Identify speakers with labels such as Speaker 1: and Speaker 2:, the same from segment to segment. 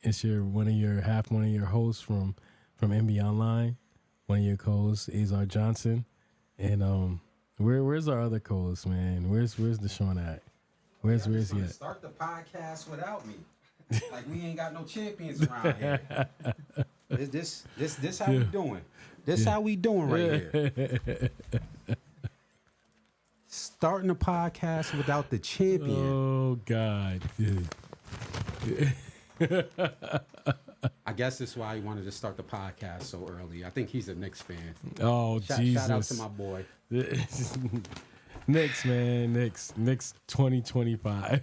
Speaker 1: It's one of your hosts from Enveonline, one of your co-hosts, Azar Johnson, and where's our other co-host, man? Where's Deshaun at? Where's he at?
Speaker 2: Start the podcast without me. Like we ain't got no champions around here. This how we doing? This how we doing right here. Starting the podcast without the champion.
Speaker 1: Oh God.
Speaker 2: I guess that's why he wanted to start the podcast so early. I think he's a Knicks fan.
Speaker 1: Oh, Jesus.
Speaker 2: Shout out to my boy.
Speaker 1: Knicks, man. Knicks 2025.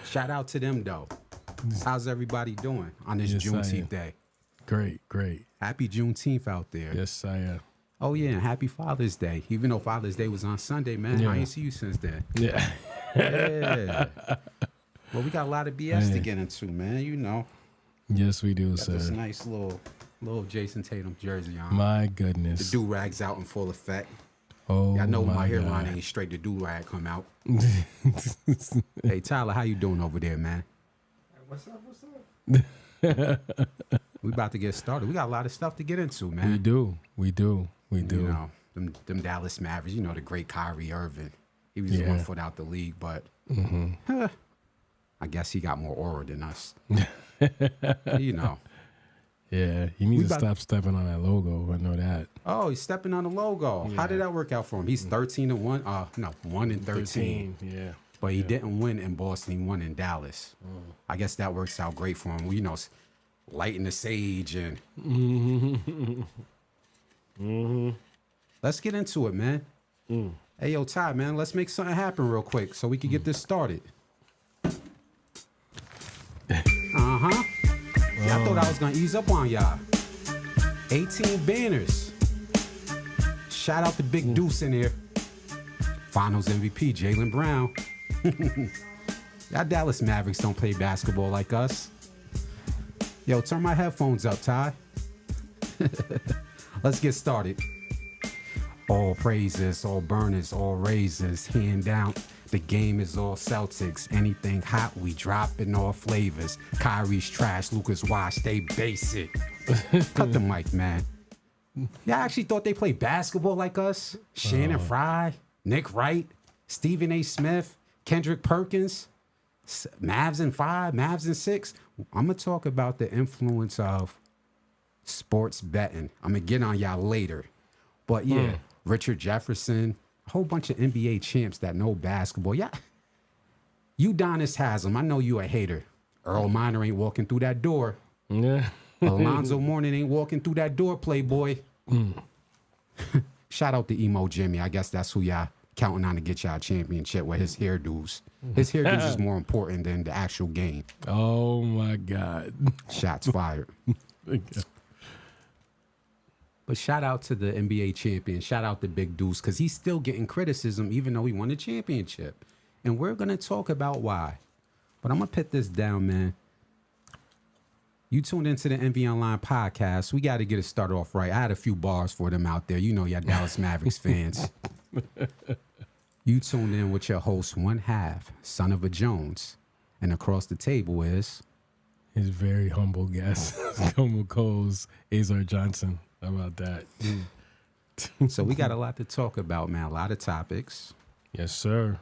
Speaker 2: Shout out to them, though. How's everybody doing on this Juneteenth day?
Speaker 1: Great.
Speaker 2: Happy Juneteenth out there.
Speaker 1: Yes, I am.
Speaker 2: Oh, yeah, and happy Father's Day. Even though Father's Day was on Sunday, man. Yeah. I ain't see you since then.
Speaker 1: Yeah.
Speaker 2: Yeah. Well, we got a lot of BS to get into, man. You know.
Speaker 1: Yes, we do, sir.
Speaker 2: This nice little Jason Tatum jersey on.
Speaker 1: My goodness.
Speaker 2: The do-rag's out in full effect.
Speaker 1: Oh,
Speaker 2: I know my hairline ain't straight. The do-rag come out. Hey, Tyler, how you doing over there, man?
Speaker 3: What's up?
Speaker 2: We about to get started. We got a lot of stuff to get into, man.
Speaker 1: We do.
Speaker 2: You know, them Dallas Mavericks, you know, the great Kyrie Irving. He was 1 foot out the league, but I guess he got more aura than us. You know.
Speaker 1: Yeah, he needs to stop stepping on that logo. I know that.
Speaker 2: Oh, he's stepping on the logo. Yeah. How did that work out for him? He's 13-1. 1-13.
Speaker 1: Yeah.
Speaker 2: But he didn't win in Boston. He won in Dallas. I guess that works out great for him. You know, lighting the sage and. Let's get into it, man. Hey, yo, Ty, man, let's make something happen real quick so we can get this started. Yeah, I thought I was going to ease up on y'all. 18 banners. Shout out to Big Deuce in here. Finals MVP, Jaylen Brown. Y'all Dallas Mavericks don't play basketball like us. Yo, turn my headphones up, Ty. Let's get started. All praises, all burners, all raises, hand down. The game is all Celtics. Anything hot, we dropping all flavors. Kyrie's trash, Lucas wash, they basic. Cut the mic, man. Y'all actually thought they played basketball like us? Shannon Fry, Nick Wright, Stephen A. Smith, Kendrick Perkins, Mavs in 5, Mavs in 6. I'm going to talk about the influence of sports betting. I'm going to get on y'all later. But yeah, Richard Jefferson, a whole bunch of NBA champs that know basketball. Yeah, Udonis Haslam, I know you a hater. Earl Miner ain't walking through that door.
Speaker 1: Yeah.
Speaker 2: Alonzo Mourning ain't walking through that door, Playboy. Shout out to Emo Jimmy. I guess that's who y'all counting on to get y'all a championship with his hairdos. His hairdos is more important than the actual game.
Speaker 1: Oh, my God.
Speaker 2: Shots fired. But shout out to the NBA champion. Shout out to Big Deuce, because he's still getting criticism even though he won the championship. And we're going to talk about why. But I'm going to put this down, man. You tuned into the Enveonline podcast. We got to get it started off right. I had a few bars for them out there. You know, y'all Dallas Mavericks fans. You tuned in with your host, one half, Sonofajones. And across the table is...
Speaker 1: his very humble guest, Como Coles, Azar Johnson. How about that?
Speaker 2: So we got a lot to talk about, man. A lot of topics.
Speaker 1: Yes, sir.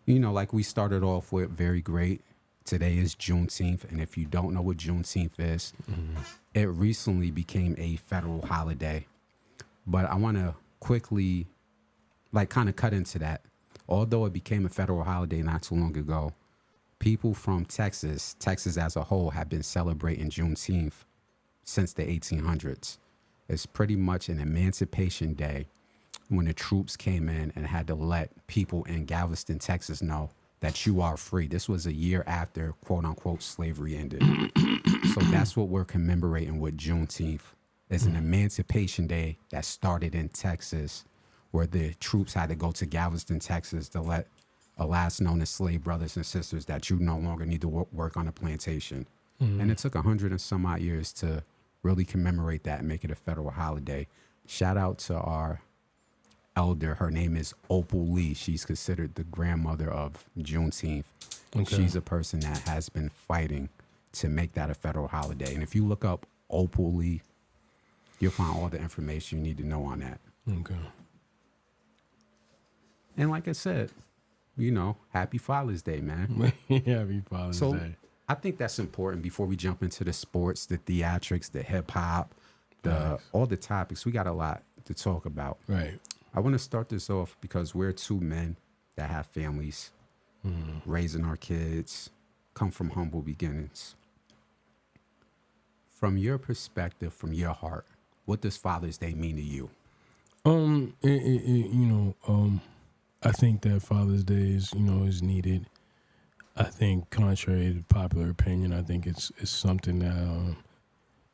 Speaker 2: You know, like we started off with, very great. Today is Juneteenth. And if you don't know what Juneteenth is, it recently became a federal holiday. But I want to quickly, kind of cut into that. Although it became a federal holiday not too long ago, people from Texas as a whole, have been celebrating Juneteenth since the 1800s. It's pretty much an emancipation day when the troops came in and had to let people in Galveston, Texas know that you are free. This was a year after, quote unquote, slavery ended. So that's what we're commemorating with Juneteenth. It's an emancipation day that started in Texas, where the troops had to go to Galveston, Texas to let last known as slave brothers and sisters that you no longer need to work on a plantation. And it took 100 and some odd years to really commemorate that and make it a federal holiday. Shout out to our elder. Her name is Opal Lee. She's considered the grandmother of Juneteenth.
Speaker 1: Okay.
Speaker 2: She's a person that has been fighting to make that a federal holiday. And if you look up Opal Lee, you'll find all the information you need to know on that.
Speaker 1: Okay.
Speaker 2: And like I said, you know, happy Father's Day, man.
Speaker 1: Happy Father's
Speaker 2: So
Speaker 1: Day.
Speaker 2: I think that's important before we jump into the sports, the theatrics, the hip hop, all the topics. We got a lot to talk about.
Speaker 1: Right.
Speaker 2: I want to start this off because we're two men that have families, raising our kids, come from humble beginnings. From your perspective, from your heart, what does Father's Day mean to you?
Speaker 1: I think that Father's Day is needed. I think, contrary to popular opinion, I think it's something that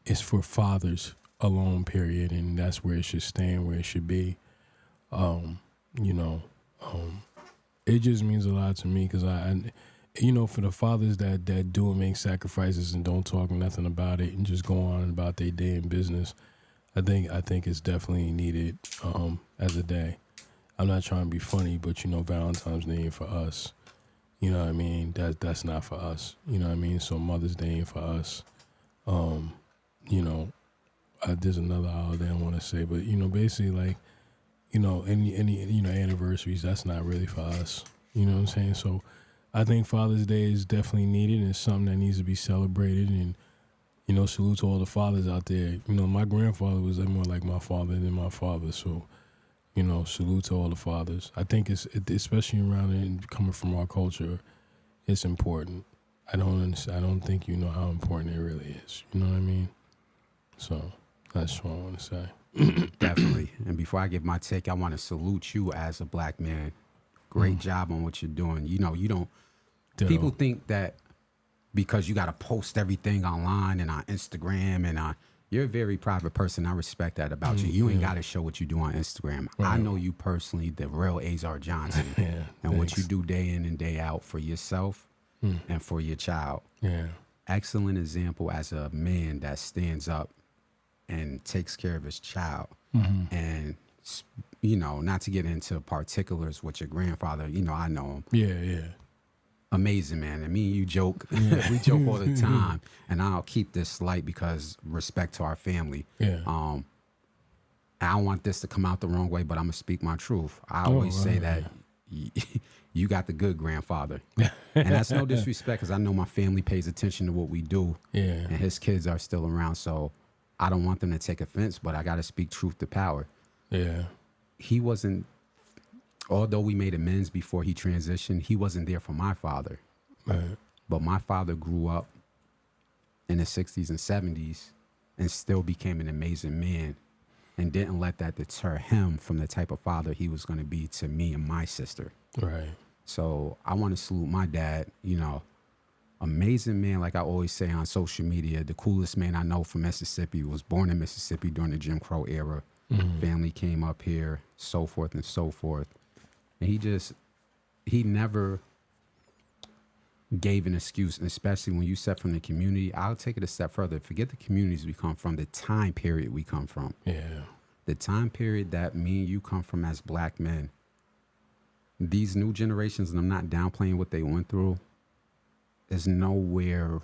Speaker 1: is for fathers alone, period, and that's where it should stand, where it should be. It just means a lot to me because for the fathers that do make sacrifices and don't talk nothing about it and just go on about their day in business, I think it's definitely needed as a day. I'm not trying to be funny, but Valentine's Day ain't for us. You know what I mean? That's not for us. You know what I mean? So Mother's Day ain't for us. There's another holiday I want to say, but basically like, any anniversaries, that's not really for us. You know what I'm saying? So I think Father's Day is definitely needed and it's something that needs to be celebrated. And salute to all the fathers out there. My grandfather was more like my father than my father, so. Salute to all the fathers. I think it's especially around and coming from our culture, it's important. I don't think you know how important it really is. You know what I mean? So that's what I want to say.
Speaker 2: Definitely. And before I give my take, I want to salute you as a black man. Great job on what you're doing. You don't.
Speaker 1: Ditto.
Speaker 2: People think that because you got to post everything online and on Instagram and you're a very private person. I respect that about you. You ain't got to show what you do on Instagram. Right. I know you personally, the real Azar Johnson, and
Speaker 1: thanks.
Speaker 2: What you do day in and day out for yourself and for your child.
Speaker 1: Yeah.
Speaker 2: Excellent example as a man that stands up and takes care of his child. And, not to get into particulars with your grandfather, I know him.
Speaker 1: Yeah.
Speaker 2: Amazing, man. And me and you joke. We joke all the time. And I'll keep this light because respect to our family.
Speaker 1: Yeah.
Speaker 2: I don't want this to come out the wrong way, but I'm going to speak my truth. I always say that you got the good grandfather. And that's no disrespect because I know my family pays attention to what we do.
Speaker 1: Yeah.
Speaker 2: And his kids are still around. So I don't want them to take offense, but I got to speak truth to power.
Speaker 1: Yeah.
Speaker 2: He wasn't. Although we made amends before he transitioned, he wasn't there for my father.
Speaker 1: Right.
Speaker 2: But my father grew up in the 60s and 70s and still became an amazing man and didn't let that deter him from the type of father he was going to be to me and my sister.
Speaker 1: Right.
Speaker 2: So I want to salute my dad, amazing man, like I always say on social media, the coolest man I know from Mississippi, was born in Mississippi during the Jim Crow era. Family came up here, so forth and so forth. And he never gave an excuse, and especially when you said from the community. I'll take it a step further. Forget the communities we come from, the time period we come from.
Speaker 1: Yeah.
Speaker 2: The time period that me and you come from as black men. These new generations, and I'm not downplaying what they went through, is nowhere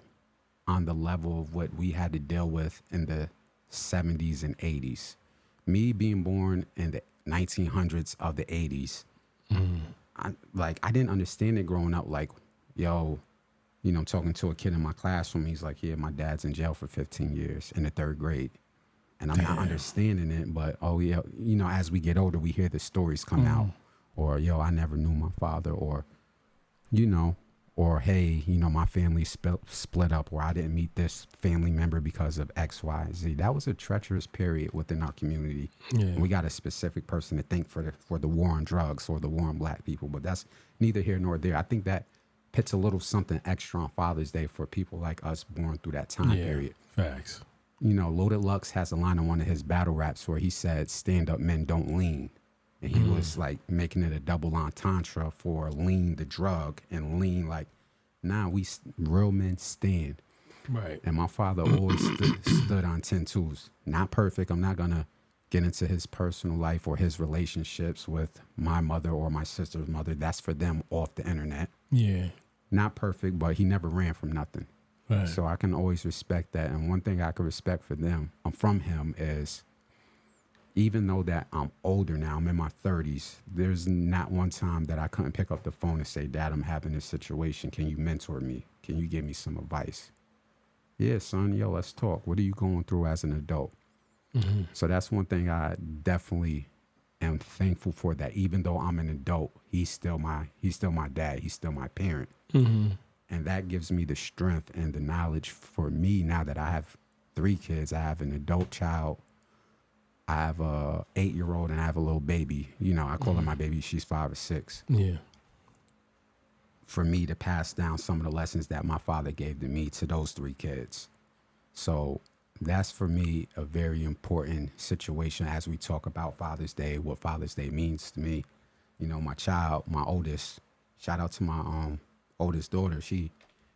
Speaker 2: on the level of what we had to deal with in the 70s and 80s. Me being born in the 1900s of the 80s, I didn't understand it growing up. Like, I'm talking to a kid in my classroom. He's like, yeah, my dad's in jail for 15 years in the 3rd grade. And I'm not understanding it, but, as we get older, we hear the stories come out. Or, I never knew my father. Or, or, hey, my family split up, or I didn't meet this family member because of X, Y, Z. That was a treacherous period within our community. Yeah. And we got a specific person to thank for the war on drugs or the war on black people, but that's neither here nor there. I think that puts a little something extra on Father's Day for people like us born through that time period.
Speaker 1: Facts.
Speaker 2: Loaded Lux has a line on one of his battle raps where he said, "Stand up men don't lean." And he was like making it a double entendre for lean the drug and lean like, nah, we real men stand. Right. And my father always stood on 10 toes. Not perfect. I'm not going to get into his personal life or his relationships with my mother or my sister's mother. That's for them off the internet.
Speaker 1: Yeah.
Speaker 2: Not perfect, but he never ran from nothing.
Speaker 1: Right.
Speaker 2: So I can always respect that. And one thing I can respect from him is, even though that I'm older now, I'm in my 30s, there's not one time that I couldn't pick up the phone and say, Dad, I'm having this situation. Can you mentor me? Can you give me some advice? Yeah, son, yo, let's talk. What are you going through as an adult? Mm-hmm. So that's one thing I definitely am thankful for, that even though I'm an adult, he's still my dad. He's still my parent. Mm-hmm. And that gives me the strength and the knowledge for me now that I have 3 kids. I have an adult child. I have a 8-year-old and I have a little baby. You know, I call her my baby. She's 5 or 6.
Speaker 1: Yeah.
Speaker 2: For me to pass down some of the lessons that my father gave to me to those 3 kids. So that's for me a very important situation as we talk about Father's Day, what Father's Day means to me. You know, my child, my oldest, shout out to my oldest daughter. She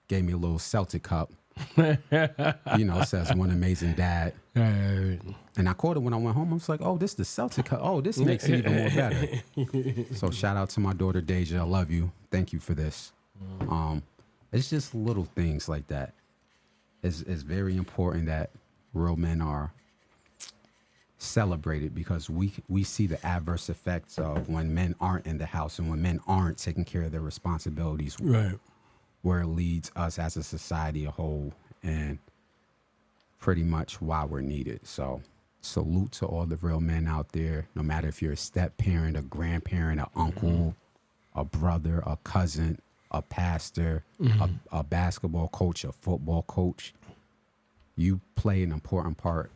Speaker 2: gave me a little Celtic cup. You know, says one amazing dad. And I caught it when I went home. I was like, oh, this is the Celtic cup. Oh, this makes it even more better. So shout out to my daughter, Deja. I love you. Thank you for this. It's just little things like that. It's very important that real men are celebrated, because we see the adverse effects of when men aren't in the house and when men aren't taking care of their responsibilities.
Speaker 1: Right.
Speaker 2: Where it leads us as a society a whole, and pretty much why we're needed. So salute to all the real men out there, no matter if you're a step parent, a grandparent, an uncle, a brother, a cousin, a pastor, a basketball coach, a football coach. You play an important part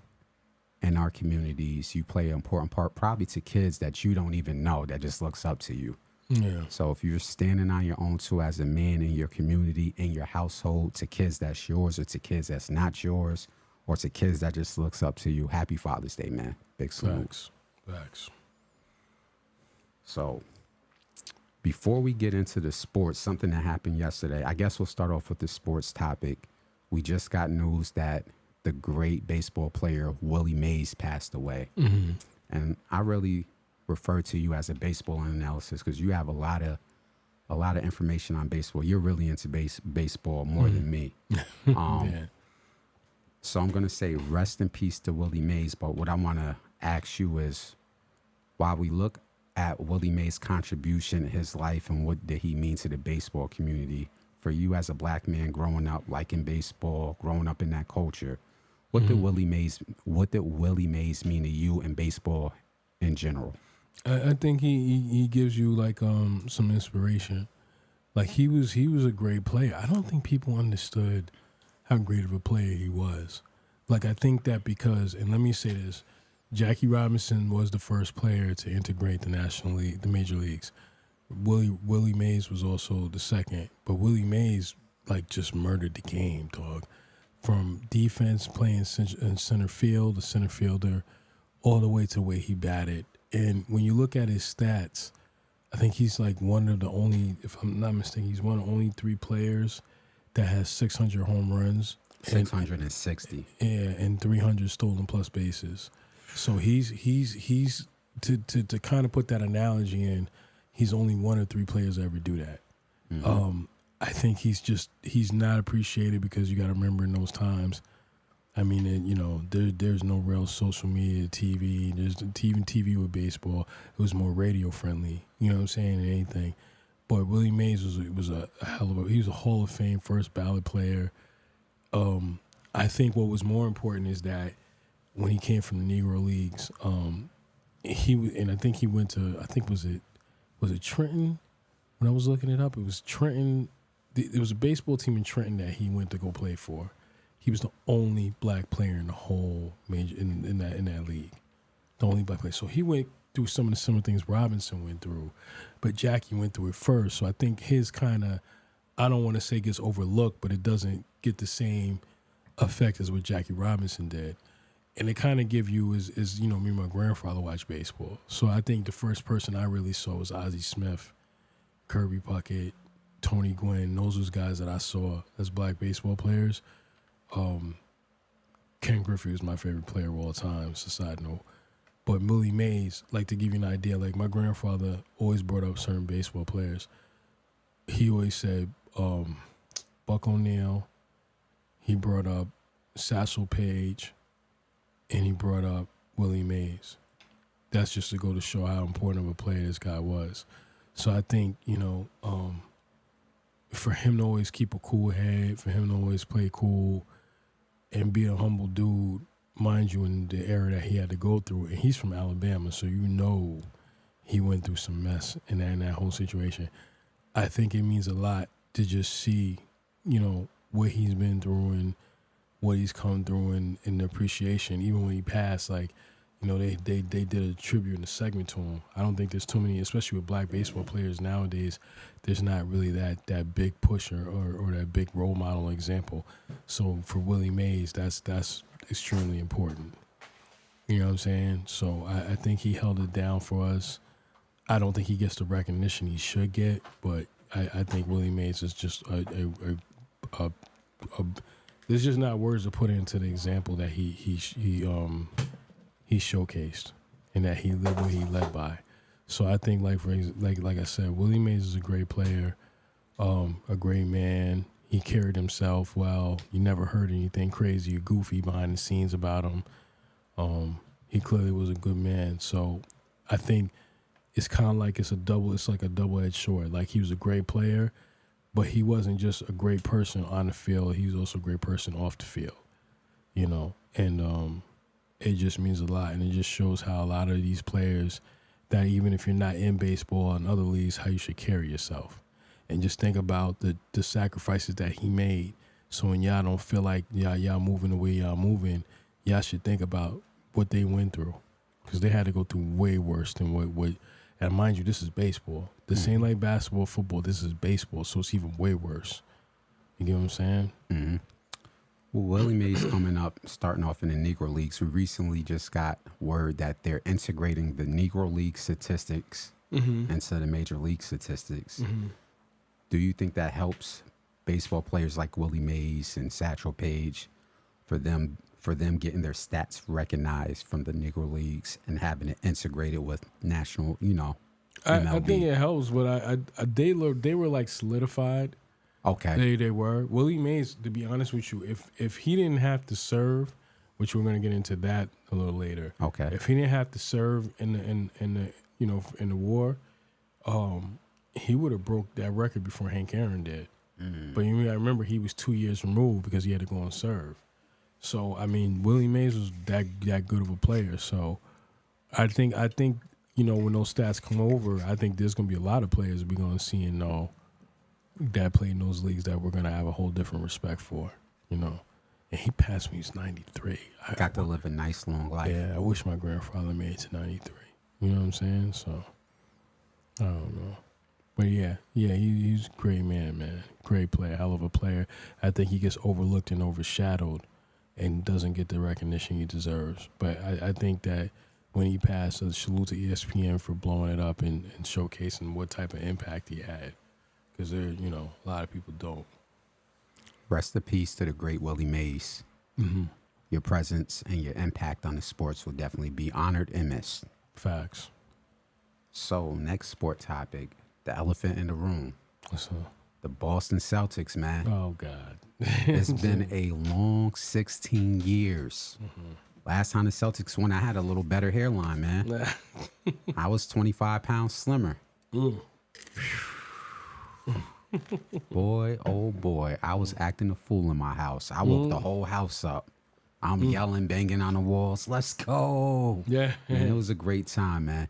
Speaker 2: in our communities. You play an important part probably to kids that you don't even know that just looks up to you.
Speaker 1: Yeah.
Speaker 2: So if you're standing on your own too as a man in your community, in your household, to kids that's yours or to kids that's not yours, or to kids that just looks up to you, happy Father's Day, man. Big salute.
Speaker 1: Facts.
Speaker 2: So before we get into the sports, something that happened yesterday, I guess we'll start off with the sports topic. We just got news that the great baseball player WIllie Mays passed away. Mm-hmm. And I really refer to you as a baseball analysis because you have a lot of information on baseball. You're really into baseball more than me.
Speaker 1: Yeah.
Speaker 2: So I'm going to say rest in peace to WIllie Mays. But what I want to ask you is, while we look at WIllie Mays' contribution, his life, and what did he mean to the baseball community, for you as a black man growing up liking baseball, growing up in that culture, what did WIllie Mays mean to you in baseball in general?
Speaker 1: I think he gives you like some inspiration. Like he was a great player. I don't think people understood how great of a player he was. Like I think that because, and let me say this, Jackie Robinson was the first player to integrate the National League, the major leagues. WIllie Mays was also the second, but WIllie Mays like just murdered the game, dog. From defense, playing in center field, the center fielder, all the way to the way he batted. And when you look at his stats, I think he's like one of the only, if I'm not mistaken, he's one of only 3 players that has 600 home runs.
Speaker 2: 660.
Speaker 1: And 300 stolen plus bases. So he's to kind of put that analogy in, he's only one of 3 players that ever do that. Mm-hmm. I think he's not appreciated because you got to remember in those times, I mean, you know, there's no real social media, TV. There's even TV with baseball. It was more radio friendly. You know what I'm saying? Than anything. But WIllie Mays was a hell of he was a Hall of Fame first ballot player. I think what was more important is that when he came from the Negro Leagues, I think he went to, was it Trenton? When I was looking it up, it was Trenton. There was a baseball team in Trenton that he went to go play for. He was the only black player in the whole major in that league. The only black player. So he went through some of the similar things Robinson went through, but Jackie went through it first. So I think his kind of, I don't want to say gets overlooked, but it doesn't get the same effect as what Jackie Robinson did. And it kind of give you is you know, me and my grandfather watched baseball. So I think the first person I really saw was Ozzie Smith, Kirby Puckett, Tony Gwynn. Those was guys that I saw as black baseball players. Ken Griffey was my favorite player of all time. It's a side note. But Willie Mays, like to give you an idea, like my grandfather always brought up certain baseball players. He always said Buck O'Neal. He brought up Satchel Paige, and he brought up Willie Mays. That's just to go to show how important of a player this guy was. So I think, for him to always keep a cool head, for him to always play cool and be a humble dude, mind you, in the era that he had to go through, and he's from Alabama, so he went through some mess in that whole situation. I think it means a lot to just see, what he's been through and what he's come through and the appreciation. Even when he passed, like, they did a tribute in a segment to him. I don't think there's too many, especially with black baseball players nowadays, there's not really that big pusher or that big role model example. So for Willie Mays, that's extremely important. You know what I'm saying? So I think he held it down for us. I don't think he gets the recognition he should get, but I think Willie Mays is just there's just not words to put into the example that he showcased and that he lived what he led by. So I think like I said, Willie Mays is a great player, a great man. He carried himself well. You never heard anything crazy or goofy behind the scenes about him. He clearly was a good man. So I think it's kind of like it's like a double-edged sword. Like, he was a great player, but he wasn't just a great person on the field. He was also a great person off the field, and it just means a lot. And it just shows how a lot of these players, that even if you're not in baseball and other leagues, how you should carry yourself. And just think about the sacrifices that he made. So when y'all don't feel like y'all moving the way y'all moving, y'all should think about what they went through, because they had to go through way worse than what. And mind you, this is baseball. This ain't like basketball, football. This is baseball, so it's even way worse. You get what I'm saying?
Speaker 2: Mm-hmm. Well, Willie Mays coming up, starting off in the Negro Leagues. We recently just got word that they're integrating the Negro League statistics into the Major League statistics. Mm-hmm. Do you think that helps baseball players like Willie Mays and Satchel Paige for them getting their stats recognized from the Negro Leagues and having it integrated with national,
Speaker 1: I think it helps, but they were like solidified.
Speaker 2: Okay.
Speaker 1: They were. Willie Mays, to be honest with you, if he didn't have to serve, which we're going to get into that a little later.
Speaker 2: Okay.
Speaker 1: If he didn't have to serve in the war, he would have broke that record before Hank Aaron did. Mm. But you got to remember, he was 2 years removed because he had to go and serve. So I mean, Willie Mays was that good of a player. So I think when those stats come over, I think there's going to be a lot of players we're going to see and know that play in those leagues that we're going to have a whole different respect for, And he passed me, he's 93.
Speaker 2: I got to live a nice, long life.
Speaker 1: Yeah, I wish my grandfather made it to 93. You know what I'm saying? So, I don't know. But yeah, he's a great man. Great player, hell of a player. I think he gets overlooked and overshadowed and doesn't get the recognition he deserves. But I think that when he passed, a salute to ESPN for blowing it up and showcasing what type of impact he had. Because a lot of people don't.
Speaker 2: Rest in peace to the great Willie Mays. Mm-hmm. Your presence and your impact on the sports will definitely be honored and missed.
Speaker 1: Facts.
Speaker 2: So, next sport topic, the elephant in the room.
Speaker 1: What's up?
Speaker 2: The Boston Celtics, man.
Speaker 1: Oh, God.
Speaker 2: It's been a long 16 years. Mm-hmm. Last time the Celtics won, I had a little better hairline, man. I was 25 pounds slimmer. Boy, oh boy, I was acting a fool in my house. I woke the whole house up. I'm yelling, banging on the walls. Let's go.
Speaker 1: Yeah.
Speaker 2: Man, it was a great time, man.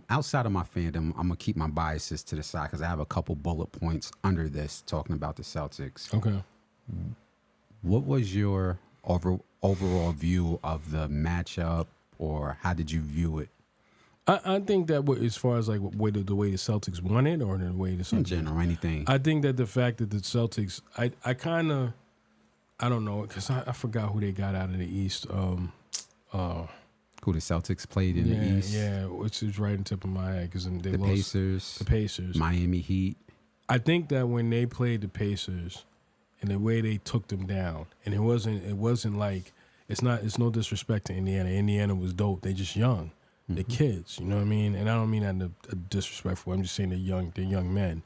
Speaker 2: Outside of my fandom, I'm going to keep my biases to the side because I have a couple bullet points under this talking about the Celtics.
Speaker 1: Okay.
Speaker 2: What was your overall view of the matchup, or how did you view it?
Speaker 1: I think that as far as like the way the Celtics won it, or the way the Celtics...
Speaker 2: In general, anything.
Speaker 1: I think that the fact that the Celtics... I don't know, because I forgot who they got out of the East.
Speaker 2: Who the Celtics played in the East?
Speaker 1: Yeah, which is right on the tip of my head. They lost
Speaker 2: Pacers.
Speaker 1: The Pacers.
Speaker 2: Miami Heat.
Speaker 1: I think that when they played the Pacers and the way they took them down, and it wasn't like... It's no disrespect to Indiana. Indiana was dope. They just young. the kids. You know what I mean? And I don't mean that in a disrespectful way. I'm just saying they're young men.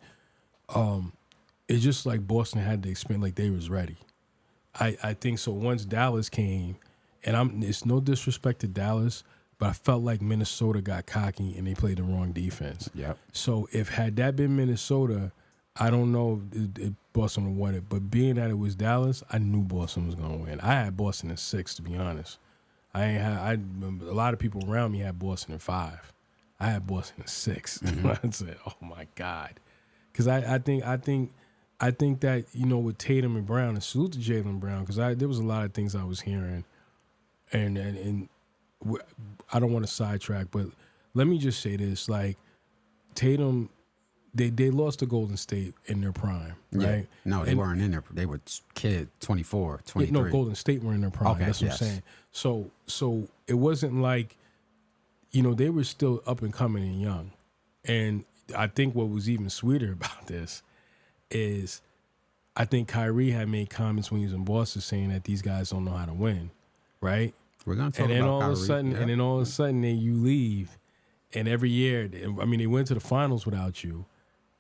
Speaker 1: It's just like Boston had to expand, like they was ready. I think so. Once Dallas came, and it's no disrespect to Dallas, but I felt like Minnesota got cocky and they played the wrong defense.
Speaker 2: Yep.
Speaker 1: So had that been Minnesota, I don't know if Boston would won it. But being that it was Dallas, I knew Boston was going to win. I had Boston in 6, to be honest. A lot of people around me had Boston in 5. I had Boston in 6. I said, "Oh my God," because I think that, you know, with Tatum and Brown, and salute to Jaylen Brown, because there was a lot of things I was hearing, and I don't want to sidetrack, but let me just say this: like Tatum, they lost to Golden State in their prime, right?
Speaker 2: Yeah. No, they weren't in there. They were 24, 23.
Speaker 1: No, Golden State were in their prime.
Speaker 2: Okay,
Speaker 1: That's what I'm saying. So it wasn't like, you know, they were still up and coming and young. And I think what was even sweeter about this is I think Kyrie had made comments when he was in Boston saying that these guys don't know how to win, right?
Speaker 2: We're gonna talk
Speaker 1: and then
Speaker 2: about
Speaker 1: all
Speaker 2: Kyrie.
Speaker 1: of a sudden, and then all of a sudden, you leave, and every year, I mean, they went to the finals without you,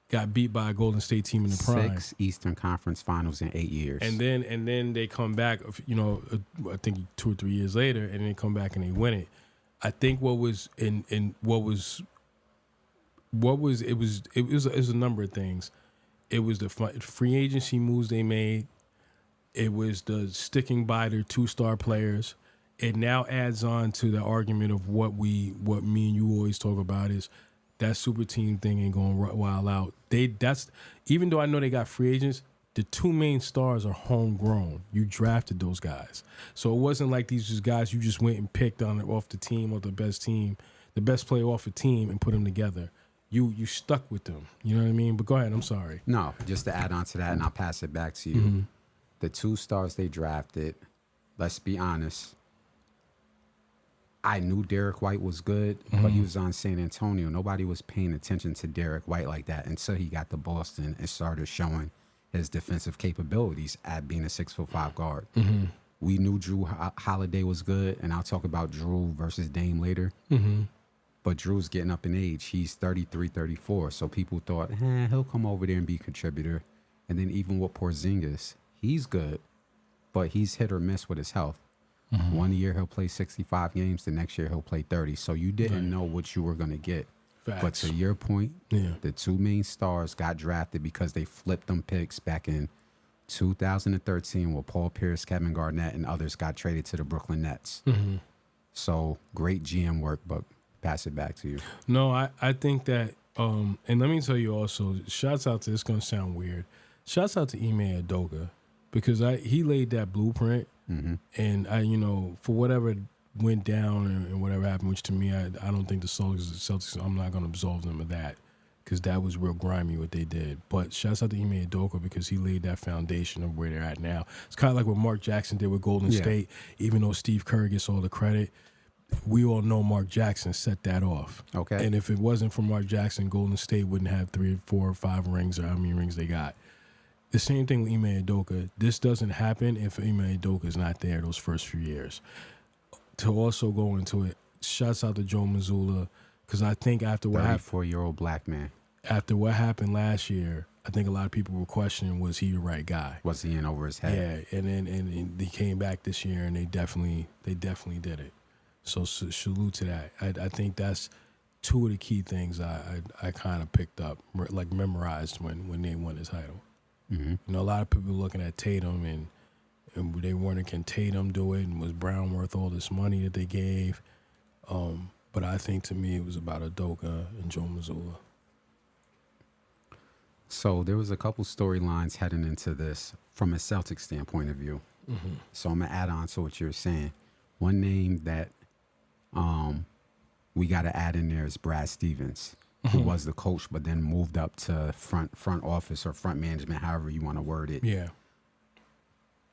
Speaker 1: got beat by a Golden State team in the prime.
Speaker 2: 6 Eastern Conference Finals in 8 years,
Speaker 1: and then they come back, you know, I think 2 or 3 years later, and they come back and they win it. I think it was a number of things. It was the free agency moves they made. It was the sticking by their 2-star players. It now adds on to the argument of what me and you always talk about is that super team thing ain't going to wild out. Even though I know they got free agents, the 2 main stars are homegrown. You drafted those guys. So it wasn't like these just guys you just went and picked off the team or the best player off the team and put them together. You stuck with them. You know what I mean? But go ahead. I'm sorry.
Speaker 2: No, just to add on to that, and I'll pass it back to you. The 2 stars they drafted, let's be honest, I knew Derek White was good, but he was on San Antonio. Nobody was paying attention to Derek White like that until he got to Boston and started showing his defensive capabilities at being a 6'5" guard. We knew Drew Holiday was good, and I'll talk about Drew versus Dame later. But Drew's getting up in age. He's 33, 34. So people thought, he'll come over there and be a contributor. And then even with Porzingis, he's good, but he's hit or miss with his health. 1 year he'll play 65 games. The next year he'll play 30. So you didn't know what you were going to get.
Speaker 1: Facts.
Speaker 2: But to your point, the 2 main stars got drafted because they flipped them picks back in 2013 with Paul Pierce, Kevin Garnett, and others got traded to the Brooklyn Nets. So great GM work, but pass it back to you.
Speaker 1: No, I think that, and let me tell you also, shouts out to, it's going to sound weird, shouts out to Ime Udoka, because he laid that blueprint, and you know, for whatever went down and whatever happened, which to me, I don't think the Celtics, I'm not going to absolve them of that, because that was real grimy what they did. But shouts out to Ime Udoka because he laid that foundation of where they're at now. It's kind of like what Mark Jackson did with Golden State, even though Steve Kerr gets all the credit. We all know Mark Jackson set that off.
Speaker 2: Okay.
Speaker 1: And if it wasn't for Mark Jackson, Golden State wouldn't have 3, 4, or 5 rings or how many rings they got. The same thing with Ime Udoka. This doesn't happen if Ime Udoka is not there those first few years. To also go into it, shouts out to Joe Mazzulla, because I think after what happened,
Speaker 2: 34-year-old black man.
Speaker 1: After what happened last year, I think a lot of people were questioning, was he the right guy?
Speaker 2: Was he in over his head?
Speaker 1: Yeah, and then he came back this year, and they definitely did it. So salute to that. I think that's 2 of the key things I kind of picked up, like memorized when they won the title. You know, a lot of people looking at Tatum and they wondering, can Tatum do it, and was Brown worth all this money that they gave? But I think to me it was about Udoka and Joe Mazzulla.
Speaker 2: So there was a couple storylines heading into this from a Celtics standpoint of view. So I'm gonna add on to what you're saying. One name that we got to add in there is Brad Stevens, who was the coach, but then moved up to front office or front management, however you want to word it.
Speaker 1: Yeah.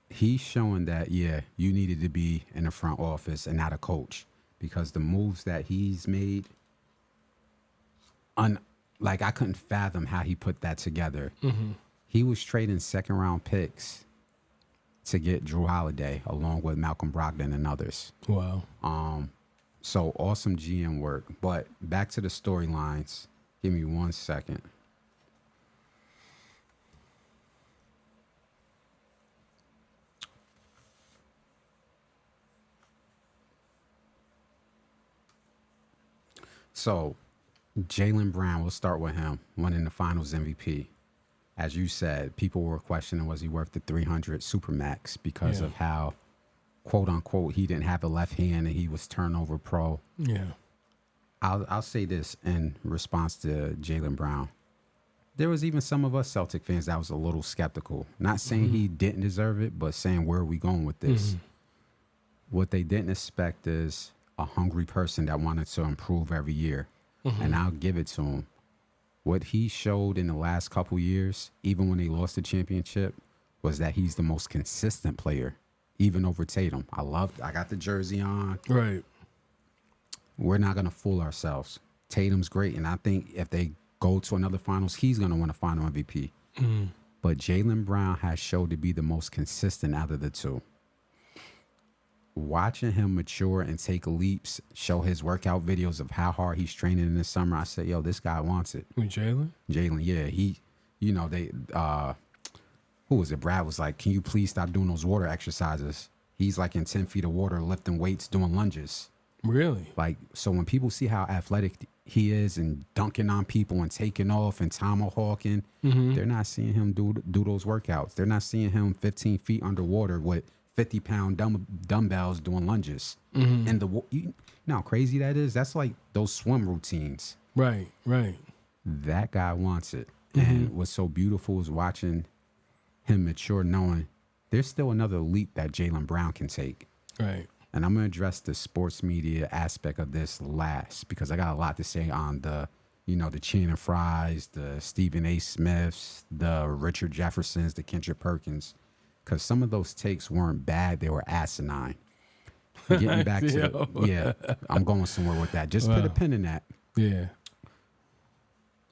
Speaker 2: He's showing that, you needed to be in the front office and not a coach, because the moves that he's made, like I couldn't fathom how he put that together. He was trading 2nd-round picks to get Drew Holiday along with Malcolm Brogdon and others.
Speaker 1: Wow.
Speaker 2: So awesome GM work. But back to the storylines. Give me 1 second. So Jaylen Brown, we'll start with him, winning the finals MVP. As you said, people were questioning, was he worth the 300 Supermax because of how, quote unquote, he didn't have a left hand and he was turnover pro.
Speaker 1: Yeah.
Speaker 2: I'll say this in response to Jaylen Brown. There was even some of us Celtic fans that was a little skeptical. Not saying he didn't deserve it, but saying, where are we going with this? What they didn't expect is a hungry person that wanted to improve every year. And I'll give it to him. What he showed in the last couple years, even when they lost the championship, was that he's the most consistent player, even over Tatum. I got the jersey on.
Speaker 1: Right.
Speaker 2: We're not going to fool ourselves. Tatum's great, and I think if they go to another finals, he's going to win a final MVP. But Jaylen Brown has showed to be the most consistent out of the two. Watching him mature and take leaps, show his workout videos of how hard he's training in the summer, I said, yo, this guy wants it.
Speaker 1: With Jaylen?
Speaker 2: Jaylen, yeah. He, who was it? Brad was like, can you please stop doing those water exercises? He's like in 10 feet of water, lifting weights, doing lunges.
Speaker 1: Really?
Speaker 2: Like, so when people see how athletic he is and dunking on people and taking off and tomahawking, they're not seeing him do those workouts. They're not seeing him 15 feet underwater with 50-pound dumbbells doing lunges. And you know how crazy that is? That's like those swim routines.
Speaker 1: Right.
Speaker 2: That guy wants it. And what's so beautiful is watching him mature, knowing there's still another leap that Jaylen Brown can take.
Speaker 1: Right.
Speaker 2: And I'm going to address the sports media aspect of this last, because I got a lot to say on the Channing Frys, the Stephen A. Smiths, the Richard Jeffersons, the Kendrick Perkins, because some of those takes weren't bad. They were asinine. Getting back to, I'm going somewhere with that. Just put a pin in that.
Speaker 1: Yeah.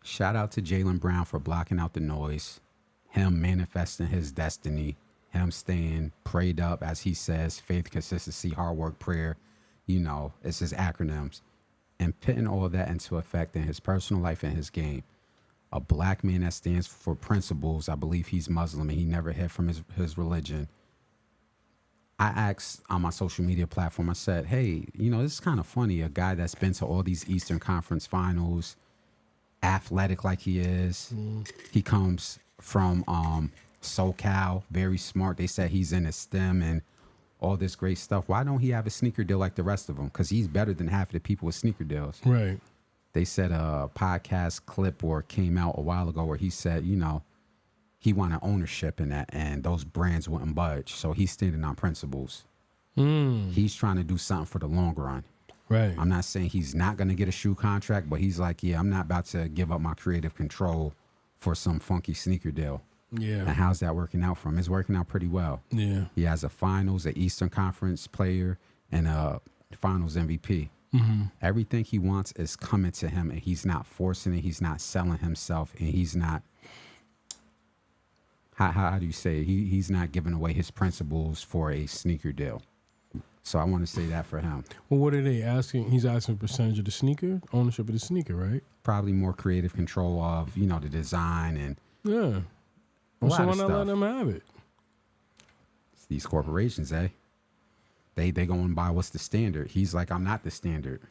Speaker 2: Shout out to Jaylen Brown for blocking out the noise, him manifesting his destiny, him staying prayed up, as he says, faith, consistency, hard work, prayer. It's his acronyms. And putting all of that into effect in his personal life and his game. A black man that stands for principles. I believe he's Muslim and he never hid from his religion. I asked on my social media platform, I said, hey, this is kind of funny. A guy that's been to all these Eastern Conference finals, athletic like he is. He comes from SoCal, very smart. They said he's in a STEM and all this great stuff. Why don't he have a sneaker deal like the rest of them? Because he's better than half of the people with sneaker deals.
Speaker 1: Right.
Speaker 2: They said a podcast clip or came out a while ago where he said, he wanted ownership in that and those brands wouldn't budge. So he's standing on principles. He's trying to do something for the long run.
Speaker 1: Right.
Speaker 2: I'm not saying he's not going to get a shoe contract, but he's like, I'm not about to give up my creative control for some funky sneaker deal.
Speaker 1: Yeah.
Speaker 2: And how's that working out for him? It's working out pretty well.
Speaker 1: Yeah.
Speaker 2: He has a finals, an Eastern Conference player, and a finals MVP. Everything he wants is coming to him, and he's not forcing it. He's not selling himself, and he's not, how do you say it? He's not giving away his principles for a sneaker deal. So I want to say that for him.
Speaker 1: Well, what are they asking? He's asking a percentage of the sneaker, ownership of the sneaker, right?
Speaker 2: Probably more creative control of, the design and
Speaker 1: yeah. Well, so why not let them have it?
Speaker 2: It's these corporations, eh? They going by what's the standard. He's like, I'm not the standard.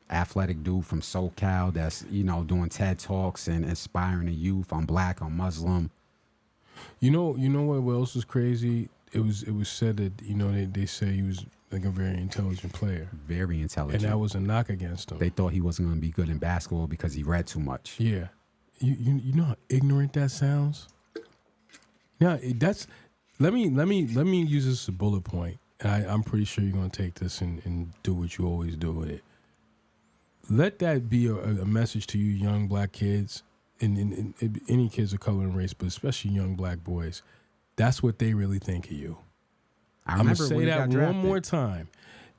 Speaker 2: Athletic dude from SoCal that's, doing TED Talks and inspiring the youth. I'm black, I'm Muslim.
Speaker 1: You know what else was crazy? It was said that, they say he was like a very intelligent player. Very intelligent. And that was a knock against him.
Speaker 2: They thought he wasn't going to be good in basketball because he read too much.
Speaker 1: Yeah. You know how ignorant that sounds? Yeah, let me use this as a bullet point. And I'm pretty sure you're going to take this and do what you always do with it. Let that be a message to you young black kids and any kids of color and race, but especially young black boys. That's what they really think of you. I'm going to say that one more time.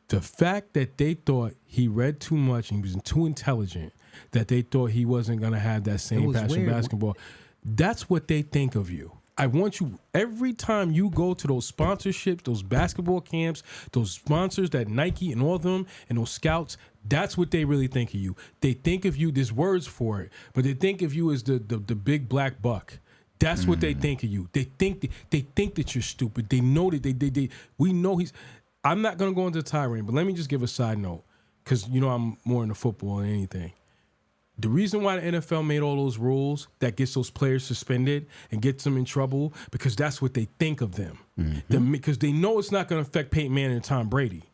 Speaker 1: The fact that they thought he read too much and he was too intelligent, that they thought he wasn't going to have that same passion for basketball, that's what they think of you. I want you, every time you go to those sponsorships, those basketball camps, those sponsors that Nike and all of them, and those scouts, that's what they really think of you. They think of you, there's words for it, but they think of you as the big black buck. That's what they think of you. They think that you're stupid. They know that we know I'm not going to go into the tirade, but let me just give a side note, because, you know, I'm more into football than anything. The reason why the NFL made all those rules that gets those players suspended and gets them in trouble, because that's what they think of them. Because they know it's not going to affect Peyton Manning and Tom Brady.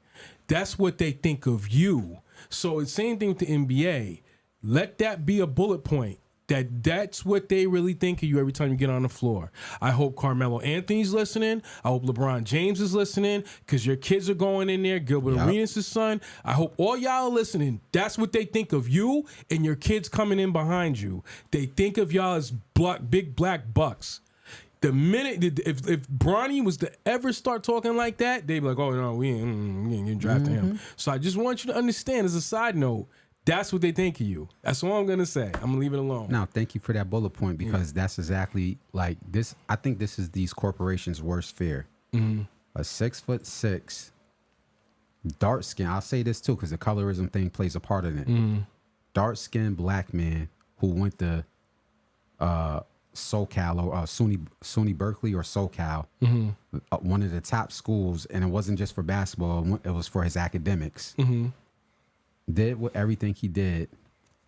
Speaker 1: That's what they think of you. So it's the same thing with the NBA. Let that be a bullet point. That's what they really think of you every time you get on the floor. I hope Carmelo Anthony's listening. I hope LeBron James is listening, because your kids are going in there. Gilbert Arenas' son. I hope all y'all are listening. That's what they think of you and your kids coming in behind you. They think of y'all as big black bucks. The minute, if Bronny was to ever start talking like that, they'd be like, oh, no, we ain't drafting him. So I just want you to understand, as a side note, that's what they think of you. That's all I'm going to say. I'm going to leave it alone.
Speaker 2: Now, thank you for that bullet point, because that's exactly like this. I think this is these corporations' worst fear. A 6'6", dark skin. I'll say this too, because the colorism thing plays a part in it. Dark skinned black man who went to SoCal or SUNY Berkeley or SoCal, one of the top schools, and it wasn't just for basketball. It was for his academics. Did everything he did.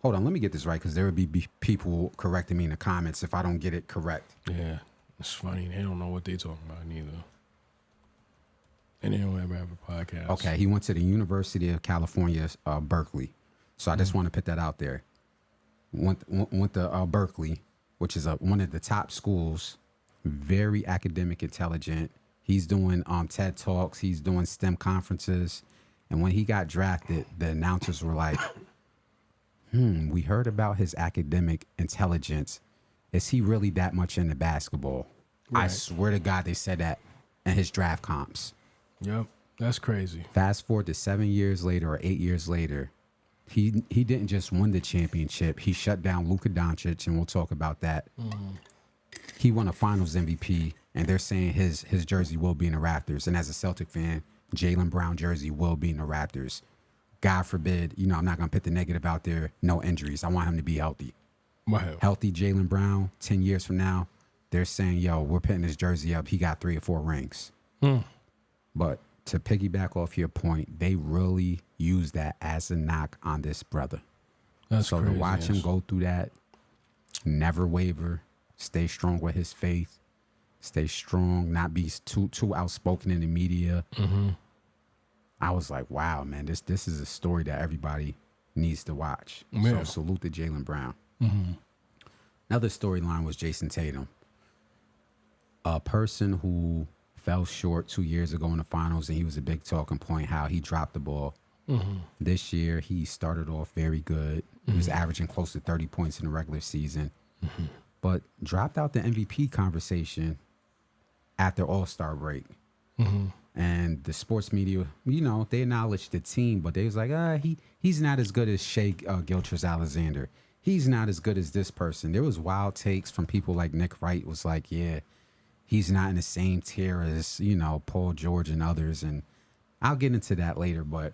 Speaker 2: Hold on, let me get this right, because there would be people correcting me in the comments if I don't get it correct.
Speaker 1: Yeah, it's funny. They don't know what they talking about neither. And they don't ever have a podcast.
Speaker 2: Okay, he went to the University of California, Berkeley. So I just want to put that out there. Went to Berkeley, which is one of the top schools. Very academic, intelligent. He's doing TED Talks. He's doing STEM conferences. And when he got drafted, the announcers were like, we heard about his academic intelligence. Is he really that much into basketball? Right. I swear to God, they said that in his draft comps.
Speaker 1: Yep, that's crazy.
Speaker 2: Fast forward to 7 years later or 8 years later, he didn't just win the championship. He shut down Luka Doncic, and we'll talk about that. He won a Finals MVP, and they're saying his jersey will be in the rafters. And as a Celtic fan, Jaylen Brown jersey will be in the Raptors. God forbid, I'm not going to put the negative out there. No injuries. I want him to be healthy.
Speaker 1: Wow.
Speaker 2: Healthy Jaylen Brown, 10 years from now, they're saying, we're putting his jersey up. He got 3 or 4 rings. But to piggyback off your point, they really use that as a knock on this brother.
Speaker 1: That's
Speaker 2: so
Speaker 1: crazy,
Speaker 2: to watch him go through that, never waver, stay strong with his faith, stay strong, not be too outspoken in the media. I was like, wow, man, this is a story that everybody needs to watch. So salute to Jaylen Brown. Another storyline was Jason Tatum, a person who fell short 2 years ago in the finals, and he was a big talking point how he dropped the ball. This year, he started off very good. He was averaging close to 30 points in the regular season, but dropped out the MVP conversation after All-Star break. And the sports media, they acknowledged the team, but they was like, he's not as good as Shea Gilgeous-Alexander. He's not as good as this person. There was wild takes from people like Nick Wright was like, he's not in the same tier as, Paul George and others. And I'll get into that later, but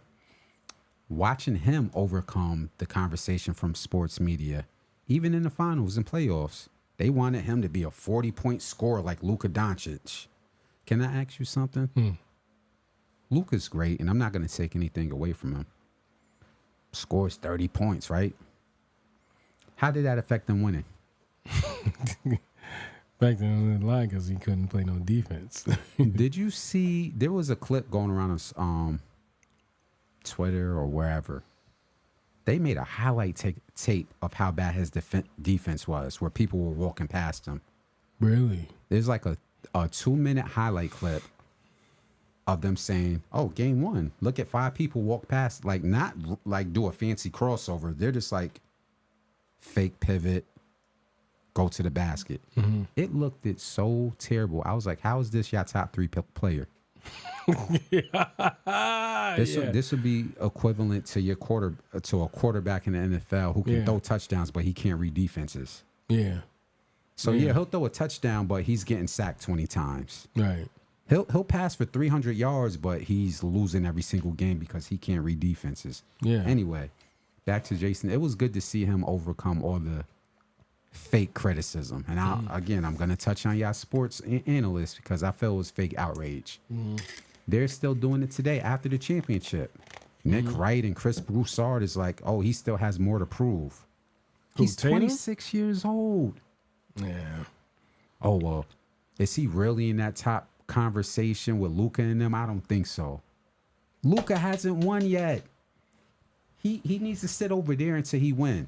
Speaker 2: watching him overcome the conversation from sports media, even in the finals and playoffs, they wanted him to be a 40-point scorer like Luka Doncic. Can I ask you something? Luka's great, and I'm not going to take anything away from him. Scores 30 points, right? How did that affect them winning?
Speaker 1: Back then, in line because he couldn't play no defense.
Speaker 2: Did you see? There was a clip going around on Twitter or wherever. They made a highlight tape of how bad his defense was, where people were walking past him.
Speaker 1: Really?
Speaker 2: There's like a 2-minute highlight clip of them saying, game 1, look at 5 people walk past, like not like do a fancy crossover. They're just like fake pivot, go to the basket. It looked so terrible. I was like, how is this your top 3 player? This would be equivalent to a quarterback in the NFL who can throw touchdowns, but he can't read defenses.
Speaker 1: Yeah.
Speaker 2: So yeah, he'll throw a touchdown, but he's getting sacked 20 times.
Speaker 1: Right.
Speaker 2: He'll pass for 300 yards, but he's losing every single game because he can't read defenses.
Speaker 1: Yeah.
Speaker 2: Anyway, back to Jason. It was good to see him overcome all the fake criticism. And I'm going to touch on y'all sports analysts because I feel it was fake outrage. They're still doing it today after the championship. Nick Wright and Chris Broussard is like, oh, he still has more to prove. He's 26 years old.
Speaker 1: Yeah.
Speaker 2: Oh, well, is he really in that top conversation with Luka and them? I don't think so. Luka hasn't won yet. He needs to sit over there until he win.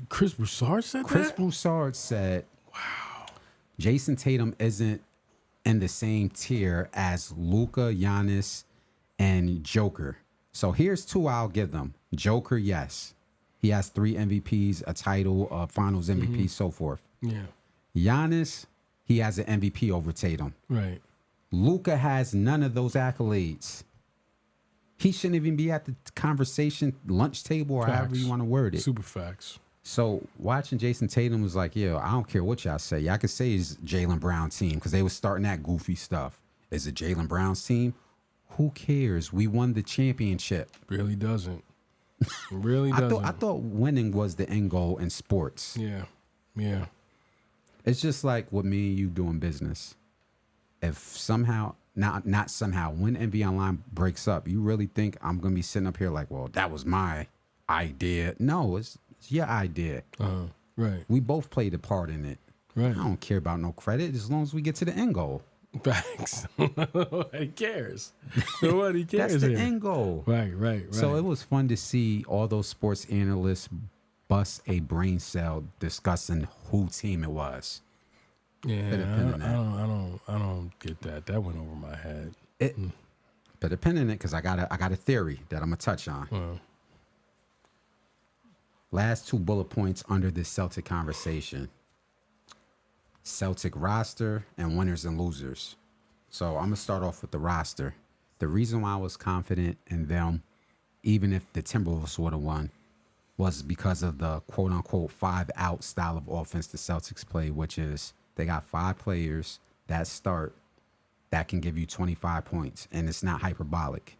Speaker 1: Chris Broussard said that?
Speaker 2: Chris Broussard said, wow, Jason Tatum isn't in the same tier as Luka, Giannis, and Joker. So here's two I'll give them. Joker, yes. He has 3 MVPs, a title, a finals MVP, so forth.
Speaker 1: Yeah.
Speaker 2: Giannis, he has an MVP over Tatum.
Speaker 1: Right.
Speaker 2: Luka has none of those accolades. He shouldn't even be at the conversation lunch table or however you want to word it.
Speaker 1: Super facts.
Speaker 2: So watching Jason Tatum was like, yo, I don't care what y'all say. Y'all could say it's Jaylen Brown's team because they was starting that goofy stuff. Is it Jaylen Brown's team? Who cares? We won the championship.
Speaker 1: Really doesn't. Really doesn't.
Speaker 2: I thought winning was the end goal in sports.
Speaker 1: Yeah. Yeah.
Speaker 2: It's just like with me and you doing business. If somehow, not somehow, when Enveonline breaks up, you really think I'm going to be sitting up here like, well, that was my idea? No, it's your idea.
Speaker 1: Right.
Speaker 2: We both played a part in it.
Speaker 1: Right.
Speaker 2: I don't care about no credit as long as we get to the end goal.
Speaker 1: Facts. Nobody cares. Nobody cares.
Speaker 2: That's the
Speaker 1: here.
Speaker 2: end goal.
Speaker 1: Right.
Speaker 2: So it was fun to see all those sports analysts bust a brain cell discussing who team it was.
Speaker 1: Yeah, I don't get that. That went over my head.
Speaker 2: Put a pin in it because I got a theory that I'm gonna touch on. Last 2 bullet points under this Celtic conversation. Celtic roster and winners and losers. So I'm gonna start off with the roster. The reason why I was confident in them, even if the Timberwolves would have won, was because of the quote unquote 5-out style of offense the Celtics play, which is they got 5 players that start that can give you 25 points, and it's not hyperbolic.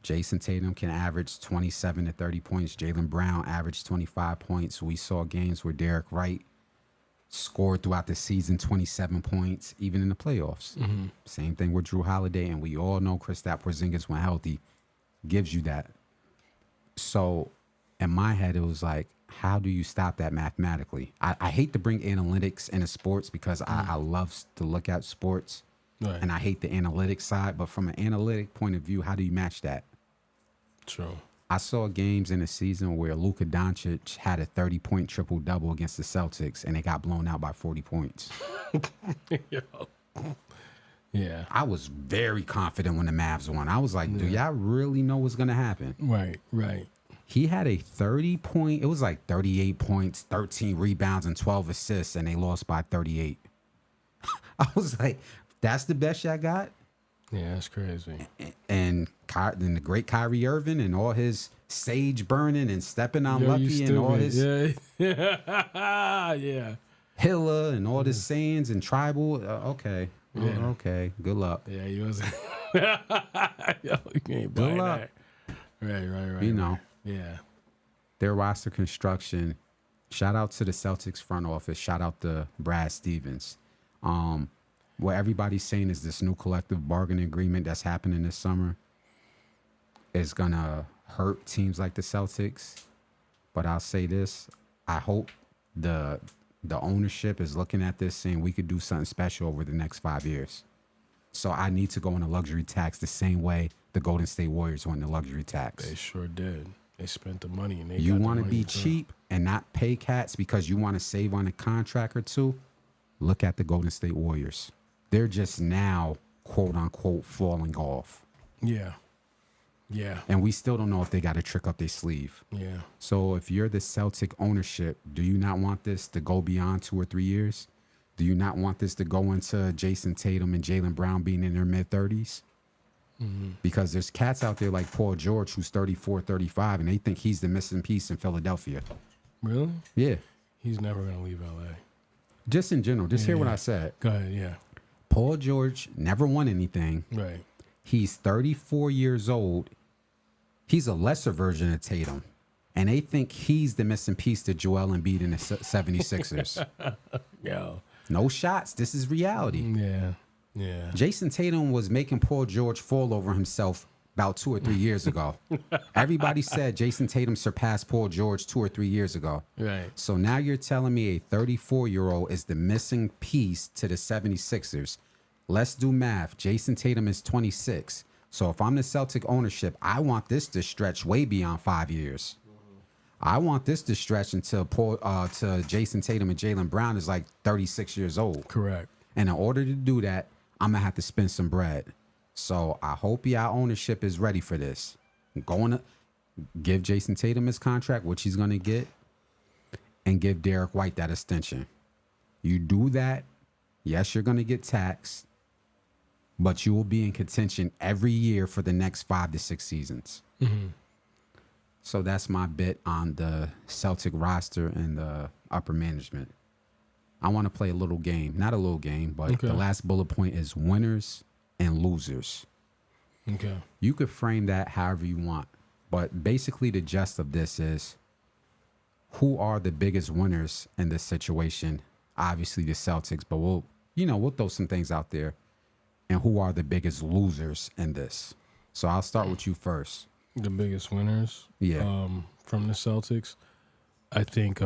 Speaker 2: Jason Tatum can average 27 to 30 points. Jaylen Brown averaged 25 points. We saw games where Derek Wright scored throughout the season 27 points, even in the playoffs. Same thing with Drew Holiday, and we all know Kristaps Porzingis, when healthy, gives you that. So in my head, it was like, how do you stop that mathematically? I hate to bring analytics into sports because I love to look at sports, and I hate the analytics side. But from an analytic point of view, how do you match that?
Speaker 1: True.
Speaker 2: I saw games in the season where Luka Doncic had a 30-point triple-double against the Celtics, and they got blown out by 40 points.
Speaker 1: Yeah.
Speaker 2: I was very confident when the Mavs won. I was like, do y'all really know what's going to happen?
Speaker 1: Right.
Speaker 2: He had a 30-point, it was like 38 points, 13 rebounds, and 12 assists, and they lost by 38. I was like, that's the best y'all got?
Speaker 1: Yeah, that's crazy.
Speaker 2: And the great Kyrie Irving and all his sage burning and stepping on Lucky and all his Hilla and all his sayings and tribal. Okay. Okay. Good luck.
Speaker 1: Yeah, he was. Yo, you can't buy
Speaker 2: Good luck.
Speaker 1: that. Right.
Speaker 2: You know.
Speaker 1: Yeah.
Speaker 2: Their roster construction. Shout out to the Celtics front office. Shout out to Brad Stevens. What everybody's saying is this new collective bargaining agreement that's happening this summer is going to hurt teams like the Celtics. But I'll say this. I hope the ownership is looking at this saying we could do something special over the next 5 years. So I need to go on a luxury tax the same way the Golden State Warriors went the luxury tax.
Speaker 1: They sure did. They spent the money. And
Speaker 2: you want to be cheap and not pay cats because you want to save on a contract or two? Look at the Golden State Warriors. They're just now, quote unquote, falling off.
Speaker 1: Yeah.
Speaker 2: And we still don't know if they got a trick up their sleeve.
Speaker 1: Yeah.
Speaker 2: So if you're the Celtic ownership, do you not want this to go beyond 2 or 3 years? Do you not want this to go into Jason Tatum and Jaylen Brown being in their mid-30s? Because there's cats out there like Paul George who's 34, 35, and they think he's the missing piece in Philadelphia.
Speaker 1: Really?
Speaker 2: Yeah.
Speaker 1: He's never gonna leave LA.
Speaker 2: Just in general, just hear what I said.
Speaker 1: Go ahead, yeah.
Speaker 2: Paul George never won anything.
Speaker 1: Right.
Speaker 2: He's 34 years old. He's a lesser version of Tatum. And they think he's the missing piece to Joel Embiid in the 76ers.
Speaker 1: Yo.
Speaker 2: No shots. This is reality.
Speaker 1: Yeah. Yeah.
Speaker 2: Jason Tatum was making Paul George fall over himself about 2 or 3 years ago. Everybody said Jason Tatum surpassed Paul George 2 or 3 years ago.
Speaker 1: Right.
Speaker 2: So now you're telling me a 34-year-old is the missing piece to the 76ers. Let's do math. Jason Tatum is 26. So if I'm the Celtic ownership, I want this to stretch way beyond 5 years. I want this to stretch until to Jason Tatum and Jaylen Brown is like 36 years old.
Speaker 1: Correct.
Speaker 2: And in order to do that, I'm going to have to spend some bread. So I hope y'all ownership is ready for this. I'm going to give Jason Tatum his contract, which he's going to get, and give Derek White that extension. You do that, yes, you're going to get taxed, but you will be in contention every year for the next 5 to 6 seasons.
Speaker 1: Mm-hmm.
Speaker 2: So that's my bit on the Celtic roster and the upper management. I want to play a little game. Not a little game, but the last bullet point is winners and losers.
Speaker 1: Okay.
Speaker 2: You could frame that however you want. But basically the gist of this is who are the biggest winners in this situation? Obviously the Celtics, but we'll throw some things out there. And who are the biggest losers in this? So I'll start with you first.
Speaker 1: The biggest winners, from the Celtics, I think.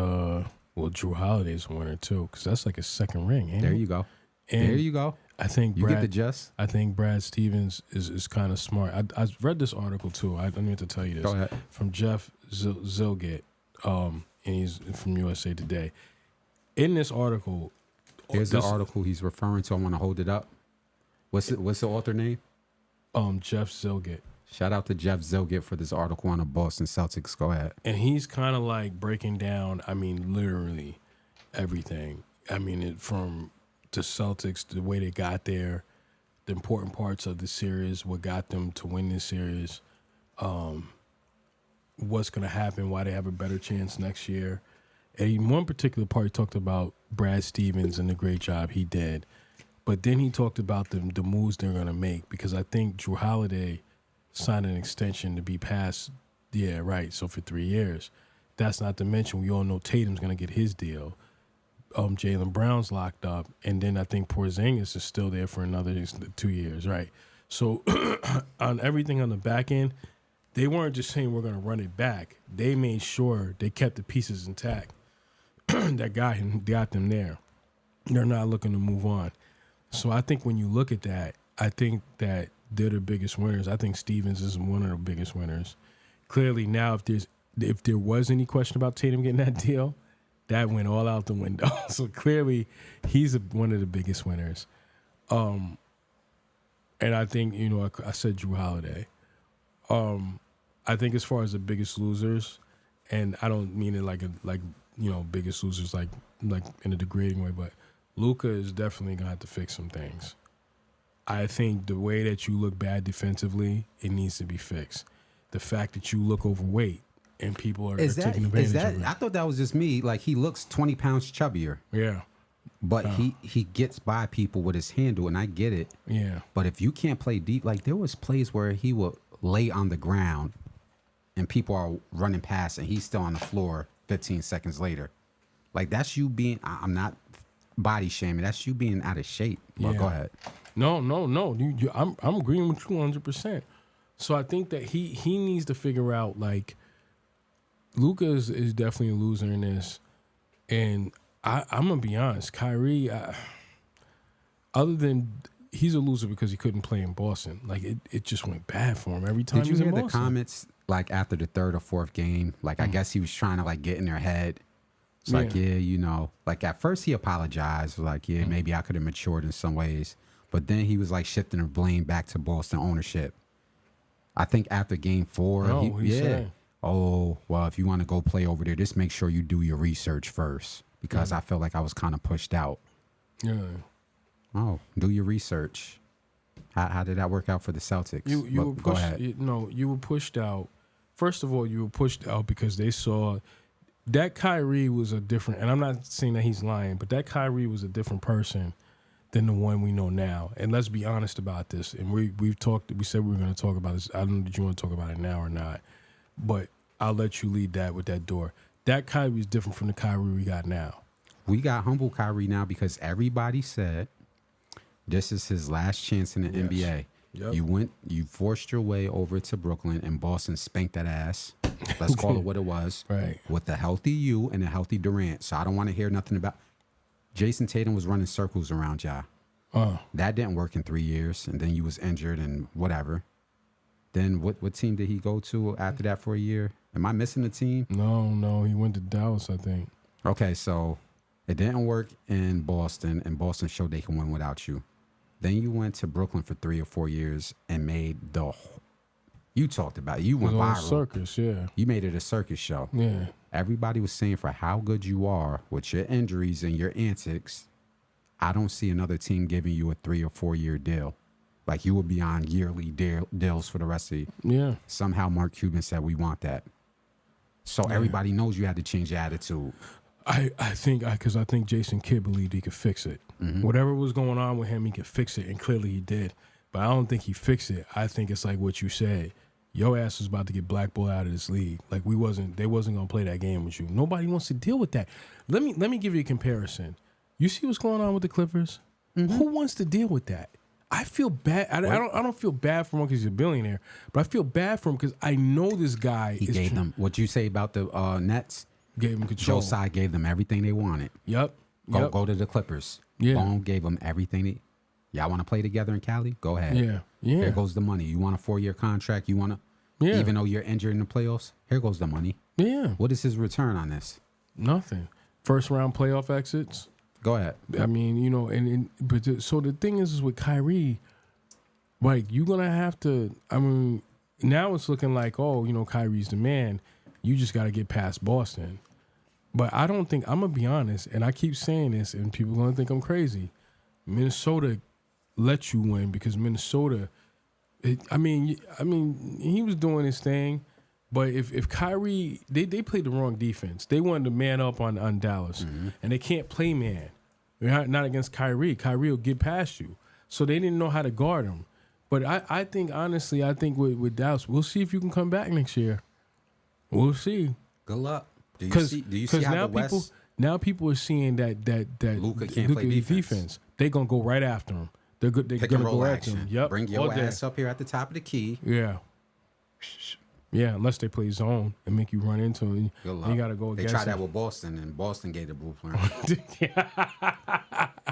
Speaker 1: Drew Holiday's a winner too, because that's like his second ring.
Speaker 2: There you go.
Speaker 1: And
Speaker 2: there you go.
Speaker 1: I think
Speaker 2: you get the gist.
Speaker 1: I think Brad Stevens is kind of smart. I read this article too. I don't need to tell you this.
Speaker 2: Go ahead.
Speaker 1: From Jeff Zilgett, and he's from USA Today. In this article,
Speaker 2: here's the article he's referring to. I want to hold it up. What's the author name?
Speaker 1: Jeff Zilgett.
Speaker 2: Shout out to Jeff Zilgett for this article on the Boston Celtics. Go ahead.
Speaker 1: And he's kind of like breaking down, literally everything. From the Celtics, the way they got there, the important parts of the series, what got them to win this series, what's going to happen, why they have a better chance next year. And in one particular part, he talked about Brad Stevens and the great job he did. But then he talked about the moves they're going to make, because I think Drew Holiday signed an extension to be past, so for 3 years. That's not to mention, we all know Tatum's going to get his deal. Jaylen Brown's locked up, and then I think Porzingis is still there for another 2 years, right? So on everything on the back end, they weren't just saying we're going to run it back. They made sure they kept the pieces intact that got them there. They're not looking to move on. So I think when you look at that, I think that they're the biggest winners. I think Stevens is one of the biggest winners. Clearly now, if there was any question about Tatum getting that deal, that went all out the window. So clearly he's one of the biggest winners. And I think, I said Drew Holiday. I think as far as the biggest losers, and I don't mean it like biggest losers like in a degrading way, but Luka is definitely going to have to fix some things. I think the way that you look bad defensively, it needs to be fixed. The fact that you look overweight and people are taking advantage of it.
Speaker 2: I thought that was just me. Like, he looks 20 pounds chubbier.
Speaker 1: Yeah.
Speaker 2: But he gets by people with his handle, and I get it.
Speaker 1: Yeah.
Speaker 2: But if you can't play deep, like there was plays where he would lay on the ground and people are running past and he's still on the floor 15 seconds later. Like, that's you being, I'm not body shaming, that's you being out of shape. Well, go ahead.
Speaker 1: No. I'm agreeing with you 100%. So I think that he needs to figure out, like, Luka is definitely a loser in this. And I'm going to be honest, Kyrie, other than he's a loser because he couldn't play in Boston. Like, it just went bad for him every time he was in Boston.
Speaker 2: Did you hear the comments, like, after the third or fourth game? Like, I guess he was trying to, like, get in their head. It's like, like, at first he apologized. Like, maybe I could have matured in some ways. But then he was, like, shifting the blame back to Boston ownership. I think after game 4, he said, oh, well, if you want to go play over there, just make sure you do your research first, because I felt like I was kind of pushed out.
Speaker 1: Yeah.
Speaker 2: Oh, do your research. How did that work out for the Celtics?
Speaker 1: You were pushed out. First of all, you were pushed out because they saw that Kyrie was a different, and I'm not saying that he's lying, but that Kyrie was a different person than the one we know now. And let's be honest about this. And we've talked, we said we were going to talk about this. I don't know if you want to talk about it now or not, but I'll let you lead that with that door. That Kyrie is different from the Kyrie we got now.
Speaker 2: We got humble Kyrie now because everybody said this is his last chance in the NBA.
Speaker 1: Yep.
Speaker 2: You forced your way over to Brooklyn, and Boston spanked that ass. Let's call it what it was.
Speaker 1: Right.
Speaker 2: With a healthy you and a healthy Durant. So I don't want to hear nothing about. Jason Tatum was running circles around y'all. That didn't work in 3 years, and then you was injured and whatever. Then what team did he go to after that for a year? Am I missing a team?
Speaker 1: No, he went to Dallas, I think.
Speaker 2: Okay, so it didn't work in Boston, and Boston showed they can win without you. Then you went to Brooklyn for 3 or 4 years and made you talked about it. You went viral.
Speaker 1: Circus, yeah.
Speaker 2: You made it a circus show.
Speaker 1: Yeah.
Speaker 2: Everybody was saying for how good you are with your injuries and your antics, I don't see another team giving you a 3 or 4 year deal. Like you would be on yearly deals for the rest of the
Speaker 1: Yeah.
Speaker 2: Somehow Mark Cuban said we want that. So everybody knows you had to change your attitude.
Speaker 1: I think Jason Kidd believed he could fix it. Mm-hmm. Whatever was going on with him, he could fix it, and clearly he did. But I don't think he fixed it. I think it's like what you said. Your ass was about to get blackballed out of this league. Like they wasn't gonna play that game with you. Nobody wants to deal with that. Let me give you a comparison. You see what's going on with the Clippers? Mm-hmm. Who wants to deal with that? I feel bad. I don't feel bad for him because he's a billionaire, but I feel bad for him because I know this guy.
Speaker 2: He gave them what you say about the Nets.
Speaker 1: Gave them control.
Speaker 2: Joe Tsai gave them everything they wanted.
Speaker 1: Yep.
Speaker 2: Go to the Clippers.
Speaker 1: Yeah.
Speaker 2: Boom gave them everything. Y'all want to play together in Cali? Go ahead.
Speaker 1: Yeah.
Speaker 2: Here goes the money. You want a 4-year contract? You want to? Yeah. Even though you're injured in the playoffs, here goes the money.
Speaker 1: Yeah.
Speaker 2: What is his return on this?
Speaker 1: Nothing. First round playoff exits.
Speaker 2: Go ahead.
Speaker 1: I mean, so the thing is with Kyrie, like you're gonna have to. I mean, now it's looking like Kyrie's the man. You just got to get past Boston. But I don't think, I'm going to be honest, and I keep saying this, and people are going to think I'm crazy. Minnesota let you win because Minnesota, he was doing his thing. But if Kyrie, they played the wrong defense. They wanted to man up on Dallas, and they can't play man. Not against Kyrie. Kyrie will get past you. So they didn't know how to guard him. But I think, honestly, with Dallas, we'll see if you can come back next year. We'll see.
Speaker 2: Good luck. Do you see how the West?
Speaker 1: Now people are seeing that
Speaker 2: Luka can't play defense.
Speaker 1: They're gonna go right after him. They're gonna go after him. Yep.
Speaker 2: Bring your ass up here at the top of the key.
Speaker 1: Yeah. Yeah, unless they play zone and make you run into it.
Speaker 2: Good luck.
Speaker 1: You got to go against
Speaker 2: They tried that with Boston, and Boston gave the blueprint.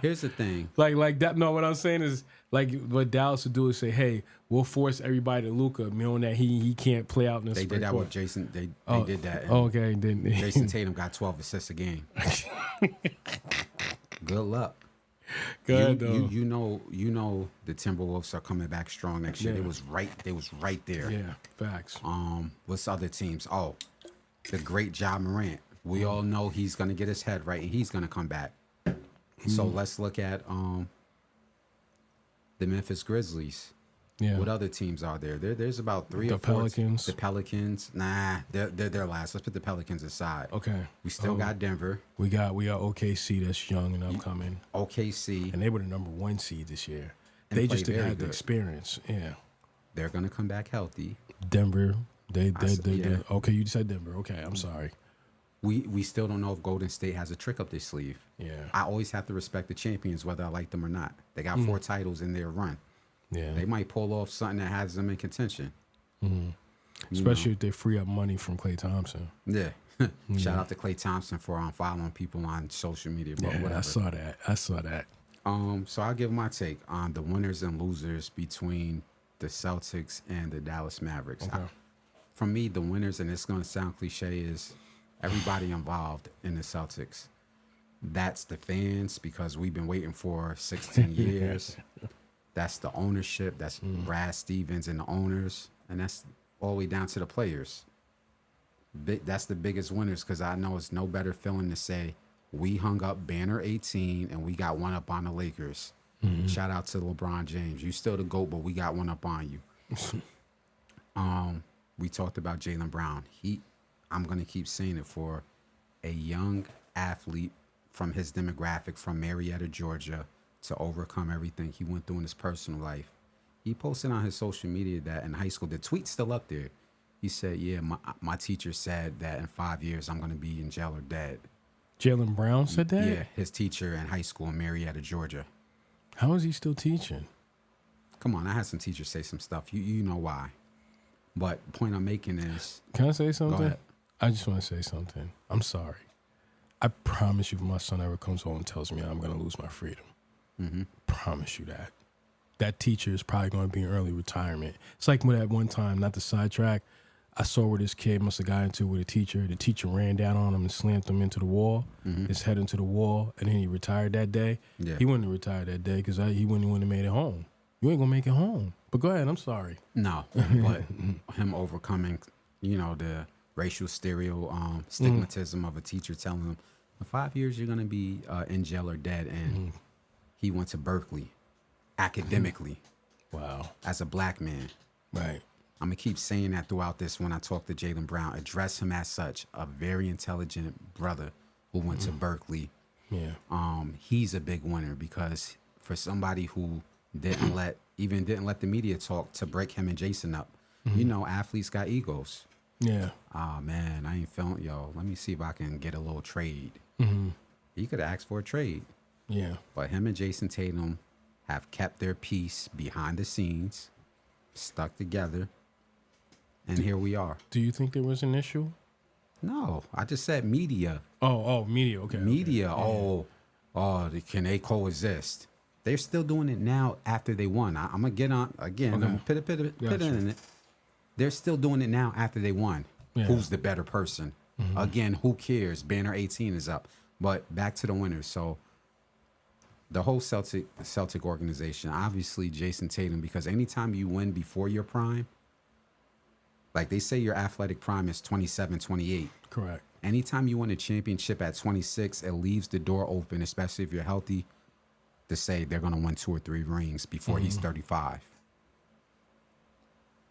Speaker 2: Here's the thing.
Speaker 1: Like that. No, what I'm saying is, like, what Dallas would do is say, hey, we'll force everybody to Luka, knowing that he can't play out in this.
Speaker 2: They did that with Jason. They did that.
Speaker 1: Okay. Then
Speaker 2: Jason Tatum got 12 assists a game. Good luck.
Speaker 1: Good
Speaker 2: you know the Timberwolves are coming back strong next year. They was right there.
Speaker 1: Yeah, facts.
Speaker 2: What's other teams? Oh, the great Ja Morant. We all know he's gonna get his head right and he's gonna come back. So let's look at the Memphis Grizzlies. Yeah. What other teams are there? There's about 3 or 4.
Speaker 1: Pelicans.
Speaker 2: The Pelicans. Nah, they're last. Let's put the Pelicans aside.
Speaker 1: Okay.
Speaker 2: We still got Denver.
Speaker 1: We got OKC that's young and upcoming.
Speaker 2: OKC.
Speaker 1: And they were the number 1 seed this year. They just didn't have the experience. Yeah.
Speaker 2: They're gonna come back healthy.
Speaker 1: Denver. They okay, you said Denver. Okay, I'm sorry.
Speaker 2: We still don't know if Golden State has a trick up their sleeve.
Speaker 1: Yeah.
Speaker 2: I always have to respect the champions, whether I like them or not. They got 4 titles in their run.
Speaker 1: Yeah.
Speaker 2: They might pull off something that has them in contention.
Speaker 1: Mm-hmm. Especially if they free up money from Klay Thompson.
Speaker 2: Yeah. Shout out to Klay Thompson for following people on social media. But whatever.
Speaker 1: I saw that.
Speaker 2: So I'll give my take on the winners and losers between the Celtics and the Dallas Mavericks.
Speaker 1: Okay.
Speaker 2: For me, the winners, and it's going to sound cliche, is everybody involved in the Celtics. That's the fans, because we've been waiting for 16 years. That's the ownership. That's Brad Stevens and the owners. And that's all the way down to the players. That's the biggest winners, because I know it's no better feeling to say, we hung up banner 18 and we got one up on the Lakers. Mm-hmm. Shout out to LeBron James. You still the GOAT, but we got one up on you. We talked about Jaylen Brown. I'm going to keep saying it for a young athlete from his demographic from Marietta, Georgia, to overcome everything he went through in his personal life. He posted on his social media that in high school, the tweet's still up there. He said, yeah, my teacher said that in 5 years I'm going to be in jail or dead.
Speaker 1: Jaylen Brown said that?
Speaker 2: Yeah, his teacher in high school in Marietta, Georgia.
Speaker 1: How is he still teaching?
Speaker 2: Come on, I had some teachers say some stuff. You know why. But the point I'm making is...
Speaker 1: Can I say something?
Speaker 2: Go ahead.
Speaker 1: I just want to say something. I'm sorry. I promise you if my son ever comes home and tells me I'm going to lose my freedom, promise you that. That teacher is probably going to be in early retirement. It's like when at one time, not to sidetrack, I saw where this kid must have got into with a teacher. The teacher ran down on him and slammed him into the wall, his head into the wall, and then he retired that day. Yeah. He wouldn't have retired that day because he wouldn't have made it home. You ain't going to make it home. But go ahead. I'm sorry.
Speaker 2: No, but him overcoming, the racial stigmatism of a teacher telling him, in 5 years you're going to be in jail or dead. And he went to Berkeley academically.
Speaker 1: Wow.
Speaker 2: As a black man.
Speaker 1: Right.
Speaker 2: I'm going to keep saying that throughout this when I talk to Jaylen Brown. Address him as such, a very intelligent brother who went to Berkeley. Yeah. He's a big winner because for somebody who didn't let the media talk to break him and Jason up. Athletes got egos. Yeah. Oh, man, I ain't feeling, let me see if I can get a little trade. He could have asked for a trade. Yeah. But him and Jason Tatum have kept their peace behind the scenes, stuck together, and here we are.
Speaker 1: Do you think there was an issue?
Speaker 2: No, I just said media.
Speaker 1: Oh, media, okay.
Speaker 2: Media, okay. Can they coexist? They're still doing it now after they won. I'm going to get on, again, I'm going to put it in it. They're still doing it now after they won. Yeah. Who's the better person? Again, who cares? Banner 18 is up. But back to the winners. So the whole Celtic organization, obviously Jason Tatum, because anytime you win before your prime, like they say your athletic prime is 27, 28.
Speaker 1: Correct.
Speaker 2: Anytime you win a championship at 26, it leaves the door open, especially if you're healthy, to say they're going to win 2 or 3 rings before he's 35.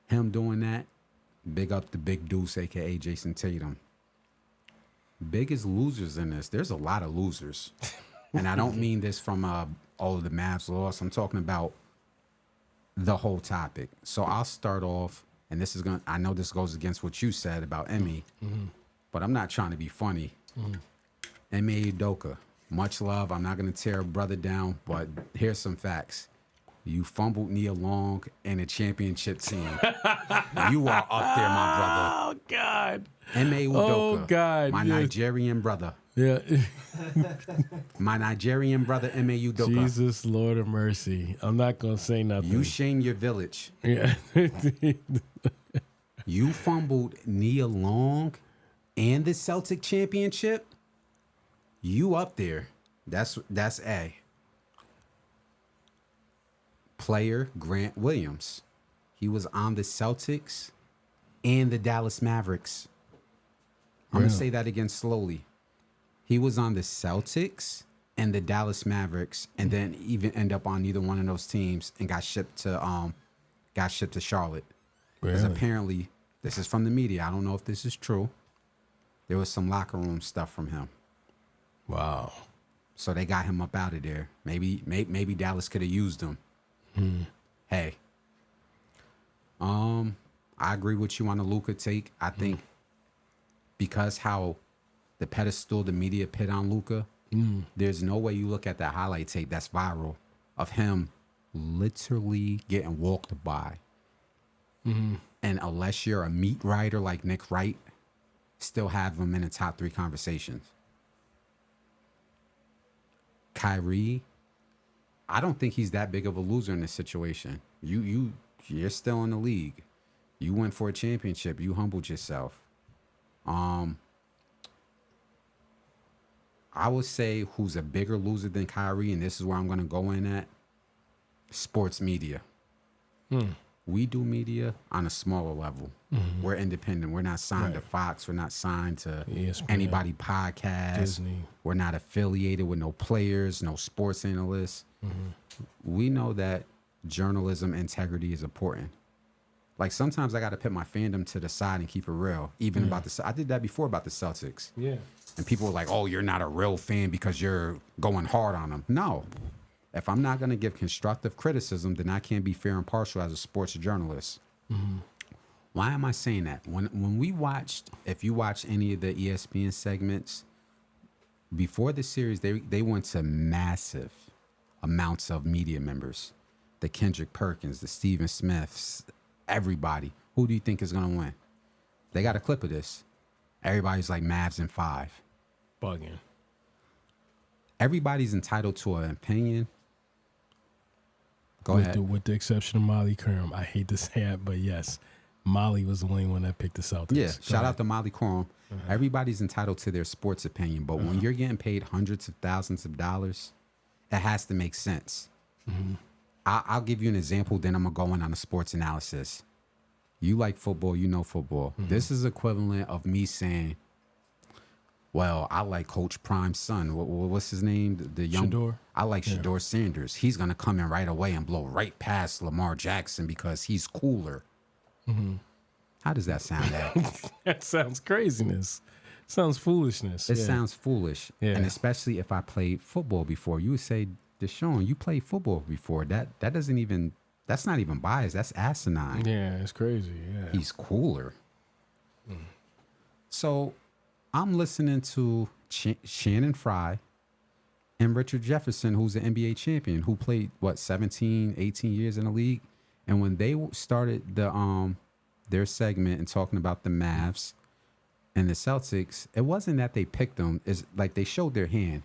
Speaker 2: Him doing that, big up the big deuce, a.k.a. Jason Tatum. Biggest losers in this. There's a lot of losers. And I don't mean this from all of the Mavs loss. I'm talking about the whole topic. So I'll start off, and I know this goes against what you said about Emmy, but I'm not trying to be funny. Ime Udoka, much love. I'm not going to tear a brother down, but here's some facts. You fumbled Nia Long in a championship team. You are up there, my brother.
Speaker 1: Oh, God.
Speaker 2: Ime Udoka.
Speaker 1: Oh, God.
Speaker 2: My Nigerian brother.
Speaker 1: Yeah.
Speaker 2: My Nigerian brother, Ime Udoka.
Speaker 1: Jesus, Lord of mercy. I'm not going to say nothing.
Speaker 2: You shame your village.
Speaker 1: Yeah.
Speaker 2: You fumbled Nia Long and the Celtic championship. You up there. That's A. Player Grant Williams. He was on the Celtics and the Dallas Mavericks. I'm going to say that again slowly. He was on the Celtics and the Dallas Mavericks, and then even end up on neither one of those teams and got shipped to Charlotte. Because apparently, this is from the media. I don't know if this is true. There was some locker room stuff from him.
Speaker 1: Wow.
Speaker 2: So they got him up out of there. Maybe Dallas could have used him. Hey. I agree with you on the Luka take. I think because how the pedestal the media put on Luka, there's no way you look at that highlight tape that's viral of him literally getting walked by. And unless you're a meat writer like Nick Wright, still have him in the top 3 conversations. Kyrie, I don't think he's that big of a loser in this situation. You're still in the league. You went for a championship. You humbled yourself. I would say who's a bigger loser than Kyrie, and this is where I'm going to go in at, sports media. We do media on a smaller level. We're independent. We're not signed to Fox. We're not signed to anybody podcast.
Speaker 1: Disney.
Speaker 2: We're not affiliated with no players, no sports analysts. We know that journalism integrity is important. Like sometimes I got to put my fandom to the side and keep it real. Even about I did that before about the Celtics.
Speaker 1: Yeah.
Speaker 2: And people were like, "Oh, you're not a real fan because you're going hard on them." No. If I'm not going to give constructive criticism, then I can't be fair and partial as a sports journalist. Why am I saying that? When we watched, if you watch any of the ESPN segments before the series, they went to massive amounts of media members. The Kendrick Perkins, the Stephen Smiths, everybody. Who do you think is going to win? They got a clip of this. Everybody's like Mavs in 5.
Speaker 1: Bugging.
Speaker 2: Everybody's entitled to an opinion. Go ahead.
Speaker 1: With the exception of Molly Curran. I hate to say it, but yes, Molly was the only one that picked the Celtics.
Speaker 2: Yeah, shout out to Molly Curran. Everybody's entitled to their sports opinion, but when you're getting paid hundreds of thousands of dollars, it has to make sense. I'll give you an example, then I'm going to go in on a sports analysis. You like football, you know football. This is equivalent of me saying, well, I like Coach Prime's son. What's his name? The young.
Speaker 1: Shador?
Speaker 2: I like Shador Sanders. He's gonna come in right away and blow right past Lamar Jackson because he's cooler. How does that sound?
Speaker 1: That sounds craziness. Sounds foolishness.
Speaker 2: It sounds foolish.
Speaker 1: Yeah.
Speaker 2: And especially if I played football before, you would say, Deshaun, you played football before. That doesn't even. That's not even biased. That's asinine.
Speaker 1: Yeah, it's crazy. Yeah.
Speaker 2: He's cooler. So I'm listening to Shannon Fry and Richard Jefferson, who's an NBA champion, who played, 17, 18 years in the league. And when they started their segment and talking about the Mavs and the Celtics, it wasn't that they picked them. It's like they showed their hand.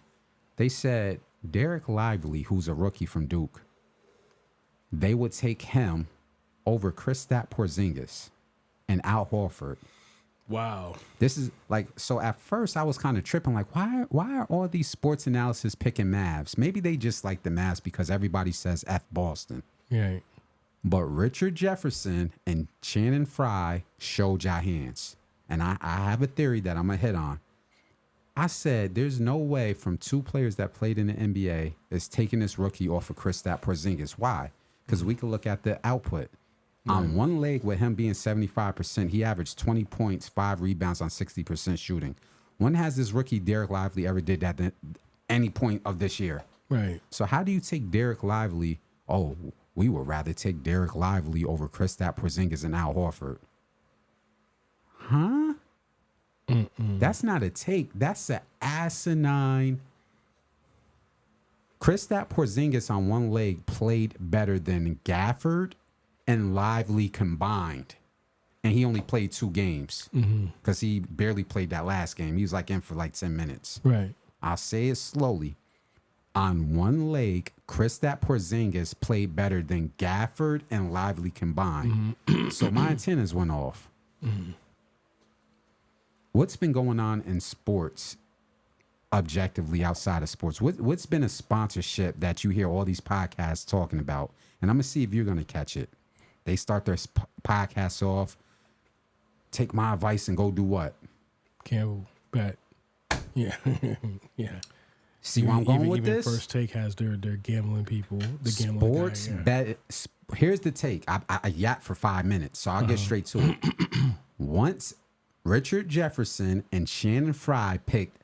Speaker 2: They said Derek Lively, who's a rookie from Duke, they would take him over Kristaps Porzingis and Al Horford.
Speaker 1: Wow.
Speaker 2: This is like, so at first I was kind of tripping, like, why are all these sports analysis picking Mavs? Maybe they just like the Mavs because everybody says F Boston.
Speaker 1: Yeah.
Speaker 2: But Richard Jefferson and Shannon Fry showed y'all hands. And I have a theory that I'm going to hit on. I said there's no way from two players that played in the NBA is taking this rookie off of Kristaps Porzingis. Why? Because we can look at the output. On one leg, with him being 75%, he averaged 20 points, 5 rebounds on 60% shooting. When has this rookie Derek Lively ever did that at any point of this year?
Speaker 1: Right.
Speaker 2: So how do you take Derek Lively? Oh, we would rather take Derek Lively over Kristaps Porzingis and Al Horford. Huh? That's not a take. That's an asinine. Kristaps Porzingis on one leg played better than Gafford and Lively combined. And he only played 2 games because he barely played that last game. He was like in for like 10 minutes.
Speaker 1: Right.
Speaker 2: I'll say it slowly. On one leg, Kristaps Porzingis played better than Gafford and Lively combined. So my antennas went off. What's been going on in sports objectively outside of sports? What's been a sponsorship that you hear all these podcasts talking about? And I'm going to see if you're going to catch it. They start their podcasts off, take my advice and go do what?
Speaker 1: Campbell, bet. Yeah. Yeah.
Speaker 2: See where I'm going with this?
Speaker 1: First Take has their gambling people. The gambling
Speaker 2: Sports
Speaker 1: guy, yeah.
Speaker 2: bet. Here's the take. I yapped for 5 minutes, so I'll get straight to it. Once Richard Jefferson and Shannon Fry picked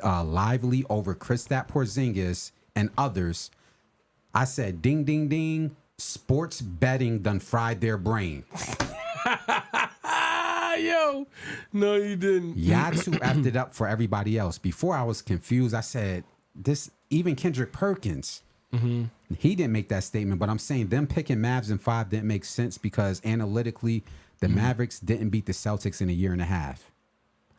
Speaker 2: Lively over Kristaps Porzingis and others, I said, ding, ding, ding. Sports betting done fried their brain.
Speaker 1: Yo, no, you didn't.
Speaker 2: Y'all two effed it up for everybody else. Before I was confused, I said, this, even Kendrick Perkins, he didn't make that statement, but I'm saying them picking Mavs in 5 didn't make sense because analytically, the Mavericks didn't beat the Celtics in a year and a half.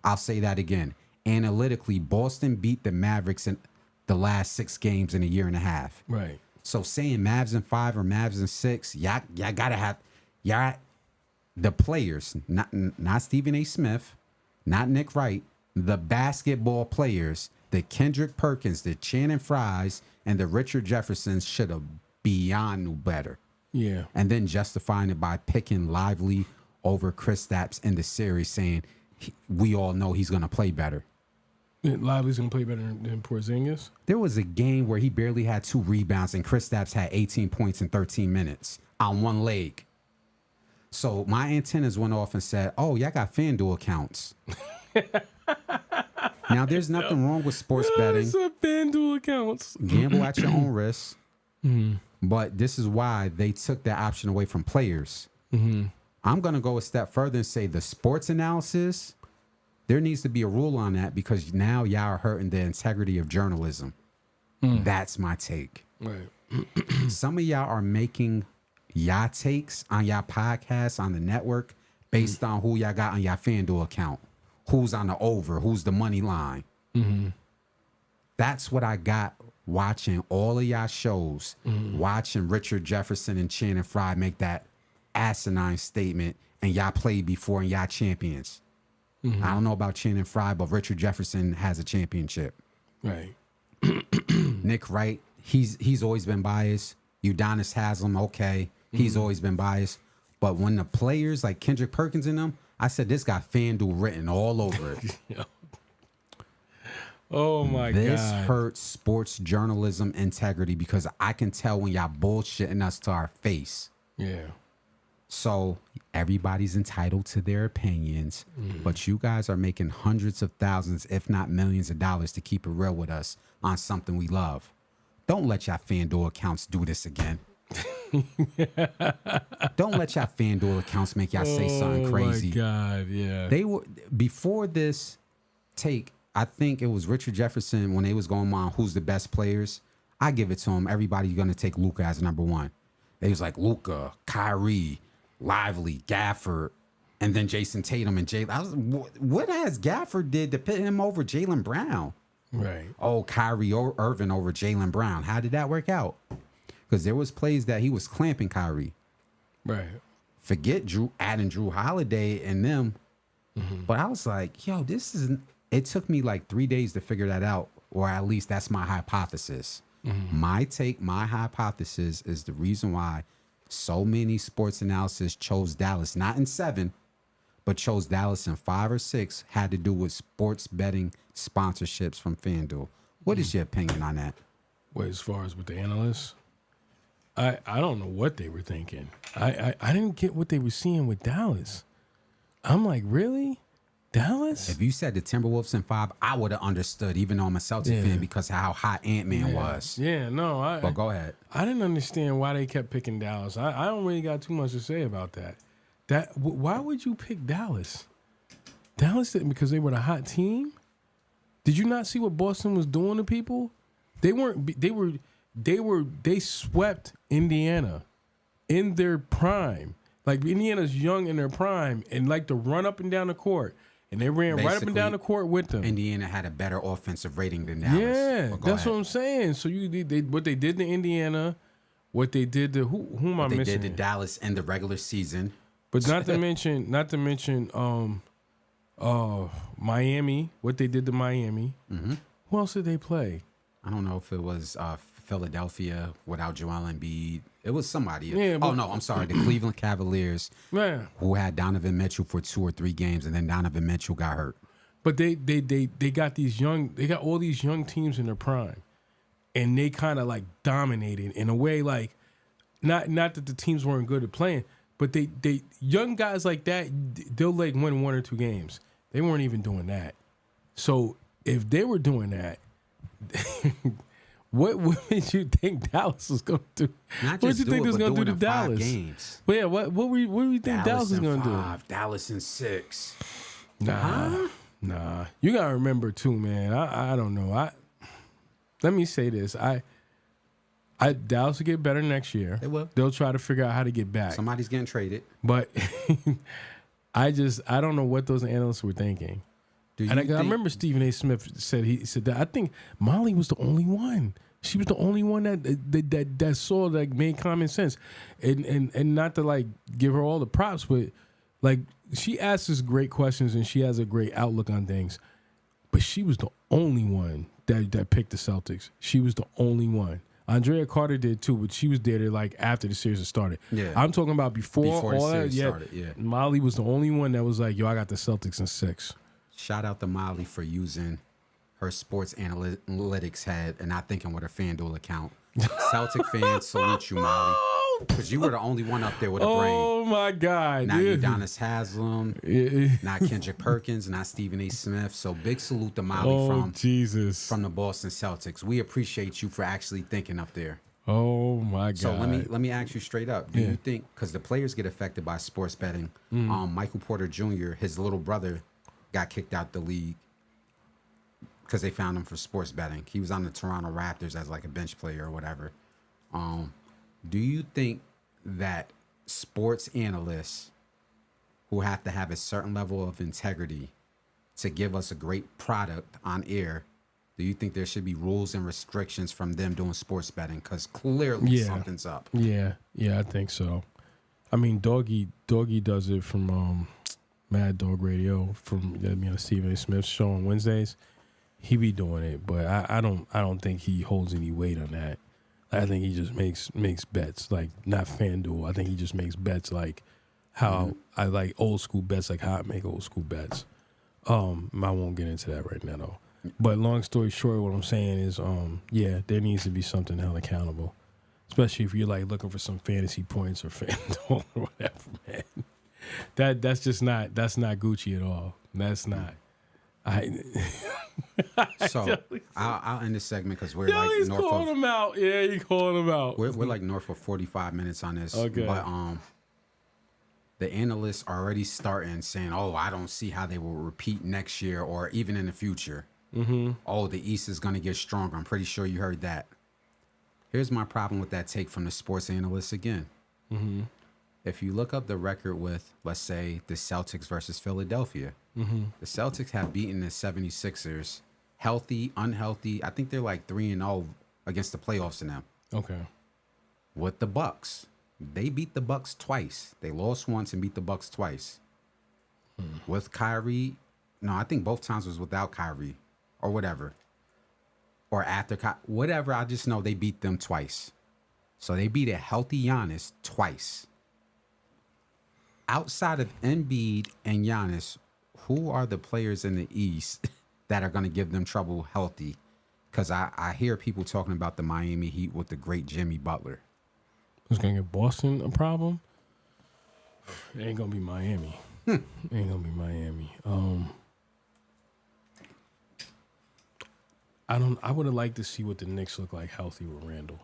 Speaker 2: I'll say that again. Analytically, Boston beat the Mavericks in the last 6 games in a year and a half.
Speaker 1: Right.
Speaker 2: So saying Mavs in 5 or Mavs in 6, y'all gotta have the players, not Stephen A. Smith, not Nick Wright, the basketball players, the Kendrick Perkins, the Shannon Fries, and the Richard Jeffersons should have beyond knew better.
Speaker 1: Yeah.
Speaker 2: And then justifying it by picking Lively over Kristaps in the series, saying we all know he's gonna play better.
Speaker 1: Lively's gonna play better than Porzingis.
Speaker 2: There was a game where he barely had 2 rebounds and Kristaps had 18 points in 13 minutes on one leg. So my antennas went off and said, "Oh, y'all got FanDuel accounts." Now, there's nothing wrong with sports betting.
Speaker 1: It's a FanDuel accounts.
Speaker 2: Gamble at your own risk. But this is why they took that option away from players. I'm going to go a step further and say the sports analysis, there needs to be a rule on that because now y'all are hurting the integrity of journalism. That's my take.
Speaker 1: Right.
Speaker 2: Some of y'all are making y'all takes on y'all podcasts on the network based on who y'all got on y'all FanDuel account. Who's on the over, who's the money line. That's what I got watching all of y'all shows, watching Richard Jefferson and Channing Frye make that asinine statement, and y'all played before and y'all champions. I don't know about Channing Frye, but Richard Jefferson has a championship.
Speaker 1: Right.
Speaker 2: Nick Wright, he's always been biased. Udonis Haslam, okay, he's always been biased. But when the players like Kendrick Perkins and them, I said this got FanDuel written all over it.
Speaker 1: Oh my God.
Speaker 2: This hurts sports journalism integrity because I can tell when y'all bullshitting us to our face.
Speaker 1: Yeah.
Speaker 2: So everybody's entitled to their opinions, but you guys are making hundreds of thousands, if not millions of dollars to keep it real with us on something we love. Don't let y'all FanDuel accounts do this again. Don't let y'all FanDuel accounts make y'all say something crazy.
Speaker 1: Oh my God, yeah.
Speaker 2: They were before this take. I think it was Richard Jefferson when they was going on who's the best players. I give it to him. Everybody's gonna take Luka as number one. They was like Luka, Kyrie, Lively, Gafford, and then Jason Tatum and Jalen. I was, what has Gafford did to put him over Jaylen Brown?
Speaker 1: Right.
Speaker 2: Oh, Kyrie Irving over Jaylen Brown. How did that work out? Because there was plays that he was clamping Kyrie.
Speaker 1: Right.
Speaker 2: Forget adding Drew Holiday and them. But I was like, yo, this is. It took me like 3 days to figure that out, or at least that's my hypothesis. My hypothesis is the reason why so many sports analysis chose Dallas, not in 7, but chose Dallas in 5 or 6, had to do with sports betting sponsorships from FanDuel. What is your opinion on that?
Speaker 1: Wait, as far as with the analysts, I don't know what they were thinking. I didn't get what they were seeing with Dallas. I'm like, really? Dallas?
Speaker 2: If you said the Timberwolves in 5, I would have understood, even though I'm a Celtics fan, because of how hot Ant-Man was.
Speaker 1: Yeah, no.
Speaker 2: But go ahead.
Speaker 1: I didn't understand why they kept picking Dallas. I don't really got too much to say about that. Why would you pick Dallas? Dallas didn't because they were the hot team? Did you not see what Boston was doing to people? They swept Indiana in their prime. Like Indiana's young in their prime and like to run up and down the court. And they ran right up and down the court with them.
Speaker 2: Indiana had a better offensive rating than Dallas.
Speaker 1: Yeah, that's what I'm saying. So what they did to Indiana, what they did to who am I missing?
Speaker 2: They did to Dallas in the regular season.
Speaker 1: But not to mention Miami, what they did to Miami. Who else did they play?
Speaker 2: I don't know if it was Philadelphia without Joel Embiid. It was somebody.
Speaker 1: Yeah,
Speaker 2: I'm sorry. The Cleveland Cavaliers, who had Donovan Mitchell for 2 or 3 games, and then Donovan Mitchell got hurt.
Speaker 1: But they got all these young teams in their prime, and they kind of like dominated in a way like, not that the teams weren't good at playing, but they young guys like that, they'll like win 1 or 2 games. They weren't even doing that. So if they were doing that. What did you think Dallas was going to do? What did you think they was going to do to Dallas?
Speaker 2: Games.
Speaker 1: Well, yeah, what do you think Dallas was going to do?
Speaker 2: Dallas in 6.
Speaker 1: Nah. You got to remember too, man. I don't know. Let me say this. Dallas will get better next year.
Speaker 2: They will.
Speaker 1: They'll try to figure out how to get back.
Speaker 2: Somebody's getting traded.
Speaker 1: But I don't know what those analysts were thinking. I remember Stephen A. Smith said that I think Molly was the only one. She was the only one that saw that made common sense, and not to like give her all the props, but like she asks us great questions and she has a great outlook on things. But she was the only one that picked the Celtics. She was the only one. Andrea Carter did too, but she was there like after the series had started. Yeah, I'm talking about before all that.
Speaker 2: Started, yeah,
Speaker 1: Molly was the only one that was like, "Yo, I got the Celtics in 6."
Speaker 2: Shout out to Molly for using her sports analytics head and not thinking with her FanDuel account. Celtic fans, salute you, Molly. Because you were the only one up there with a brain.
Speaker 1: Oh my God!
Speaker 2: Not Udonis Haslam, not Kendrick Perkins, not Stephen A. Smith. So big salute to Molly from the Boston Celtics. We appreciate you for actually thinking up there.
Speaker 1: Oh my God!
Speaker 2: So let me ask you straight up. Do you think, because the players get affected by sports betting, Michael Porter Jr., his little brother, got kicked out the league because they found him for sports betting. He was on the Toronto Raptors as like a bench player or whatever. Do you think that sports analysts who have to have a certain level of integrity to give us a great product on air, do you think there should be rules and restrictions from them doing sports betting? Because clearly something's up.
Speaker 1: Yeah, I think so. I mean, Doggy does it from Mad Dog Radio, from Stephen A. Smith's show on Wednesdays. He be doing it, but I don't think he holds any weight on that. I think he just makes bets, like not FanDuel. I think he just makes bets like how I like old school bets, like how I make old school bets. I won't get into that right now though. But long story short, what I'm saying is, there needs to be something held accountable, especially if you're like looking for some fantasy points or FanDuel or whatever, man. That's not Gucci at all. That's not.
Speaker 2: So I'll end this segment because we're
Speaker 1: he's calling him out. Yeah, he's calling him out.
Speaker 2: We're like north of 45 minutes on this.
Speaker 1: Okay.
Speaker 2: But the analysts are already starting saying, "Oh, I don't see how they will repeat next year or even in the future." Mm-hmm. Oh, the East is going to get stronger. I'm pretty sure you heard that. Here's my problem with that take from the sports analysts again. Mm-hmm. If you look up the record with, let's say, the Celtics versus Philadelphia, the Celtics have beaten the 76ers, healthy, unhealthy. I think they're like 3-0 against the playoffs in them.
Speaker 1: Okay.
Speaker 2: With the Bucks, they beat the Bucks twice. They lost once and beat the Bucks twice. With Kyrie, no, I think both times was without Kyrie or whatever. Or after whatever, I just know they beat them twice. So they beat a healthy Giannis twice. Outside of Embiid and Giannis, who are the players in the East that are going to give them trouble healthy? Because I hear people talking about the Miami Heat with the great Jimmy Butler.
Speaker 1: Who's going to give Boston a problem? It ain't going to be Miami. It ain't going to be Miami. I would have liked to see what the Knicks look like healthy with Randall.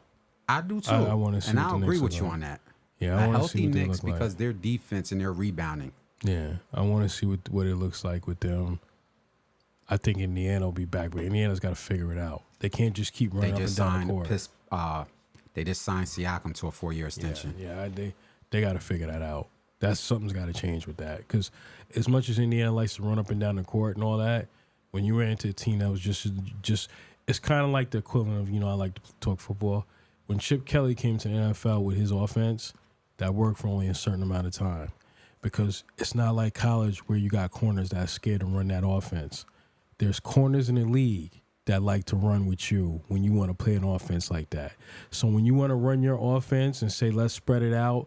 Speaker 2: I do too.
Speaker 1: I want to see,
Speaker 2: and I agree with you on that.
Speaker 1: Yeah, I want to see what they
Speaker 2: Knicks
Speaker 1: look
Speaker 2: because
Speaker 1: like.
Speaker 2: their defense and their rebounding.
Speaker 1: Yeah, I want to see what it looks like with them. I think Indiana will be back, but Indiana's got to figure it out. They can't just keep running up and down the court.
Speaker 2: They just signed Siakam to a 4-year extension.
Speaker 1: Yeah, they got to figure that out. Something's got to change with that, because as much as Indiana likes to run up and down the court and all that, when you ran into a team that was just it's kind of like the equivalent of, I like to talk football. When Chip Kelly came to the NFL with his offense, that worked for only a certain amount of time, because it's not like college where you got corners that are scared to run that offense. There's corners in the league that like to run with you when you want to play an offense like that. So when you want to run your offense and say, let's spread it out,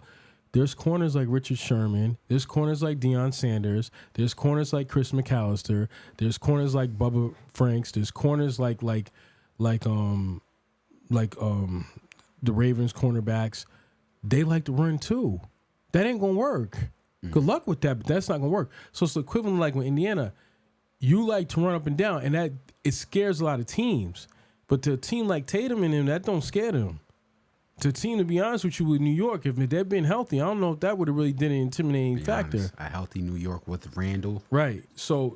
Speaker 1: there's corners like Richard Sherman. There's corners like Deion Sanders. There's corners like Chris McAllister. There's corners like Bubba Franks. There's corners like the Ravens cornerbacks. They like to run too. That ain't gonna work. Good luck with that, but that's not gonna work. So it's the equivalent like with Indiana. You like to run up and down, and that it scares a lot of teams. But to a team like Tatum and them, that don't scare them. To a team, to be honest with you, with New York, if they'd been healthy, I don't know if that would have really been an intimidating factor.
Speaker 2: Honest, a healthy New York with Randall.
Speaker 1: Right. So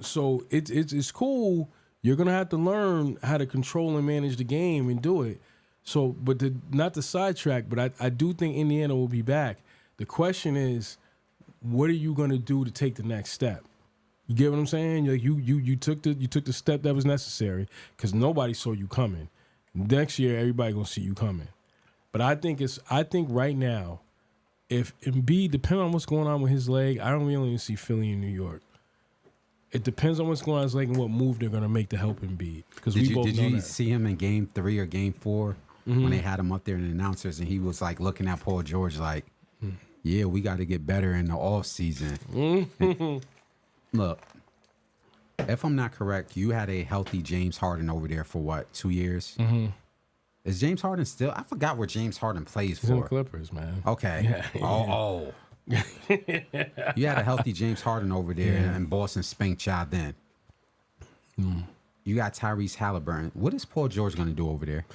Speaker 1: it's cool. You're gonna have to learn how to control and manage the game and do it. So, but not to sidetrack, but I do think Indiana will be back. The question is, what are you going to do to take the next step? You get what I'm saying? You took the step that was necessary because nobody saw you coming. Next year, everybody gonna see you coming. But I think right now, if Embiid, depending on what's going on with his leg, I don't really even see Philly in New York. It depends on what's going on with his leg and what move they're gonna make to help Embiid. Because did you
Speaker 2: see him in Game 3 or Game 4 when they had him up there in the announcers and he was like looking at Paul George like, yeah, we got to get better in the off season. Look, if I'm not correct, you had a healthy James Harden over there for what, 2 years? Is James Harden still? I forgot where James Harden plays
Speaker 1: He's in the
Speaker 2: for.
Speaker 1: Clippers, man.
Speaker 2: Okay.
Speaker 1: Yeah.
Speaker 2: Oh. You had a healthy James Harden over there, and Boston spanked y'all then. You got Tyrese Halliburton. What is Paul George going to do over there?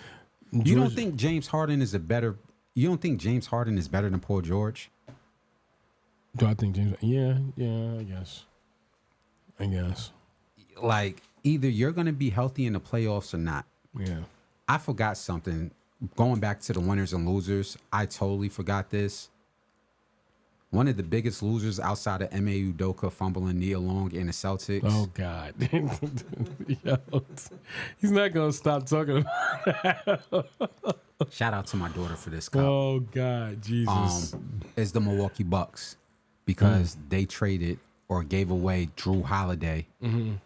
Speaker 2: You don't think James Harden is better than Paul George?
Speaker 1: Do I think James? Yeah, I guess.
Speaker 2: Like, either you're going to be healthy in the playoffs or not.
Speaker 1: Yeah.
Speaker 2: I forgot something. Going back to the winners and losers, I totally forgot this. One of the biggest losers outside of Ime Udoka fumbling Nia Long in the Celtics.
Speaker 1: Oh, God. Yo, he's not going to stop talking about that.
Speaker 2: Shout out to my daughter for this cup.
Speaker 1: Oh, God. Jesus.
Speaker 2: Is the Milwaukee Bucks, because they traded or gave away Drew Holiday and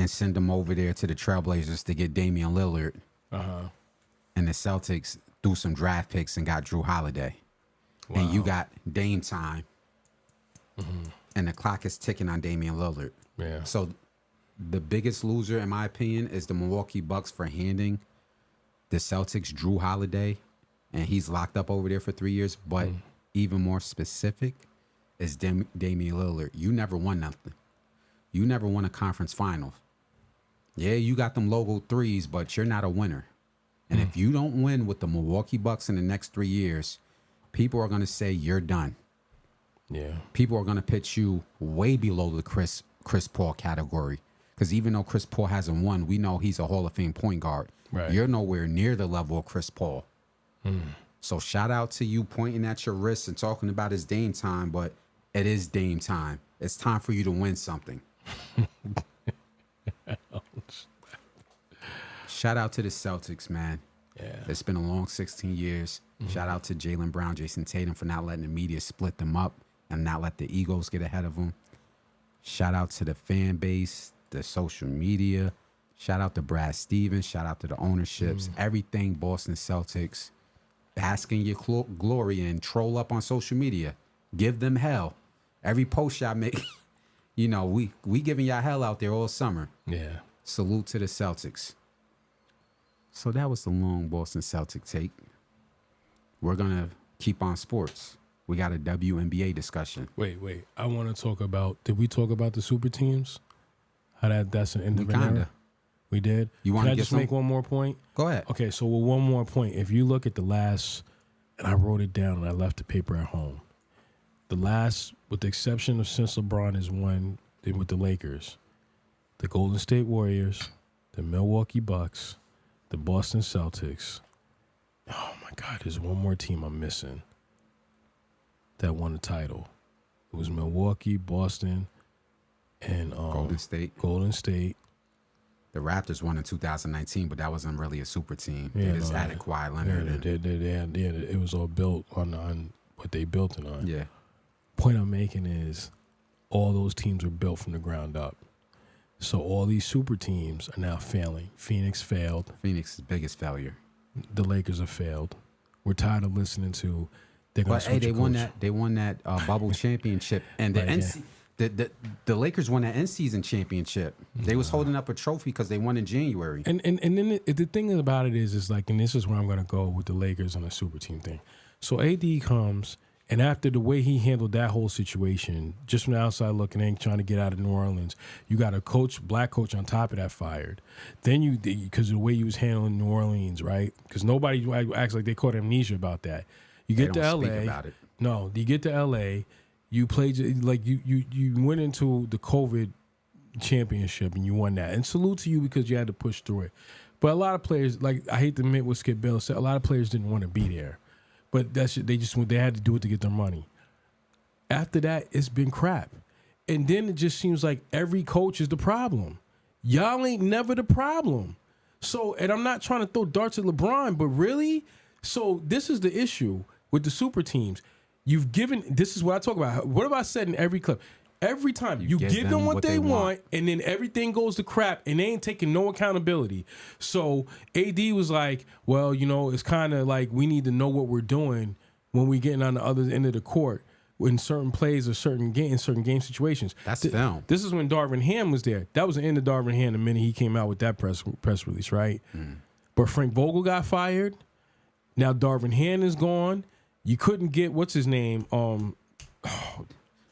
Speaker 2: sent him over there to the Trailblazers to get Damian Lillard. And the Celtics threw some draft picks and got Drew Holiday. Wow. And you got Dame time. And the clock is ticking on Damian Lillard.
Speaker 1: Yeah.
Speaker 2: So the biggest loser, in my opinion, is the Milwaukee Bucks for handing the Celtics Drew Holiday. And he's locked up over there for 3 years. But even more specific is Damian Lillard. You never won nothing. You never won a conference final. Yeah, you got them logo threes, but you're not a winner. And if you don't win with the Milwaukee Bucks in the next 3 years, people are going to say you're done.
Speaker 1: Yeah.
Speaker 2: People are going to pitch you way below the Chris Paul category. Because even though Chris Paul hasn't won, we know he's a Hall of Fame point guard.
Speaker 1: Right.
Speaker 2: You're nowhere near the level of Chris Paul. So shout out to you pointing at your wrist and talking about his Dame time, but it is Dame time. It's time for you to win something. Shout out to the Celtics, man.
Speaker 1: Yeah.
Speaker 2: It's been a long 16 years. Shout out to Jaylen Brown, Jason Tatum for not letting the media split them up and not let the egos get ahead of them. Shout out to the fan base, the social media. Shout out to Brad Stevens. Shout out to the ownerships. Everything Boston Celtics. Bask in your glory and troll up on social media. Give them hell. Every post y'all make, you know, we giving y'all hell out there all summer.
Speaker 1: Yeah.
Speaker 2: Salute to the Celtics. So that was the long Boston Celtic take. We're going to keep on sports. We got a WNBA discussion.
Speaker 1: Wait. I want to talk about, did we talk about the super teams? How that's an end of an era? We did?
Speaker 2: You want to
Speaker 1: just make one more point?
Speaker 2: Go ahead.
Speaker 1: Okay, so with one more point, if you look at the last, and I wrote it down and I left the paper at home. The last, with the exception of since LeBron has won with the Lakers, the Golden State Warriors, the Milwaukee Bucks, the Boston Celtics. Oh my God, there's one more team I'm missing that won the title. It was Milwaukee, Boston, and
Speaker 2: Golden State.
Speaker 1: Golden State.
Speaker 2: The Raptors won in 2019, but that wasn't really a super team. They just added Kawhi Leonard.
Speaker 1: It was all built on what they built it on.
Speaker 2: Yeah.
Speaker 1: Point I'm making is all those teams were built from the ground up. So all these super teams are now failing. Phoenix failed.
Speaker 2: Phoenix's biggest failure.
Speaker 1: The Lakers have failed. We're tired of listening to. They're going to
Speaker 2: they won that bubble championship, and the Lakers won that end season championship. They was holding up a trophy because they won in January.
Speaker 1: And then the thing about it is like, and this is where I'm going to go with the Lakers on the super team thing. So AD comes. And after the way he handled that whole situation, just from the outside looking in, trying to get out of New Orleans, you got a black coach on top of that fired. Then because of the way he was handling New Orleans, right? Because nobody acts like they caught amnesia about that. You get to LA. No, you get to LA. You played like you went into the COVID championship and you won that. And salute to you because you had to push through it. But a lot of players, like I hate to admit what Skip Bayless said, a lot of players didn't want to be there. But they had to do it to get their money. After that, it's been crap. And then it just seems like every coach is the problem. Y'all ain't never the problem. So, and I'm not trying to throw darts at LeBron, but really? So this is the issue with the super teams. This is what I talk about. What have I said in every clip? Every time you give them what they want, and then everything goes to crap, and they ain't taking no accountability. So AD was like, well, it's kind of like we need to know what we're doing when we getting on the other end of the court in certain plays or certain game situations.
Speaker 2: That's film.
Speaker 1: This is when Darvin Ham was there. That was the end of Darvin Ham the minute he came out with that press release, right? But Frank Vogel got fired. Now Darvin Ham is gone. You couldn't get what's his name?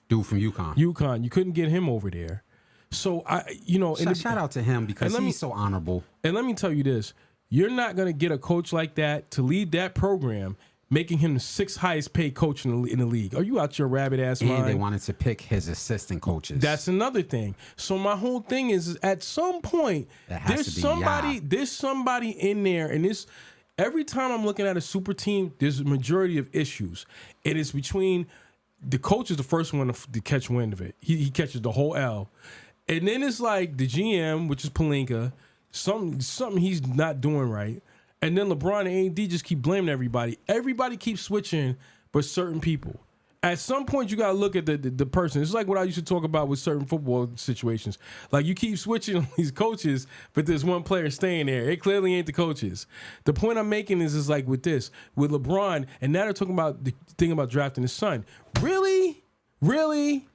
Speaker 2: Dude from UConn.
Speaker 1: UConn. You couldn't get him over there. So
Speaker 2: Shout out to him because he's so honorable.
Speaker 1: And let me tell you this: you're not going to get a coach like that to lead that program, making him the 6th highest paid coach in the league. Are you out your rabbit ass mind?
Speaker 2: And they wanted to pick his assistant coaches.
Speaker 1: That's another thing. So my whole thing is at some point there's somebody in there, and this every time I'm looking at a super team, there's a majority of issues. It is between the coach is the first one to catch wind of it. He catches the whole L. And then it's like the GM, which is Pelinka, something he's not doing right. And then LeBron and AD just keep blaming everybody. Everybody keeps switching, but certain people. At some point, you got to look at the person. It's like what I used to talk about with certain football situations. Like, you keep switching on these coaches, but there's one player staying there. It clearly ain't the coaches. The point I'm making is like with LeBron, and now they're talking about the thing about drafting his son. Really? Really?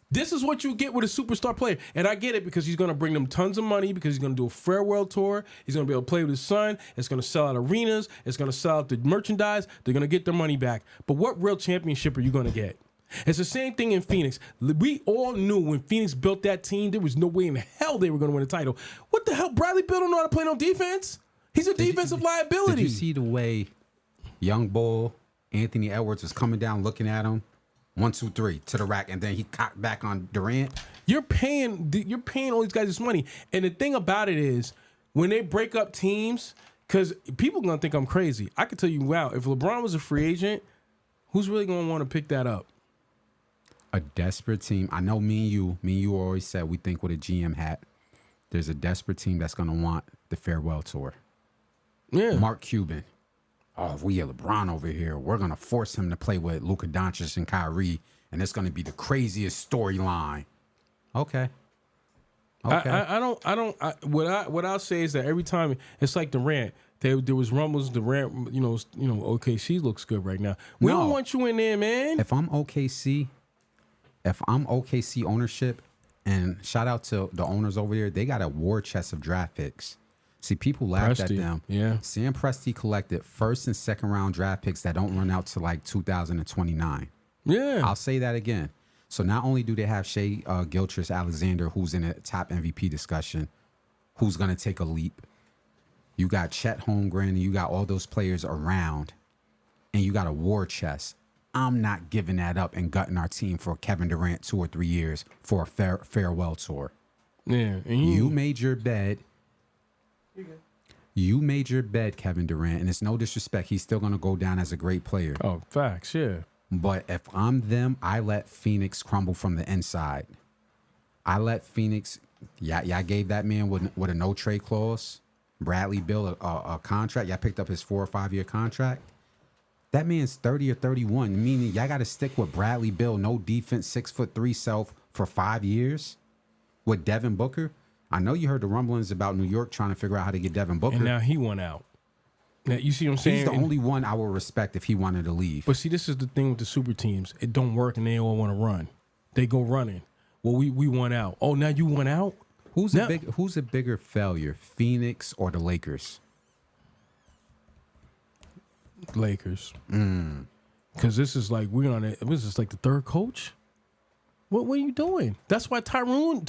Speaker 1: This is what you get with a superstar player. And I get it because he's going to bring them tons of money because he's going to do a farewell tour. He's going to be able to play with his son. It's going to sell out arenas. It's going to sell out the merchandise. They're going to get their money back. But what real championship are you going to get? It's the same thing in Phoenix. We all knew when Phoenix built that team, there was no way in hell they were going to win a title. What the hell? Bradley Beal don't know how to play no defense. He's a defensive liability.
Speaker 2: Did you see the way young bull Anthony Edwards was coming down looking at him? 1, 2, 3 to the rack, and then he cocked back on Durant.
Speaker 1: You're paying all these guys this money, and the thing about it is, when they break up teams, because people are gonna think I'm crazy. I can tell you, wow, if LeBron was a free agent, who's really gonna want to pick that up?
Speaker 2: A desperate team. I know me and you always said we think with a GM hat. There's a desperate team that's gonna want the farewell tour.
Speaker 1: Yeah,
Speaker 2: Mark Cuban. Oh, if we get LeBron over here, we're going to force him to play with Luka Doncic and Kyrie, and it's going to be the craziest storyline. Okay.
Speaker 1: What I'll say is that every time, it's like Durant. There was rumbles, Durant, OKC looks good right now. We don't want you in there, man.
Speaker 2: If I'm OKC ownership, and shout out to the owners over there, they got a war chest of draft picks. See, people laughed at them.
Speaker 1: Yeah.
Speaker 2: Sam Presti collected 1st and 2nd round draft picks that don't run out to like 2029.
Speaker 1: Yeah.
Speaker 2: I'll say that again. So not only do they have Shai Gilgeous-Alexander, who's in a top MVP discussion, who's going to take a leap. You got Chet Holmgren, and you got all those players around, and you got a war chest. I'm not giving that up and gutting our team for Kevin Durant 2 or 3 years for a farewell tour.
Speaker 1: Yeah. And
Speaker 2: you made your bed. You made your bed, Kevin Durant, and it's no disrespect. He's still going to go down as a great player.
Speaker 1: Oh, facts, yeah.
Speaker 2: But if I'm them, I let Phoenix crumble from the inside. I let Phoenix, y'all gave that man with a no-trade clause, Bradley Beal, a contract. Y'all picked up his 4 or 5 year contract. That man's 30 or 31, meaning y'all got to stick with Bradley Beal, no defense, 6'3" self for 5 years with Devin Booker. I know you heard the rumblings about New York trying to figure out how to get Devin Booker.
Speaker 1: And now he went out. Now, you see what I'm saying?
Speaker 2: He's the only one I will respect if he wanted to leave.
Speaker 1: But see, this is the thing with the super teams. It don't work, and they all want to run. They go running. Well, we went out. Oh, now you went out?
Speaker 2: Who's a bigger failure, Phoenix or the Lakers?
Speaker 1: Lakers. Because this is like this is like the third coach. What are you doing? That's why Tyronn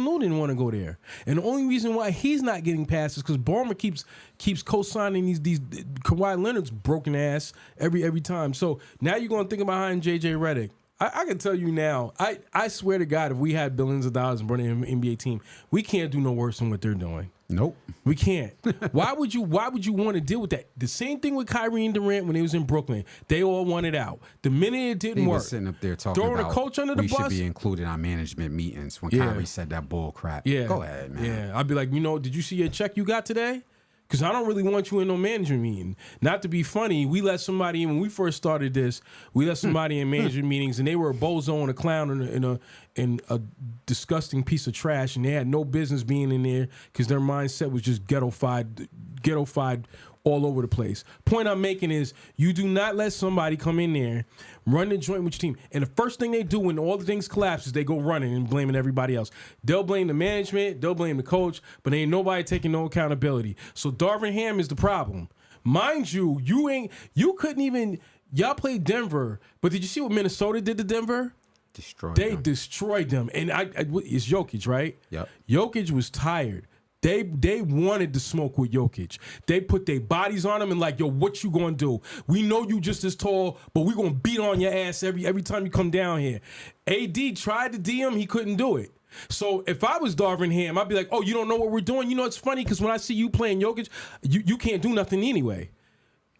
Speaker 1: Lue didn't want to go there. And the only reason why he's not getting past is because Ballmer keeps co-signing these Kawhi Leonard's broken ass every time. So now you're going to think about hiring J.J. Redick. I can tell you now, I swear to God, if we had billions of dollars and brought in an NBA team, we can't do no worse than what they're doing.
Speaker 2: Nope.
Speaker 1: We can't. Why would you want to deal with that? The same thing with Kyrie and Durant when they was in Brooklyn. They all wanted out. The minute it didn't work.
Speaker 2: He was sitting up there talking
Speaker 1: throwing
Speaker 2: about
Speaker 1: a coach under the bus.
Speaker 2: We should be included on management meetings when Kyrie said that bull crap.
Speaker 1: Yeah.
Speaker 2: Go ahead, man.
Speaker 1: Yeah. I'd be like, did you see your check you got today? Because I don't really want you in no management meeting. Not to be funny, we let somebody in when we first started this. We let somebody in management meetings, and they were a bozo and a clown and a disgusting piece of trash, and they had no business being in there because their mindset was just ghetto-fied all over the place. Point I'm making is you do not let somebody come in there, run the joint with your team, and the first thing they do when all the things collapse is they go running and blaming everybody else. They'll blame the management, they'll blame the coach, but ain't nobody taking no accountability. So Darvin Ham is the problem. Mind you, you couldn't even, y'all played Denver, but did you see what Minnesota did to Denver? They destroyed them. And it's Jokic, right?
Speaker 2: Yep.
Speaker 1: Jokic was tired. They wanted to smoke with Jokic. They put their bodies on him and like, yo, what you gonna do? We know you just as tall, but we gonna beat on your ass every time you come down here. AD tried to D him, he couldn't do it. So if I was Darvin Ham, I'd be like, oh, you don't know what we're doing? You know, it's funny because when I see you playing Jokic, you can't do nothing anyway.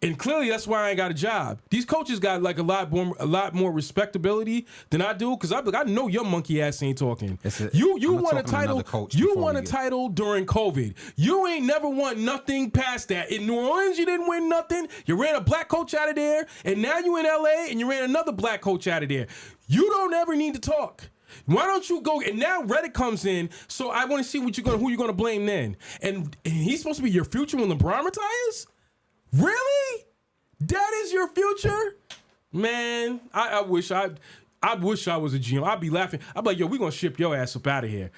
Speaker 1: And clearly that's why I ain't got a job. These coaches got like a lot more respectability than I do because I know your monkey ass ain't talking. You won a title. You won a title during COVID. You ain't never won nothing past that. In New Orleans, you didn't win nothing. You ran a black coach out of there, and now you in LA and you ran another black coach out of there. You don't ever need to talk. Why don't you go? And now Reddit comes in, so I want to see who you're gonna blame then. And he's supposed to be your future when LeBron retires. Really? That is your future? Man, I wish I was a GM. I'd be laughing. I'd be like, yo, we're going to ship your ass up out of here.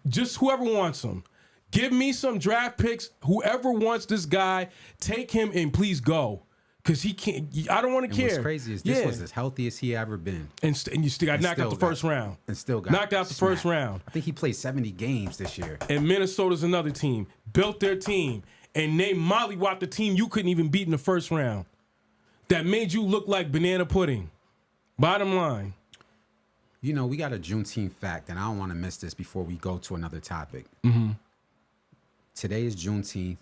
Speaker 1: Just whoever wants him. Give me some draft picks. Whoever wants this guy, take him and please go. Because he can't, I don't want to care.
Speaker 2: What's crazy is this was as healthy as he ever been.
Speaker 1: And you still got knocked out the first round.
Speaker 2: And still got
Speaker 1: knocked out the first round.
Speaker 2: I think he played 70 games this year.
Speaker 1: And Minnesota's another team. Built their team. And they mollywopped the team you couldn't even beat in the first round. That made you look like banana pudding. Bottom line.
Speaker 2: You know, we got a Juneteenth fact, and I don't want to miss this before we go to another topic.
Speaker 1: Mm-hmm.
Speaker 2: Today is Juneteenth,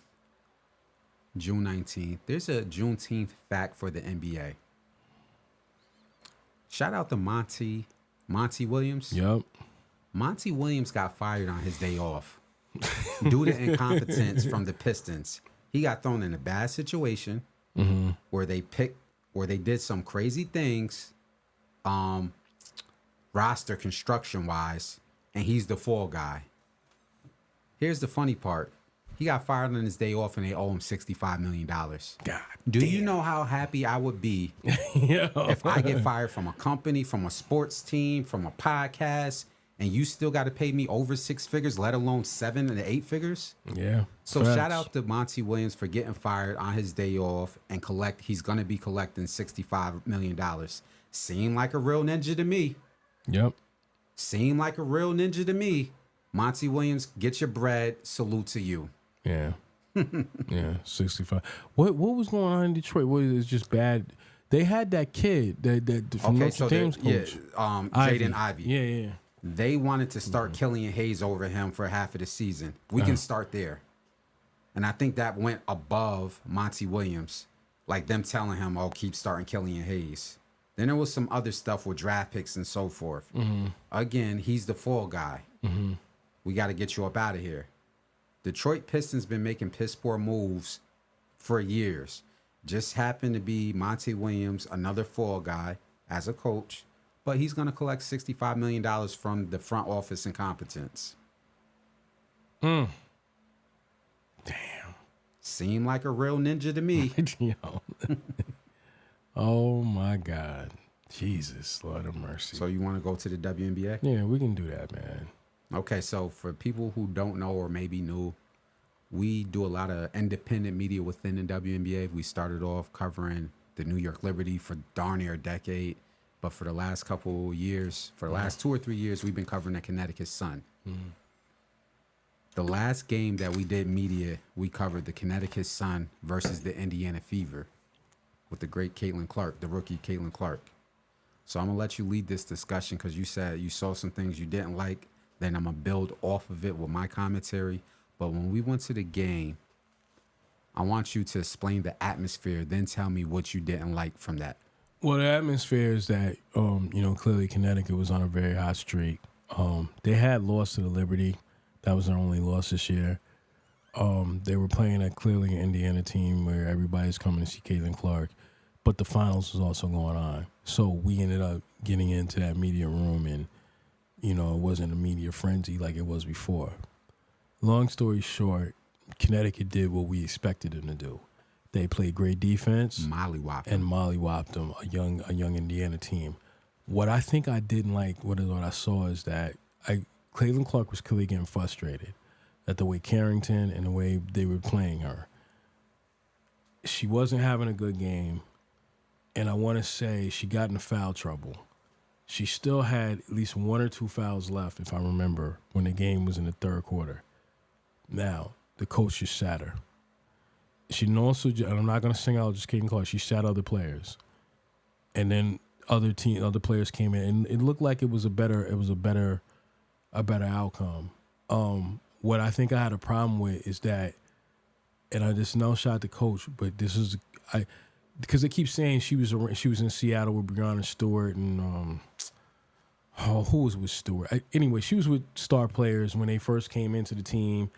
Speaker 2: June 19th. There's a Juneteenth fact for the NBA. Shout out to Monty Williams.
Speaker 1: Yep.
Speaker 2: Monty Williams got fired on his day off. Due to incompetence from the Pistons. He got thrown in a bad situation where they did some crazy things roster construction wise, and he's the fall guy. Here's the funny part. He got fired on his day off and they owe him $65 million. God Do damn. You know how happy I would be if I get fired from a company, from a sports team, from a podcast, and you still got to pay me over 6 figures, let alone 7 and 8 figures?
Speaker 1: Yeah.
Speaker 2: So shout out to Monty Williams for getting fired on his day off and he's going to be collecting $65 million. Seemed like a real ninja to me.
Speaker 1: Yep.
Speaker 2: Seemed like a real ninja to me. Monty Williams, get your bread. Salute to you.
Speaker 1: Yeah. Yeah, 65. What was going on in Detroit? What is just bad? They had that kid that from Notre Dame's coach.
Speaker 2: Jaden Ivey.
Speaker 1: Yeah.
Speaker 2: They wanted to start Killian Hayes over him for half of the season. We can start there. And I think that went above Monty Williams. Like them telling him, oh, keep starting Killian Hayes. Then there was some other stuff with draft picks and so forth. Again, he's the fall guy. We got to get you up out of here. Detroit Pistons been making piss poor moves for years. Just happened to be Monty Williams, another fall guy as a coach. But he's going to collect $65 million from the front office incompetence.
Speaker 1: Damn.
Speaker 2: Seemed like a real ninja to me.
Speaker 1: Yo. Oh, my God. Jesus, Lord of mercy.
Speaker 2: So you want to go to the WNBA?
Speaker 1: Yeah, we can do that, man.
Speaker 2: Okay, so for people who don't know or maybe new, we do a lot of independent media within the WNBA. We started off covering the New York Liberty for darn near a decade. But for the last couple years, for the last 2 or 3 years, we've been covering the Connecticut Sun. The last game that we did media, we covered the Connecticut Sun versus the Indiana Fever with the great Caitlin Clark, the rookie Caitlin Clark. So I'm going to let you lead this discussion because you said you saw some things you didn't like. Then I'm going to build off of it with my commentary. But when we went to the game, I want you to explain the atmosphere, then tell me what you didn't like from that.
Speaker 1: Well, the atmosphere is that, clearly Connecticut was on a very hot streak. They had lost to the Liberty. That was their only loss this year. They were playing a clearly an Indiana team where everybody's coming to see Caitlin Clark. But the finals was also going on. So we ended up getting into that media room and, it wasn't a media frenzy like it was before. Long story short, Connecticut did what we expected them to do. They played great defense.
Speaker 2: Mollywopped
Speaker 1: and mollywopped them, a young Indiana team. What I think I didn't like, what I saw is that Caitlin Clark was clearly getting frustrated at the way Carrington and the way they were playing her. She wasn't having a good game, and I want to say she got into foul trouble. She still had at least 1 or 2 fouls left, if I remember, when the game was in the third quarter. Now, the coach just sat her. She also, and I'm not going to sing out just Caitlin Clark, she sat other players. And then other players came in, and it looked like it was a better outcome. What I think I had a problem with is that, and I just no shot the coach, but this is because they keep saying she was in Seattle with Breonna Stewart and who was with Stewart? Anyway, she was with star players when they first came into the team.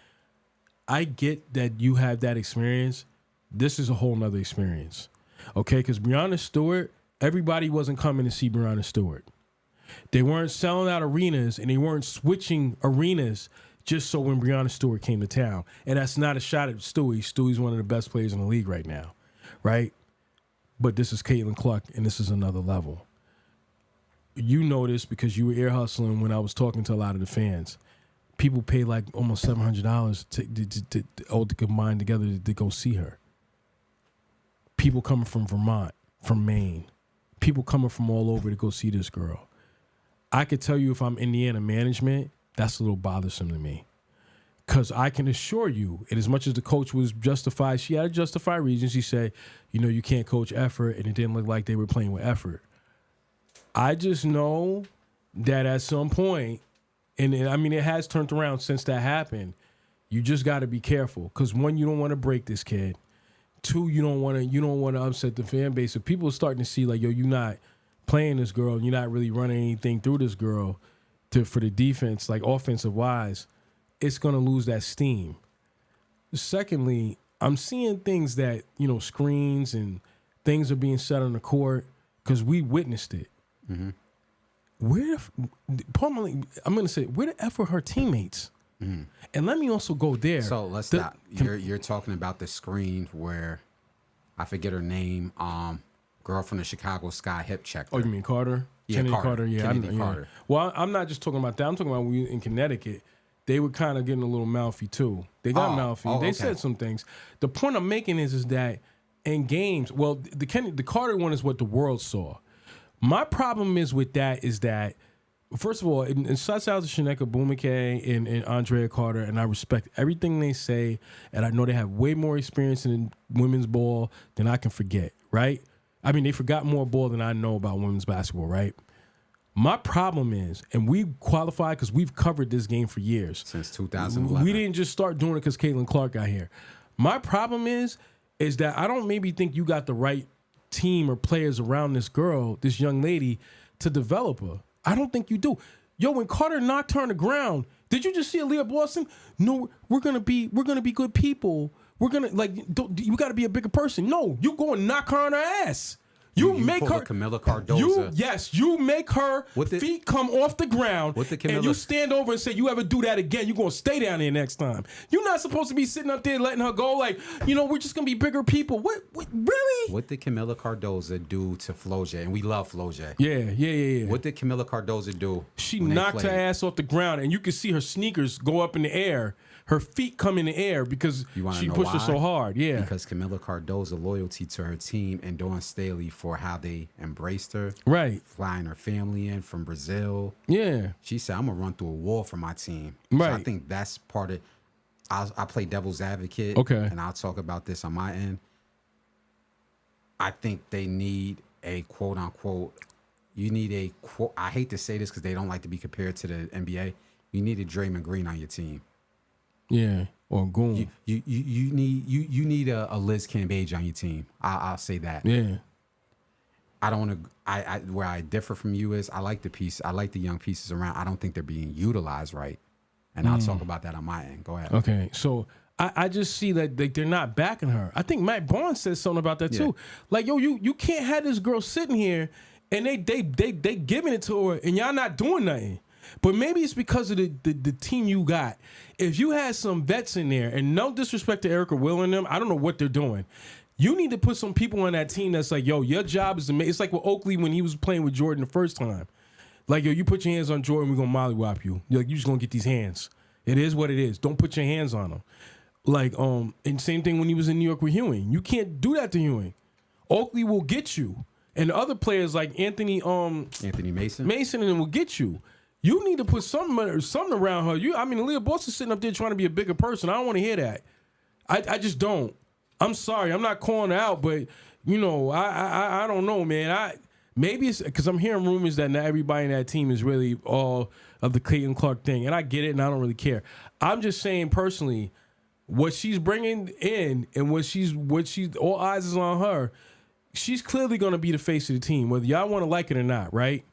Speaker 1: I get that you have that experience. This is a whole nother experience, okay? Because Breonna Stewart, everybody wasn't coming to see Breonna Stewart. They weren't selling out arenas, and they weren't switching arenas just so when Breonna Stewart came to town. And that's not a shot at Stewie. Stewie's one of the best players in the league right now, right? But this is Caitlin Clark, and this is another level. You know this because you were ear hustling when I was talking to a lot of the fans. People pay like almost $700 to all to combine together to go see her. People coming from Vermont, from Maine. People coming from all over to go see this girl. I could tell you if I'm Indiana management, that's a little bothersome to me. Because I can assure you, and as much as the coach was justified, she had a justified reason. She said, you can't coach effort, and it didn't look like they were playing with effort. I just know that at some point, and I mean, it has turned around since that happened. You just got to be careful because 1, you don't want to break this kid. 2, you don't want to upset the fan base. So people are starting to see like, you're not playing this girl, and you're not really running anything through this girl for the defense, like offensive wise. It's going to lose that steam. Secondly, I'm seeing things that screens and things are being set on the court because we witnessed it. Mm-hmm. I'm going to say, where the F were her teammates? Mm. And let me also go there.
Speaker 2: So let's stop. You're talking about the screen where, I forget her name, girl from the Chicago Sky hip checked her.
Speaker 1: Oh, you mean Carter?
Speaker 2: Yeah,
Speaker 1: Kennedy Carter. Yeah,
Speaker 2: Kennedy Carter.
Speaker 1: Well, I'm not just talking about that. I'm talking about when we in Connecticut. They were kind of getting a little mouthy too. They got mouthy. They said some things. The point I'm making is that in games, well, the Carter one is what the world saw. My problem is with that is that, first of all, and shouts out to Shaneka Bumake and Andrea Carter, and I respect everything they say, and I know they have way more experience in women's ball than I can forget, right? I mean, they forgot more ball than I know about women's basketball, right? My problem is, and we qualify because we've covered this game for years.
Speaker 2: Since 2011.
Speaker 1: We didn't just start doing it because Caitlin Clark got here. My problem is that I don't maybe think you got the right team or players around this girl, this young lady, to develop her. I don't think you do. Yo, when Carter knocked her on the ground, did you just see Aaliyah Boston? No, we're gonna be good people. We're gonna you got to be a bigger person. No, you go and knock her on her ass. You make her
Speaker 2: Camilla Cardoza.
Speaker 1: You make her feet come off the ground, and you stand over and say, "You ever do that again, you're gonna stay down there next time." You're not supposed to be sitting up there letting her go like, we're just gonna be bigger people. What really?
Speaker 2: What did Camilla Cardoza do to Floje? And we love Floje.
Speaker 1: Yeah.
Speaker 2: What did Camilla Cardoza do?
Speaker 1: She knocked her ass off the ground, and you could see her sneakers go up in the air. Her feet come in the air because she pushed her so hard. Yeah.
Speaker 2: Because Camilla Cardoza loyalty to her team and Dawn Staley for how they embraced her.
Speaker 1: Right.
Speaker 2: Flying her family in from Brazil.
Speaker 1: Yeah.
Speaker 2: She said, I'm going to run through a wall for my team.
Speaker 1: Right.
Speaker 2: So I think that's part of I play devil's advocate.
Speaker 1: Okay.
Speaker 2: And I'll talk about this on my end. I think they need a quote unquote, I hate to say this because they don't like to be compared to the NBA. You need a Draymond Green on your team.
Speaker 1: Yeah, or Goon.
Speaker 2: You need a Liz Cambage on your team. I'll say that.
Speaker 1: Yeah.
Speaker 2: I don't want to. Where I differ from you is I like the young pieces around. I don't think they're being utilized right, and I'll talk about that on my end. Go ahead.
Speaker 1: Okay, so I just see that they're not backing her. I think Matt Barnes says something about that too. Like, yo, you can't have this girl sitting here and they giving it to her and y'all not doing nothing. But maybe it's because of the team you got. If you had some vets in there, and no disrespect to Erica Will and them, I don't know what they're doing. You need to put some people on that team that's like, yo, your job is to make. It's like with Oakley when he was playing with Jordan the first time. Like, yo, you put your hands on Jordan, we're going to mollywop you. You're like, you just going to get these hands. It is what it is. Don't put your hands on him. Like, and same thing when he was in New York with Ewing. You can't do that to Ewing. Oakley will get you. And the other players like Anthony Mason and them will get you. You need to put something around her. Aaliyah Boston's sitting up there trying to be a bigger person. I don't want to hear that. I just don't. I'm sorry. I'm not calling her out, but, I don't know, man. Maybe it's because I'm hearing rumors that not everybody in that team is really all of the Caitlin Clark thing. And I get it, and I don't really care. I'm just saying personally, what she's bringing in and what she's all eyes is on her, she's clearly going to be the face of the team, whether y'all want to like it or not, right?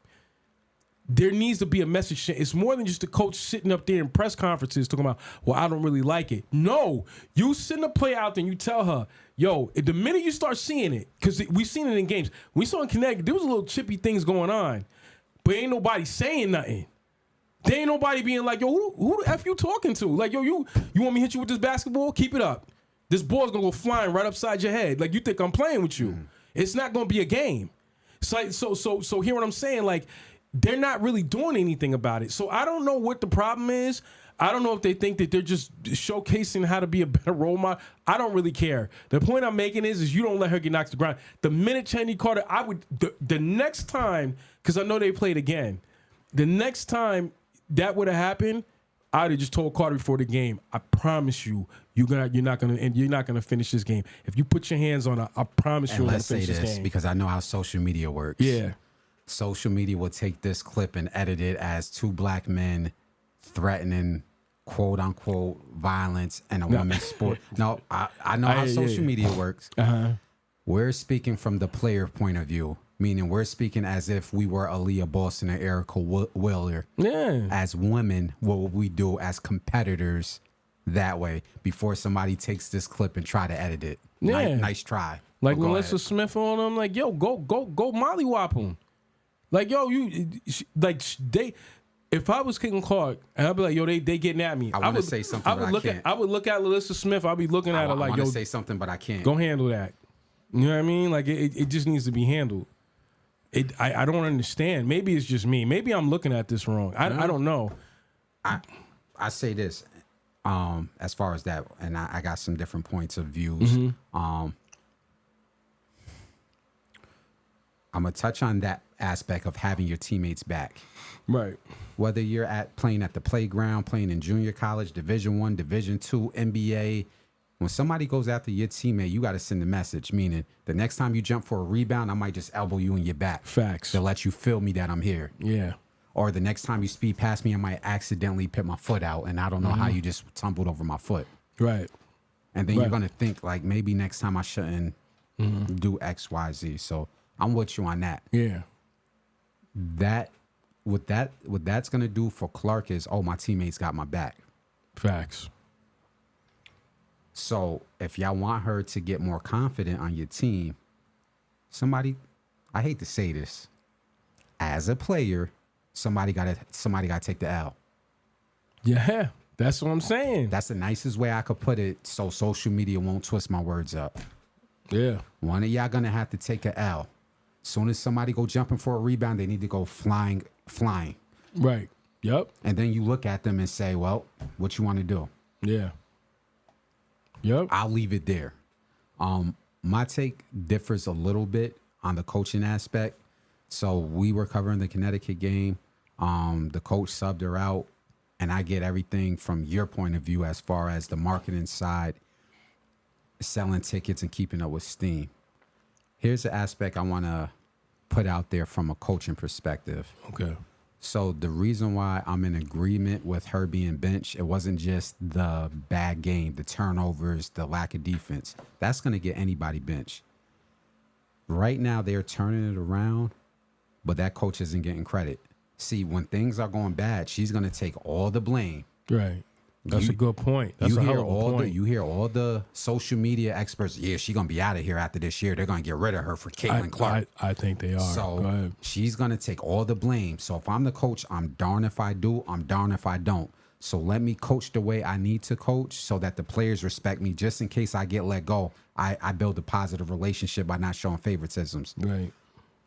Speaker 1: There needs to be a message. It's more than just the coach sitting up there in press conferences talking about, well, I don't really like it. No, you send a play out there and you tell her, yo, the minute you start seeing it, because we've seen it in games. We saw in Connecticut, there was a little chippy things going on, but ain't nobody saying nothing. There ain't nobody being like, yo, who the F you talking to? Like, yo, you want me to hit you with this basketball? Keep it up. This ball's going to go flying right upside your head. Like, you think I'm playing with you. It's not going to be a game. It's like, so hear what I'm saying? Like, they're not really doing anything about it. So I don't know what the problem is. I don't know if they think that they're just showcasing how to be a better role model. I don't really care. The point I'm making is you don't let her get knocked to the ground. The minute Cheney Carter, the next time, because I know they played again, the next time that would have happened, I'd have just told Carter before the game, I promise you, you're not gonna finish this game. If you put your hands on her, I promise you, you're gonna finish this game.
Speaker 2: Because I know how social media works.
Speaker 1: Yeah.
Speaker 2: Social media will take this clip and edit it as two black men threatening quote unquote violence in a women's sport. No, I know how social media works.
Speaker 1: Uh-huh.
Speaker 2: We're speaking from the player point of view, meaning we're speaking as if we were Aaliyah Boston and Erica Wheeler.
Speaker 1: Yeah.
Speaker 2: As women, what would we do as competitors that way before somebody takes this clip and try to edit it?
Speaker 1: Yeah.
Speaker 2: Nice try.
Speaker 1: Like Melissa Smith on them, like, yo, go mollywop them. Like, yo, if I was Caitlin Clark, and I'd be like, yo, they getting at me.
Speaker 2: I want to say something, but I can't.
Speaker 1: I would look at Melissa Smith. I'd be looking at her like, yo,
Speaker 2: say something, but I can't.
Speaker 1: Go handle that. You know what I mean? Like, it just needs to be handled. I don't understand. Maybe it's just me. Maybe I'm looking at this wrong. I don't know.
Speaker 2: I say this, as far as that, and I got some different points of views.
Speaker 1: Mm-hmm.
Speaker 2: I'm going to touch on that aspect of having your teammates back.
Speaker 1: Right.
Speaker 2: Whether you're playing at the playground, playing in junior college, Division I, Division II, NBA, when somebody goes after your teammate, you got to send a message, meaning the next time you jump for a rebound, I might just elbow you in your back.
Speaker 1: Facts.
Speaker 2: To let you feel me that I'm here.
Speaker 1: Yeah.
Speaker 2: Or the next time you speed past me, I might accidentally put my foot out, and I don't know how you just tumbled over my foot.
Speaker 1: Right.
Speaker 2: And then you're going to think, like, maybe next time I shouldn't do X, Y, Z. So I'm with you on that.
Speaker 1: Yeah.
Speaker 2: What that's gonna do for Clark is, my teammates got my back.
Speaker 1: Facts.
Speaker 2: So if y'all want her to get more confident on your team, I hate to say this, as a player, somebody gotta take the L.
Speaker 1: Yeah, that's what I'm saying.
Speaker 2: That's the nicest way I could put it, so social media won't twist my words up.
Speaker 1: Yeah.
Speaker 2: One of y'all gonna have to take a L. Soon as somebody go jumping for a rebound, they need to go flying.
Speaker 1: Right. Yep.
Speaker 2: And then you look at them and say, well, what you want to do?
Speaker 1: Yeah. Yep.
Speaker 2: I'll leave it there. My take differs a little bit on the coaching aspect. So we were covering the Connecticut game. The coach subbed her out, and I get everything from your point of view as far as the marketing side, selling tickets and keeping up with steam. Here's the aspect I want to put out there from a coaching perspective.
Speaker 1: Okay.
Speaker 2: So the reason why I'm in agreement with her being benched, it wasn't just the bad game, the turnovers, the lack of defense. That's going to get anybody benched. Right now, they're turning it around, but that coach isn't getting credit. See, when things are going bad, she's going to take all the blame.
Speaker 1: Right. That's a good point. That's a hell of a point.
Speaker 2: You hear all the social media experts, yeah, she's going to be out of here after this year. They're going to get rid of her for Caitlin Clark.
Speaker 1: I think they are.
Speaker 2: So she's going to take all the blame. So if I'm the coach, I'm darned if I do, I'm darned if I don't. So let me coach the way I need to coach so that the players respect me. Just in case I get let go, I build a positive relationship by not showing favoritisms.
Speaker 1: Right.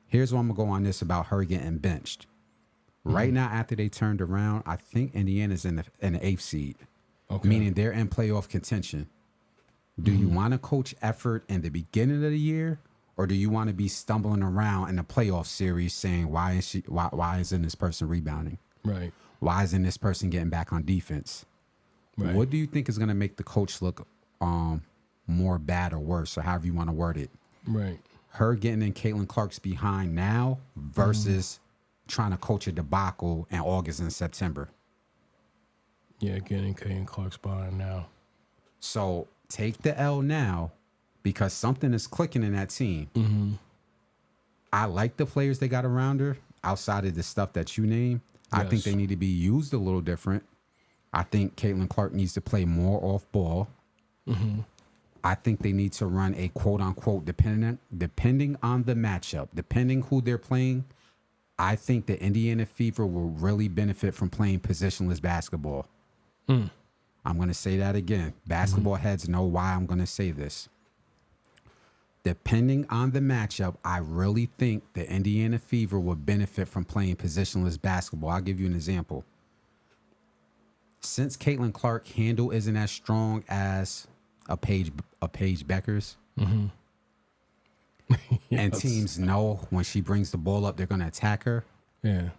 Speaker 2: Here's what I'm going to go on this about her getting benched. Right now, after they turned around, I think Indiana's in the 8th seed, meaning they're in playoff contention. Do you want to coach effort in the beginning of the year, or do you want to be stumbling around in the playoff series saying, why isn't this person rebounding?
Speaker 1: Right.
Speaker 2: Why isn't this person getting back on defense?
Speaker 1: Right.
Speaker 2: What do you think is going to make the coach look more bad or worse, or however you want to word it?
Speaker 1: Right.
Speaker 2: Her getting in Caitlin Clark's behind now versus trying to coach a debacle in August and September.
Speaker 1: Yeah, getting Caitlin Clark's behind now.
Speaker 2: So take the L now because something is clicking in that team.
Speaker 1: Mm-hmm.
Speaker 2: I like the players they got around her outside of the stuff that you name. I think they need to be used a little different. I think Caitlin Clark needs to play more off ball.
Speaker 1: Mm-hmm.
Speaker 2: I think they need to run a quote unquote depending on the matchup, depending who they're playing. I think the Indiana Fever will really benefit from playing positionless basketball. I'm going to say that again. Basketball heads know why I'm going to say this. Depending on the matchup, I really think the Indiana Fever will benefit from playing positionless basketball. I'll give you an example. Since Caitlin Clark handle isn't as strong as a Paige Becker's, and teams know when she brings the ball up, they're going to attack her.
Speaker 1: Yeah.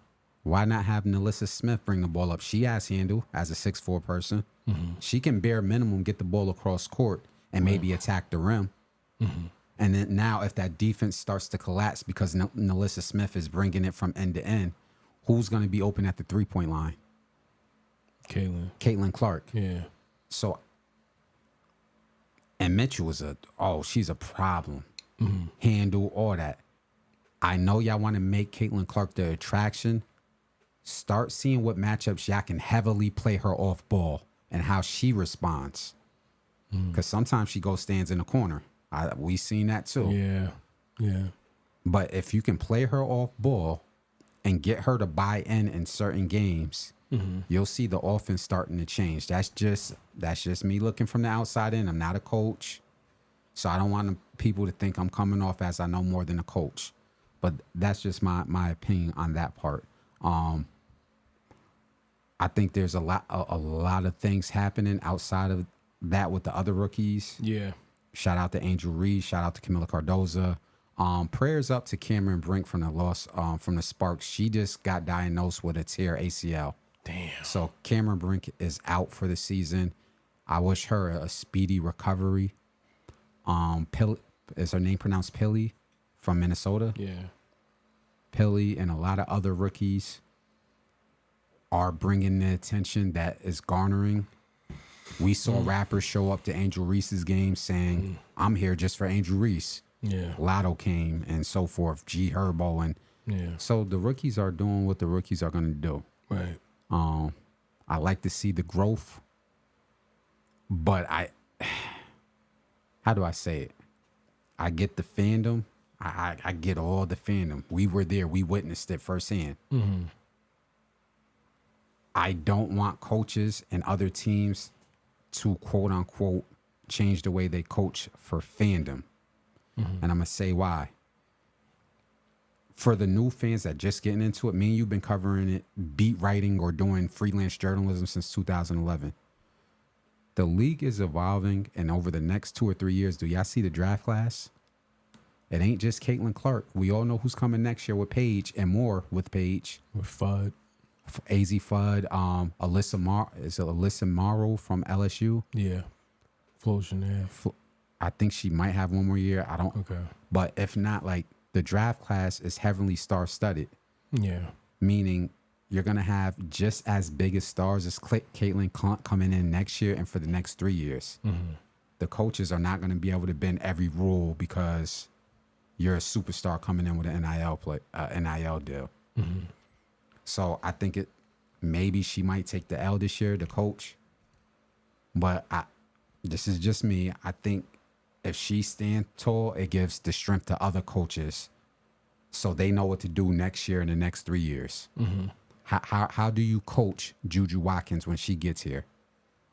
Speaker 2: Why not have Nalissa Smith bring the ball up? She has handle as a 6'4" person. She can bare minimum get the ball across court and maybe attack the rim. And then now if that defense starts to collapse because Nalissa Smith is bringing it from end to end, who's going to be open at the 3-point line? Caitlin Clark.
Speaker 1: Yeah.
Speaker 2: So, and Mitchell is she's a problem. Handle, all that. I know y'all want to make Caitlin Clark the attraction. Start seeing what matchups y'all can heavily play her off ball and how she responds. Because sometimes she stands in the corner. We seen that too.
Speaker 1: Yeah. Yeah.
Speaker 2: But if you can play her off ball and get her to buy in certain games, you'll see the offense starting to change. That's just me looking from the outside in. I'm not a coach, so I don't want people to think I'm coming off as I know more than a coach. But that's just my opinion on that part. I think there's a lot of things happening outside of that with the other rookies.
Speaker 1: Yeah.
Speaker 2: Shout out to Angel Reese. Shout out to Camila Cardoza. Prayers up to Cameron Brink from the loss from the Sparks. She just got diagnosed with a tear ACL.
Speaker 1: Damn.
Speaker 2: So Cameron Brink is out for the season. I wish her a speedy recovery. Is her name pronounced Pilly from Minnesota?
Speaker 1: Yeah.
Speaker 2: Pilly and a lot of other rookies are bringing the attention that is garnering. We saw rappers show up to Angel Reese's game saying, I'm here just for Angel Reese.
Speaker 1: Yeah.
Speaker 2: Lotto came and so forth, G Herbo. And so the rookies are doing what the rookies are going to do.
Speaker 1: Right.
Speaker 2: I like to see the growth, but how do I say it? I get the fandom. I get all the fandom. We were there. We witnessed it firsthand. I don't want coaches and other teams to quote unquote change the way they coach for fandom. And I'm going to say why. For the new fans that just getting into it, me and you've been covering it, beat writing or doing freelance journalism since 2011. The league is evolving, and over the next 2 or 3 years, do y'all see the draft class? It ain't just Caitlin Clark. We all know who's coming next year with Paige and more with Paige.
Speaker 1: With Fudd.
Speaker 2: AZ Fudd, Alyssa Morrow from LSU?
Speaker 1: Yeah. Flosion, yeah.
Speaker 2: I think she might have one more year. I don't.
Speaker 1: Okay.
Speaker 2: But if not, like, the draft class is heavily star-studded.
Speaker 1: Yeah.
Speaker 2: Meaning you're going to have just as big as stars as Caitlin coming in next year and for the next 3 years. The coaches are not going to be able to bend every rule because you're a superstar coming in with an NIL deal. So I think maybe she might take the L this year, the coach. But this is just me. I think if she stands tall, it gives the strength to other coaches so they know what to do next year and the next 3 years. How do you coach Juju Watkins when she gets here?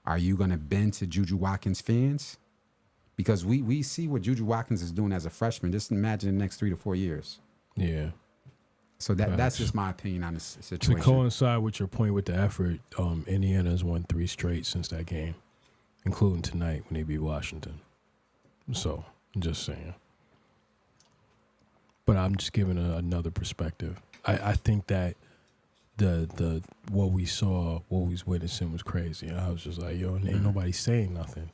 Speaker 2: Are you going to bend to Juju Watkins fans? Because we see what Juju Watkins is doing as a freshman. Just imagine the next 3 to 4 years.
Speaker 1: Yeah.
Speaker 2: So that's just my opinion on this situation.
Speaker 1: To coincide with your point with the effort, Indiana's won 3 straight since that game, including tonight when they beat Washington. So, I'm just saying. But I'm just giving another perspective. I think that the what we saw, what we was witnessing was crazy. I was just like, yo, ain't nobody saying nothing.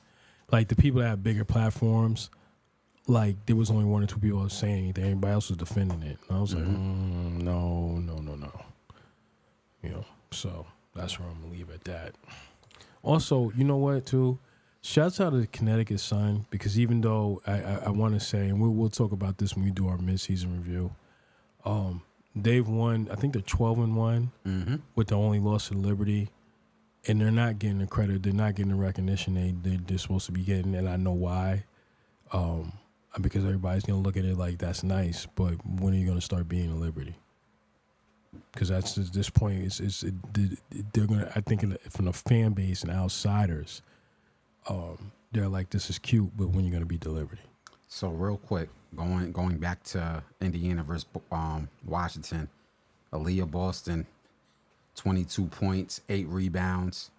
Speaker 1: Like, the people that have bigger platforms, like, there was only 1 or 2 people that was saying anything. Everybody else was defending it. And I was like, no. You know, so that's where I'm going to leave it at that. Also, you know what, too? Shouts out to the Connecticut Sun, because even though I want to say, and we'll talk about this when we do our midseason review, they've won, I think they're 12-1 with the only loss to Liberty. And they're not getting the credit. They're not getting the recognition they're supposed to be getting, and I know why. Because everybody's going to look at it like that's nice, but when are you going to start being a Liberty? Because that's at this point, they're going to, I think from the fan base and outsiders, they're like, this is cute, but when are you going to beat the Liberty?
Speaker 2: So real quick, going back to Indiana versus Washington, Aaliyah Boston, 22 points, 8 rebounds.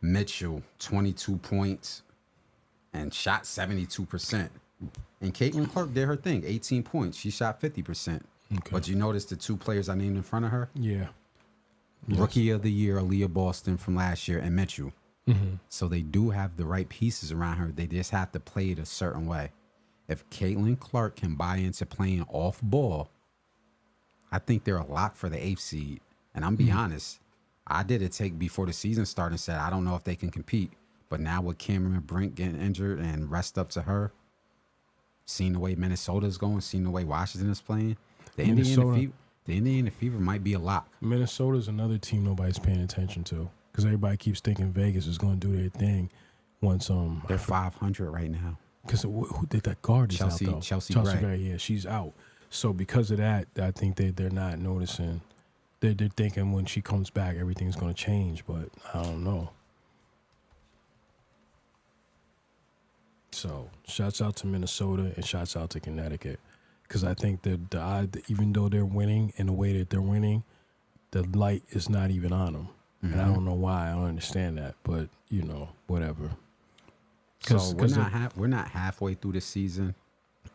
Speaker 2: Mitchell, 22 points and shot 72%. And Caitlin Clark did her thing, 18 points. She shot 50%. Okay. But you notice the 2 players I named in front of her?
Speaker 1: Yeah.
Speaker 2: Rookie of the year, Aaliyah Boston from last year, and Mitchell. So they do have the right pieces around her. They just have to play it a certain way. If Caitlin Clark can buy into playing off ball, I think they're a lock for the 8th seed. And I'm be honest, I did a take before the season started and said, I don't know if they can compete. But now with Cameron Brink getting injured and rest up to her, seeing the way Minnesota's going, seeing the way Washington is playing, the Indiana Fever might be a lock.
Speaker 1: Minnesota's another team nobody's paying attention to because everybody keeps thinking Vegas is going to do their thing once
Speaker 2: they're 500 right now.
Speaker 1: Because who did that guard is
Speaker 2: Chelsea,
Speaker 1: out though?
Speaker 2: Chelsea
Speaker 1: Gray, yeah, she's out. So because of that, I think they're not noticing. They're thinking when she comes back, everything's going to change, but I don't know. So, shouts out to Minnesota and shouts out to Connecticut. Because I think that even though they're winning in the way that they're winning, the light is not even on them. And I don't know why. I don't understand that. But, you know, whatever.
Speaker 2: So, we're not halfway through the season.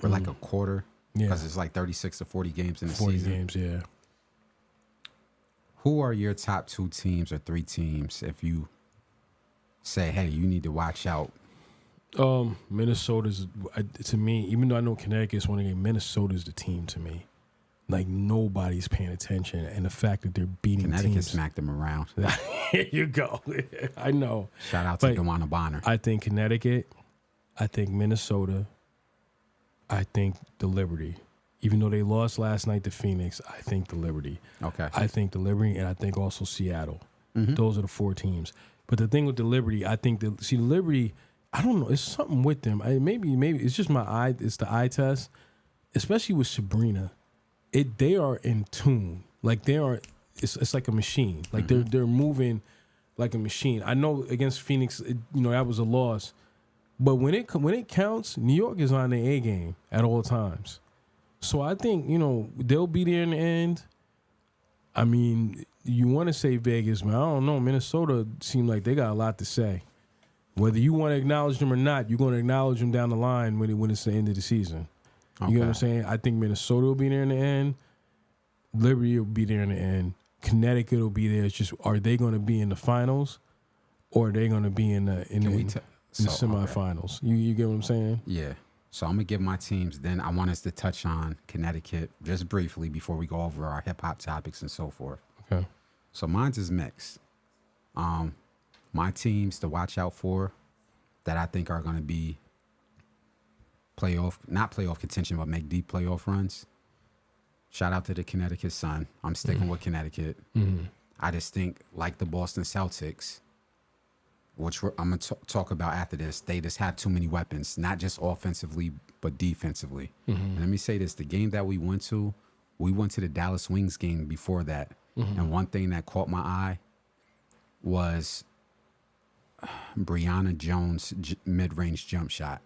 Speaker 2: We're like a quarter. Because it's like 36 to 40 games in the season.
Speaker 1: 40 games, yeah.
Speaker 2: Who are your top 2 teams or 3 teams if you say, hey, you need to watch out?
Speaker 1: Minnesota's, to me, even though I know Connecticut's winning game, Minnesota's the team to me. Like, nobody's paying attention. And the fact that they're beating
Speaker 2: Connecticut
Speaker 1: teams.
Speaker 2: smacked them around.
Speaker 1: Here you go. I know.
Speaker 2: Shout out to Dewana Bonner.
Speaker 1: I think Connecticut. I think Minnesota. I think the Liberty. Even though they lost last night to Phoenix, I think the Liberty.
Speaker 2: Okay.
Speaker 1: I think the Liberty, and I think also Seattle. Those are the 4 teams. But the thing with the Liberty, I think the Liberty, I don't know, it's something with them. Maybe it's just my eye. It's the eye test, especially with Sabrina. They are in tune. Like they are. It's like a machine. Like they're moving like a machine. I know against Phoenix, that was a loss. But when it counts, New York is on their A game at all times. So I think, they'll be there in the end. I mean, you want to say Vegas, but I don't know. Minnesota seemed like they got a lot to say. Whether you want to acknowledge them or not, you're going to acknowledge them down the line when it's the end of the season. You know what I'm saying? I think Minnesota will be there in the end. Liberty will be there in the end. Connecticut will be there. It's just, are they going to be in the finals or are they going to be in the semifinals? Okay. You get what I'm saying?
Speaker 2: Yeah. So I'm going to give my teams. Then I want us to touch on Connecticut just briefly before we go over our hip-hop topics and so forth.
Speaker 1: Okay.
Speaker 2: So mine's is mixed. My teams to watch out for that I think are going to be not playoff contention, but make deep playoff runs. Shout out to the Connecticut Sun. I'm sticking with Connecticut. I just think, like the Boston Celtics, which I'm going to talk about after this, they just have too many weapons, not just offensively, but defensively. And let me say this, the game that we went to, We went to the Dallas Wings game before that. And one thing that caught my eye was Brianna Jones' mid-range jump shot.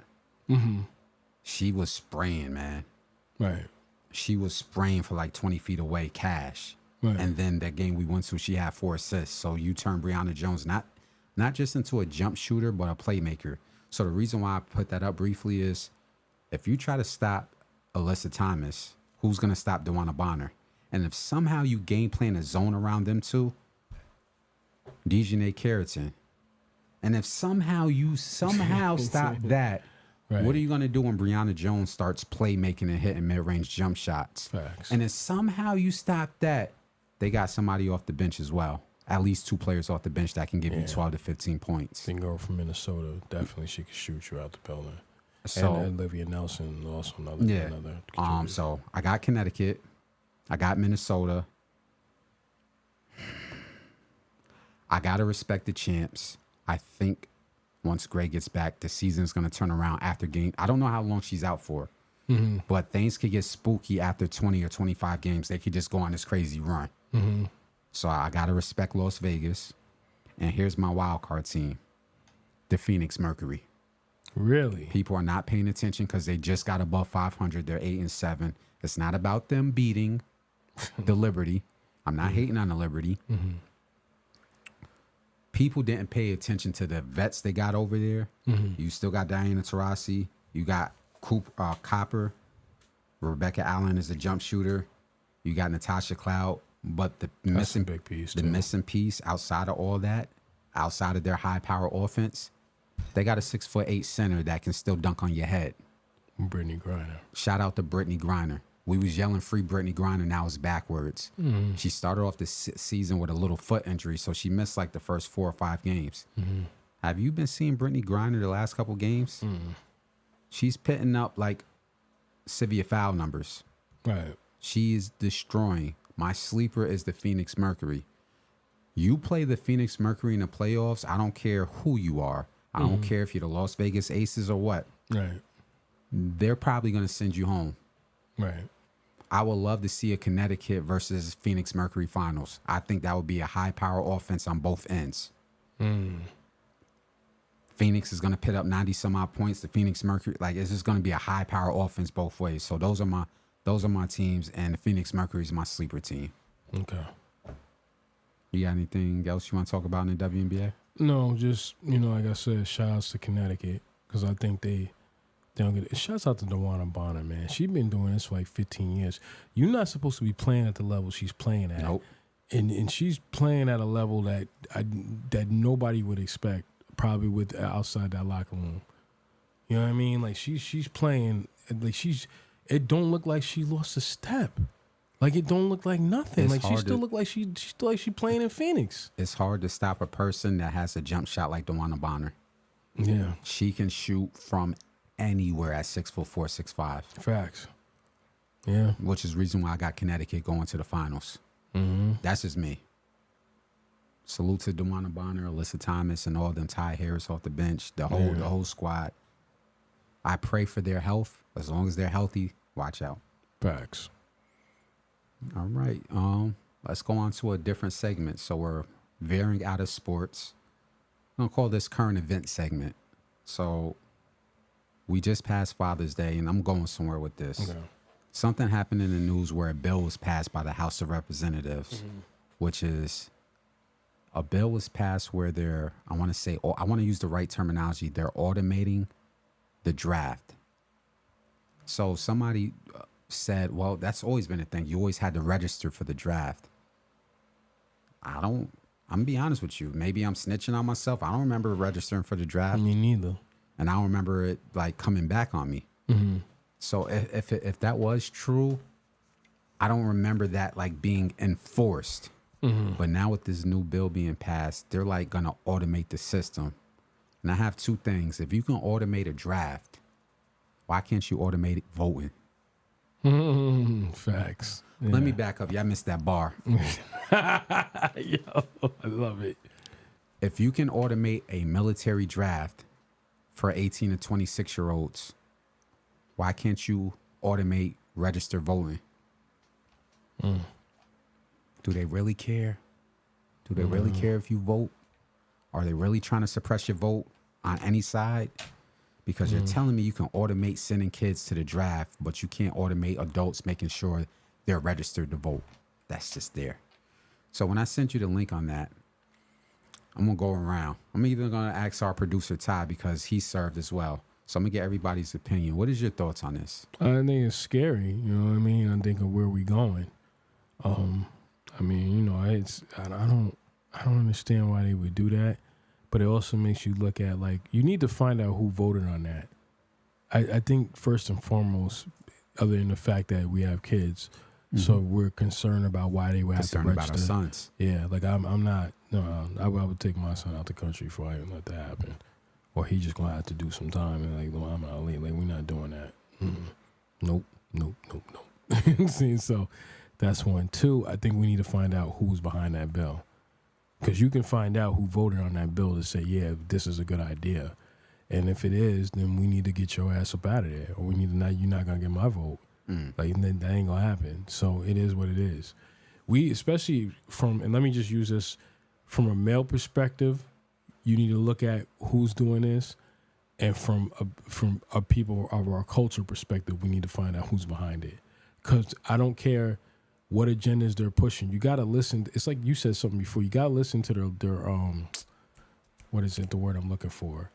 Speaker 2: She was spraying, man.
Speaker 1: Right.
Speaker 2: She was spraying for like 20 feet away, cash.
Speaker 1: Right.
Speaker 2: And then that game we went to, she had 4 assists. So you turn Brianna Jones not just into a jump shooter, but a playmaker. So the reason why I put that up briefly is if you try to stop Alyssa Thomas, who's going to stop DeWanna Bonner? And if somehow you game plan a zone around them two, Dejanay Carrington. And if somehow you stop that,
Speaker 1: right.
Speaker 2: What are you going to do when Brianna Jones starts playmaking and hitting mid-range jump shots?
Speaker 1: Facts.
Speaker 2: And if somehow you stop that, they got somebody off the bench as well. At least 2 players off the bench that can give you 12 to 15 points.
Speaker 1: The girl from Minnesota, definitely she could shoot you out the building.
Speaker 2: So,
Speaker 1: and Olivia Nelson, also another contributor.
Speaker 2: So I got Connecticut. I got Minnesota. I got to respect the champs. I think once Gray gets back, the season's going to turn around after game. I don't know how long she's out for, but things could get spooky after 20 or 25 games. They could just go on this crazy run. So I got to respect Las Vegas. And here's my wild card team, the Phoenix Mercury.
Speaker 1: Really?
Speaker 2: People are not paying attention because they just got above 500. They're 8-7. It's not about them beating the Liberty. I'm not hating on the Liberty. People didn't pay attention to the vets they got over there. You still got Diana Taurasi. You got Copper. Rebecca Allen is a jump shooter. You got Natasha Cloud. But the missing
Speaker 1: big piece,
Speaker 2: missing piece outside of all that, outside of their high power offense, they got a 6'8" center that can still dunk on your head.
Speaker 1: Brittany Griner.
Speaker 2: Shout out to Brittany Griner. We was yelling free Brittany Griner. Now it's backwards. She started off the season with a little foot injury, so she missed like the first 4 or 5 games. Have you been seeing Brittany Griner the last couple games? She's pitting up like severe foul numbers.
Speaker 1: Right.
Speaker 2: She is destroying. My sleeper is the Phoenix Mercury. You play the Phoenix Mercury in the playoffs, I don't care who you are. I don't care if you're the Las Vegas Aces or what.
Speaker 1: Right.
Speaker 2: They're probably going to send you home.
Speaker 1: Right.
Speaker 2: I would love to see a Connecticut versus Phoenix Mercury finals. I think that would be a high-power offense on both ends. Phoenix is going to put up 90-some-odd points. The Phoenix Mercury, like, it's just going to be a high-power offense both ways. So those are my teams, and the Phoenix Mercury is my sleeper team.
Speaker 1: Okay.
Speaker 2: You got anything else you want to talk about in the WNBA?
Speaker 1: No, just, like I said, shout outs to Connecticut because I think they don't get it. Shouts out to DeWanna Bonner, man. She's been doing this for like 15 years. You're not supposed to be playing at the level she's playing at.
Speaker 2: Nope.
Speaker 1: And she's playing at a level that that nobody would expect, probably with outside that locker room. You know what I mean? Like she's playing like it don't look like she lost a step. Like it don't look like nothing.
Speaker 2: It's
Speaker 1: like she still
Speaker 2: to,
Speaker 1: look like she playing in Phoenix.
Speaker 2: It's hard to stop a person that has a jump shot like DeWanna Bonner.
Speaker 1: Yeah.
Speaker 2: She can shoot from anywhere at 6'4", 6'5".
Speaker 1: Facts. Yeah.
Speaker 2: Which is the reason why I got Connecticut going to the finals. That's just me. Salute to DeWanna Bonner, Alyssa Thomas, and all them Ty Harris off the bench, the whole squad. I pray for their health. As long as they're healthy, watch out.
Speaker 1: Facts.
Speaker 2: All right. Let's go on to a different segment. So we're veering out of sports. I'm going to call this current event segment. So we just passed Father's Day, and I'm going somewhere with this.
Speaker 1: Okay.
Speaker 2: Something happened in the news where a bill was passed by the House of Representatives, which is a bill was passed where I want to use the right terminology, they're automating the draft. So somebody said, well, that's always been a thing. You always had to register for the draft. I'm going to be honest with you. Maybe I'm snitching on myself. I don't remember registering for the draft.
Speaker 1: Me neither.
Speaker 2: And I don't remember it like coming back on me. So if that was true, I don't remember that like being enforced. But now with this new bill being passed, they're like going to automate the system. And I have 2 things. If you can automate a draft, why can't you automate voting?
Speaker 1: Facts. Yeah.
Speaker 2: Let me back up. Y'all missed that bar.
Speaker 1: Yo, I love it.
Speaker 2: If you can automate a military draft for 18 to 26-year-olds, why can't you automate register voting? Do they really care? Do they really care if you vote? Are they really trying to suppress your vote on any side? Because you're telling me you can automate sending kids to the draft, but you can't automate adults making sure they're registered to vote. That's just there. So when I sent you the link on that, I'm going to go around. I'm even going to ask our producer, Ty, because he served as well. So I'm going to get everybody's opinion. What is your thoughts on this?
Speaker 1: I think it's scary. You know what I mean? I think of where we going. I mean, you know, I don't understand why they would do that, but it also makes you look at, like, you need to find out who voted on that. I think first and foremost, other than the fact that we have kids, so we're concerned about why they would have to register.
Speaker 2: About our sons.
Speaker 1: Yeah, like I'm not. No, I would take my son out the country before I even let that happen, or he just gonna have to do some time. And like, well, I'm out late. Like, we're not doing that. Nope. See, so that's one. Two, I think we need to find out who's behind that bill, because you can find out who voted on that bill to say, yeah, this is a good idea, and if it is, then we need to get your ass up out of there, or we need to not. You're not gonna get my vote. Like, that ain't gonna happen. So it is what it is. We, especially and let me just use this from a male perspective, you need to look at who's doing this, and from a people of our culture perspective, we need to find out who's behind it. Because I don't care what agendas they're pushing. You gotta listen. It's like you said something before. You gotta listen to their what is it? The word I'm looking for,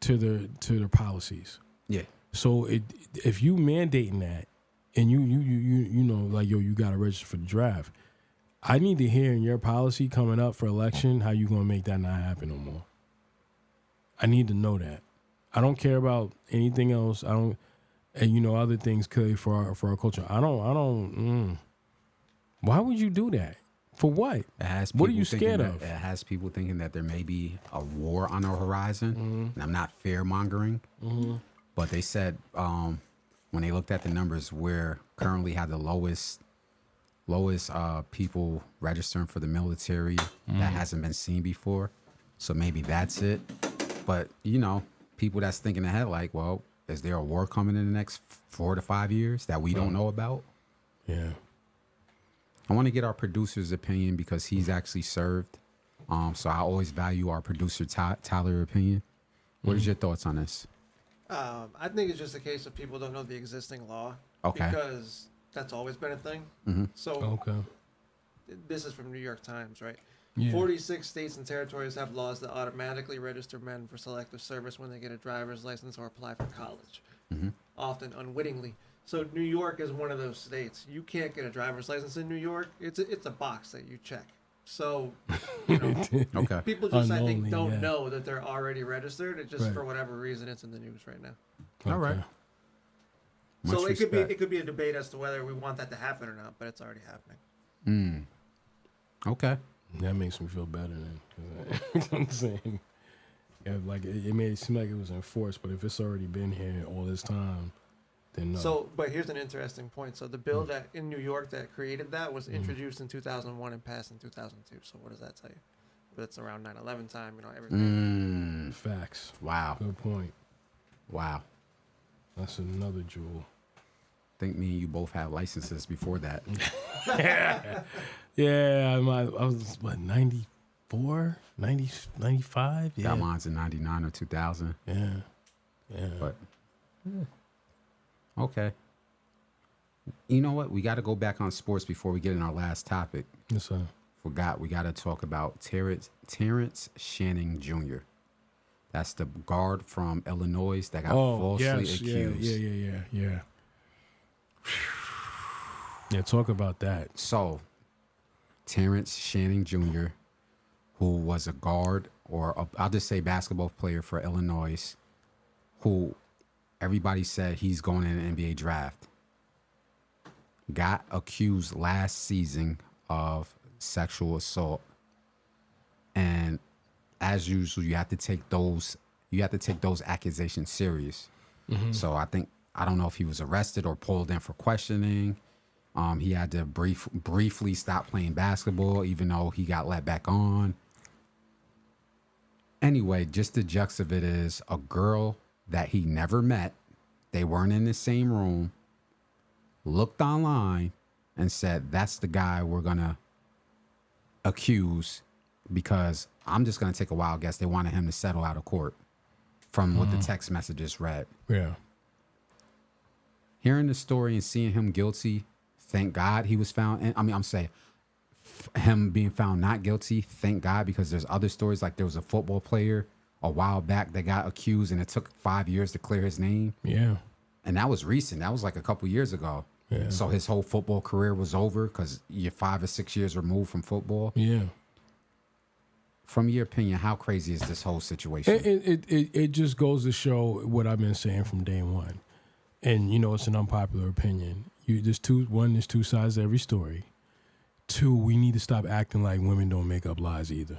Speaker 1: to their policies. Yeah. So if you mandating that, and you know, like, yo, you gotta register for the draft, I need to hear in your policy coming up for election how you gonna make that not happen no more. I need to know that. I don't care about anything else. I don't, and you know, other things clearly for our culture. I don't. Why would you do that? For what? What are you scared of?
Speaker 2: It has people thinking that there may be a war on the horizon. And I'm not fear mongering, but they said when they looked at the numbers, we're currently have the lowest people registering for the military that hasn't been seen before. So maybe that's it. But, you know, people that's thinking ahead, like, well, is there a war coming in the next 4 to 5 years that we don't know about?
Speaker 1: Yeah.
Speaker 2: I want to get our producer's opinion because he's actually served. So I always value our producer, Tyler's opinion. What is your thoughts on this?
Speaker 3: I think it's just a case of people don't know the existing law.
Speaker 2: Okay.
Speaker 3: Because that's always been a thing. So this is from New York Times, right? Yeah. 46 states and territories have laws that automatically register men for selective service when they get a driver's license or apply for college, often unwittingly. So New York is one of those states. You can't get a driver's license in New York. It's a box that you check. So, you know, people just, I think, don't know that they're already registered. It just, for whatever reason, it's in the news right now.
Speaker 2: All right.
Speaker 3: So it could be a debate as to whether we want that to happen or not, but it's already happening.
Speaker 2: Okay.
Speaker 1: That makes me feel better then. You know what I'm saying? Yeah, like, it made it seem like it was enforced, but if it's already been here all this time, then no.
Speaker 3: So, but here's an interesting point. So the bill that in New York that created that was introduced in 2001 and passed in 2002. So what does that tell you? But it's around 9/11 time, you know, everything.
Speaker 1: Facts.
Speaker 2: Wow.
Speaker 1: Good point.
Speaker 2: Wow.
Speaker 1: That's another jewel.
Speaker 2: I think me and you both had licenses before that.
Speaker 1: Yeah, I was, what, 94? 90, 95? Yeah.
Speaker 2: Got mine's in 99 or 2000.
Speaker 1: Yeah.
Speaker 2: But, okay. You know what? We got to go back on sports before we get in our last topic.
Speaker 1: Yes, sir.
Speaker 2: We got to talk about Terrence Shannon Jr. That's the guard from Illinois that got falsely accused.
Speaker 1: Yeah. Yeah, talk about that.
Speaker 2: So, Terrence Shannon Jr., who was a guard, or I'll just say basketball player for Illinois, who everybody said he's going in an NBA draft, got accused last season of sexual assault. And as usual, you have to take those accusations serious. So I don't know if he was arrested or pulled in for questioning. He had to briefly stop playing basketball, even though he got let back on. Anyway, just the gist of it is a girl that he never met, they weren't in the same room, looked online, and said, that's the guy we're going to accuse, because I'm just going to take a wild guess. They wanted him to settle out of court from what the text messages read.
Speaker 1: Yeah.
Speaker 2: Hearing the story and seeing him guilty, thank God he was found. And I'm saying him being found not guilty, thank God, because there's other stories. Like there was a football player a while back that got accused and it took 5 years to clear his name.
Speaker 1: Yeah.
Speaker 2: And that was recent. That was like a couple years ago.
Speaker 1: Yeah.
Speaker 2: So his whole football career was over because you're 5 or 6 years removed from football.
Speaker 1: Yeah.
Speaker 2: From your opinion, how crazy is this whole situation?
Speaker 1: It just goes to show what I've been saying from day one. And, you know, it's an unpopular opinion. There's two sides to every story. 2, we need to stop acting like women don't make up lies either.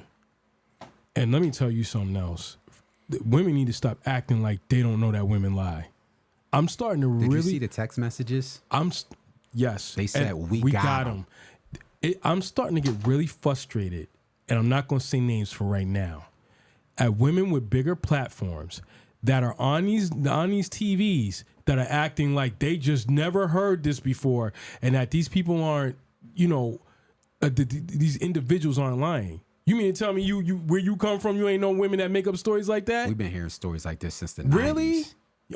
Speaker 1: And let me tell you something else. Women need to stop acting like they don't know that women lie. I'm starting to
Speaker 2: Did
Speaker 1: really...
Speaker 2: you see the text messages?
Speaker 1: Yes.
Speaker 2: They said, we got them.
Speaker 1: I'm starting to get really frustrated, and I'm not going to say names for right now, at women with bigger platforms that are on these TVs that are acting like they just never heard this before, and that these people aren't, you know, these individuals aren't lying. You mean to tell me you where you come from, you ain't no women that make up stories like that?
Speaker 2: We've been hearing stories like this since the 90s.
Speaker 1: Really? Are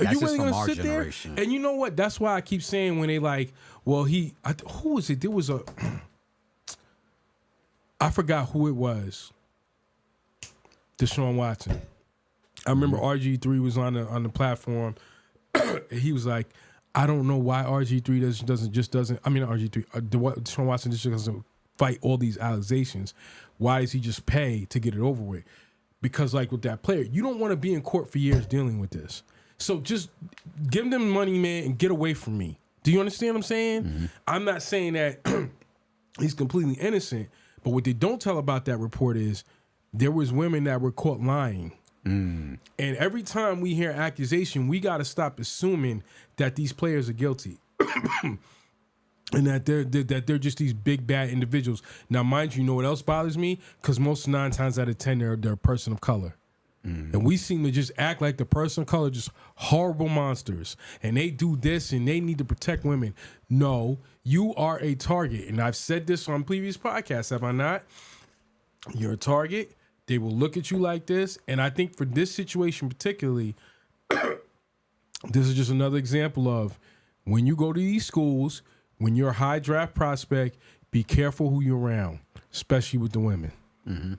Speaker 2: That's
Speaker 1: you
Speaker 2: just
Speaker 1: really
Speaker 2: from
Speaker 1: gonna
Speaker 2: our
Speaker 1: sit
Speaker 2: generation.
Speaker 1: there? And you know what? That's why I keep saying when they like, well, who was it? There was I forgot who it was. Deshaun Watson. I remember RG3 was on the platform. And he was like, I don't know why RG3 doesn't. I mean, RG3. Deshaun Watson just doesn't fight all these accusations. Why does he just pay to get it over with? Because like with that player, you don't want to be in court for years dealing with this. So just give them money, man, and get away from me. Do you understand what I'm saying? Mm-hmm. I'm not saying that he's completely innocent, but what they don't tell about that report is there was women that were caught lying. Mm. And every time we hear accusation, we got to stop assuming that these players are guilty. And that they're just these big bad individuals. Now, mind you, know what else bothers me? Because most 9 times out of 10, they're a person of color. Mm. And we seem to just act like the person of color just horrible monsters. And they do this and they need to protect women. No, you are a target. And I've said this on previous podcasts, have I not? You're a target. They will look at you like this. And I think for this situation particularly, this is just another example of when you go to these schools, when you're a high draft prospect, be careful who you're around, especially with the women. Mm-hmm.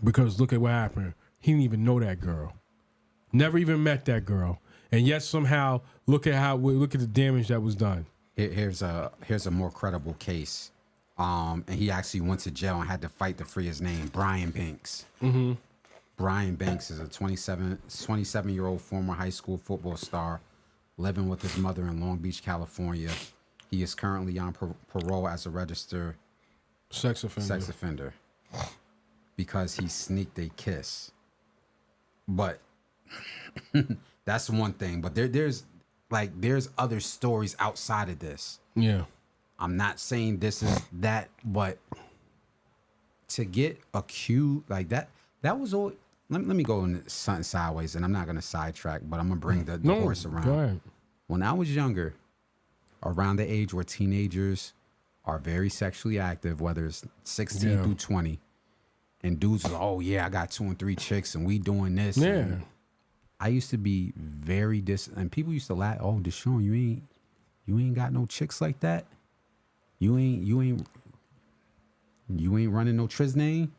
Speaker 1: Because look at what happened. He didn't even know that girl. Never even met that girl. And yet somehow look at the damage that was done.
Speaker 2: Here's a more credible case. And he actually went to jail and had to fight to free his name. Brian Banks. Mm-hmm. Brian Banks is a 27-year-old former high school football star living with his mother in Long Beach, California. He is currently on parole as a registered
Speaker 1: sex offender because he sneaked a kiss.
Speaker 2: But that's one thing. But there's other stories outside of this.
Speaker 1: Yeah.
Speaker 2: I'm not saying this is that, but to get accused like that was all. Let me go in something sideways, and I'm not going to sidetrack, but I'm going to bring the horse around.
Speaker 1: Go ahead.
Speaker 2: When I was younger, around the age where teenagers are very sexually active, whether it's 16 through 20, and dudes are, oh yeah, I got 2 and 3 chicks and we doing this.
Speaker 1: Yeah.
Speaker 2: I used to be very and people used to laugh, oh, Deshaun, you ain't got no chicks like that? You ain't running no Trisname?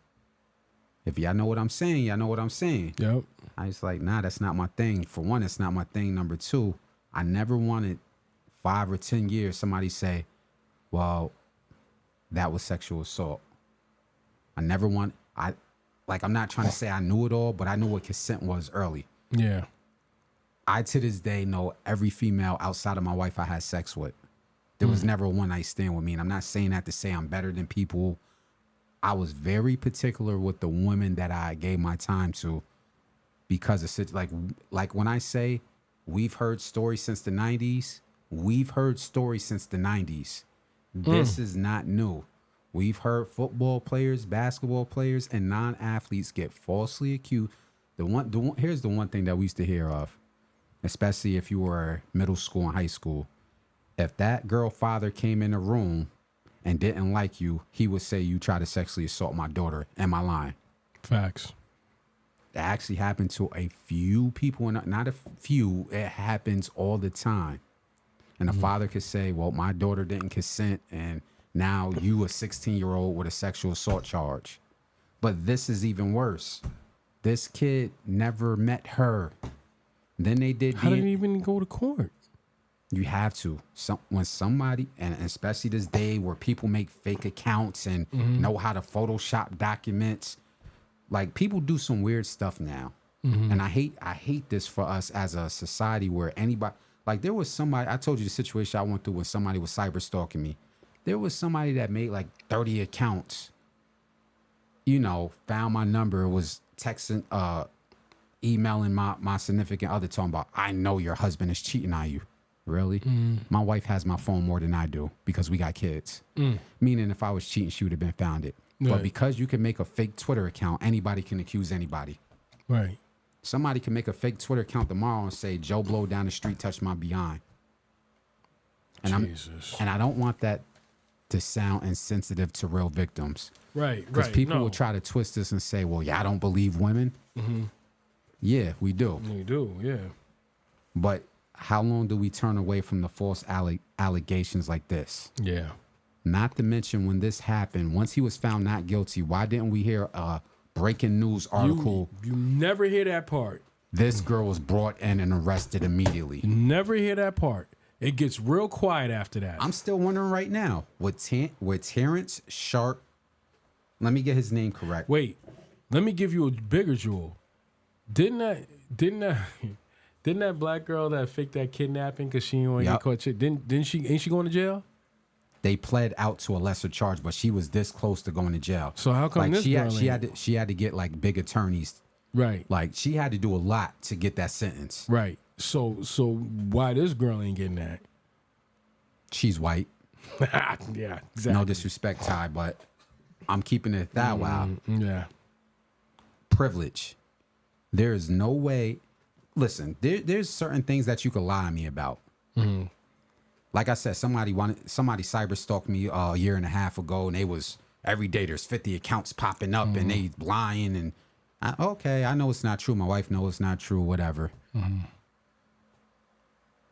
Speaker 2: If y'all know what I'm saying, y'all know what I'm saying.
Speaker 1: Yep.
Speaker 2: I was like, nah, that's not my thing. For one, it's not my thing. Number 2, I never wanted 5 or 10 years somebody say, well, that was sexual assault. I'm not trying to say I knew it all, but I knew what consent was early.
Speaker 1: Yeah.
Speaker 2: I, to this day, know every female outside of my wife I had sex with. There was never a one night stand with me. And I'm not saying that to say I'm better than people. I was very particular with the women that I gave my time to because of like when I say we've heard stories since the 90s, we've heard stories since the 90s. This is not new. We've heard football players, basketball players, and non-athletes get falsely accused. Here's the one thing that we used to hear of, especially if you were middle school and high school. If that girl father came in the room and didn't like you, he would say you tried to sexually assault my daughter. Am I lying?
Speaker 1: Facts.
Speaker 2: That actually happened to a few people, and not a few. It happens all the time. And the father could say, well, my daughter didn't consent, and now you a 16-year-old with a sexual assault charge. But this is even worse. This kid never met her. Then they did.
Speaker 1: How did he even go to court?
Speaker 2: You have to. When somebody, and especially this day where people make fake accounts and know how to Photoshop documents, like people do some weird stuff now. And I hate this for us as a society where anybody, like there was somebody, I told you the situation I went through when somebody was cyber stalking me. There was somebody that made like 30 accounts, you know, found my number, was texting, emailing my significant other talking about, I know your husband is cheating on you. Really? My wife has my phone more than I do because we got kids. Meaning if I was cheating, she would have been found it.
Speaker 1: Right.
Speaker 2: But because you can make a fake Twitter account, anybody can accuse anybody.
Speaker 1: Right.
Speaker 2: Somebody can make a fake Twitter account tomorrow and say, Joe Blow down the street touched my behind. And
Speaker 1: Jesus.
Speaker 2: I don't want that to sound insensitive to real victims.
Speaker 1: Right.
Speaker 2: Because people will try to twist this and say, well, yeah, I don't believe women. Yeah, we do.
Speaker 1: We do, yeah.
Speaker 2: But how long do we turn away from the false allegations like this?
Speaker 1: Yeah.
Speaker 2: Not to mention when this happened, once he was found not guilty, why didn't we hear a breaking news article?
Speaker 1: You never hear that part.
Speaker 2: This girl was brought in and arrested immediately.
Speaker 1: You never hear that part. It gets real quiet after that.
Speaker 2: I'm still wondering right now, with Terrence Sharp, let me get his name correct.
Speaker 1: Wait, let me give you a bigger jewel. Didn't that black girl that faked that kidnapping because she didn't want to get caught? Ain't she going to jail?
Speaker 2: They pled out to a lesser charge, but she was this close to going to jail.
Speaker 1: So how come
Speaker 2: like
Speaker 1: this
Speaker 2: she had to get like big attorneys.
Speaker 1: Right.
Speaker 2: Like she had to do a lot to get that sentence.
Speaker 1: Right. So why this girl ain't getting that?
Speaker 2: She's white.
Speaker 1: Yeah, exactly.
Speaker 2: No disrespect, Ty, but I'm keeping it that wow.
Speaker 1: Yeah.
Speaker 2: Privilege. There is no way. Listen, there's certain things that you could lie to me about. Like I said, somebody cyber stalked me a year and a half ago, and they was every day there's 50 accounts popping up, and they lying, and I know it's not true. My wife knows it's not true. Whatever.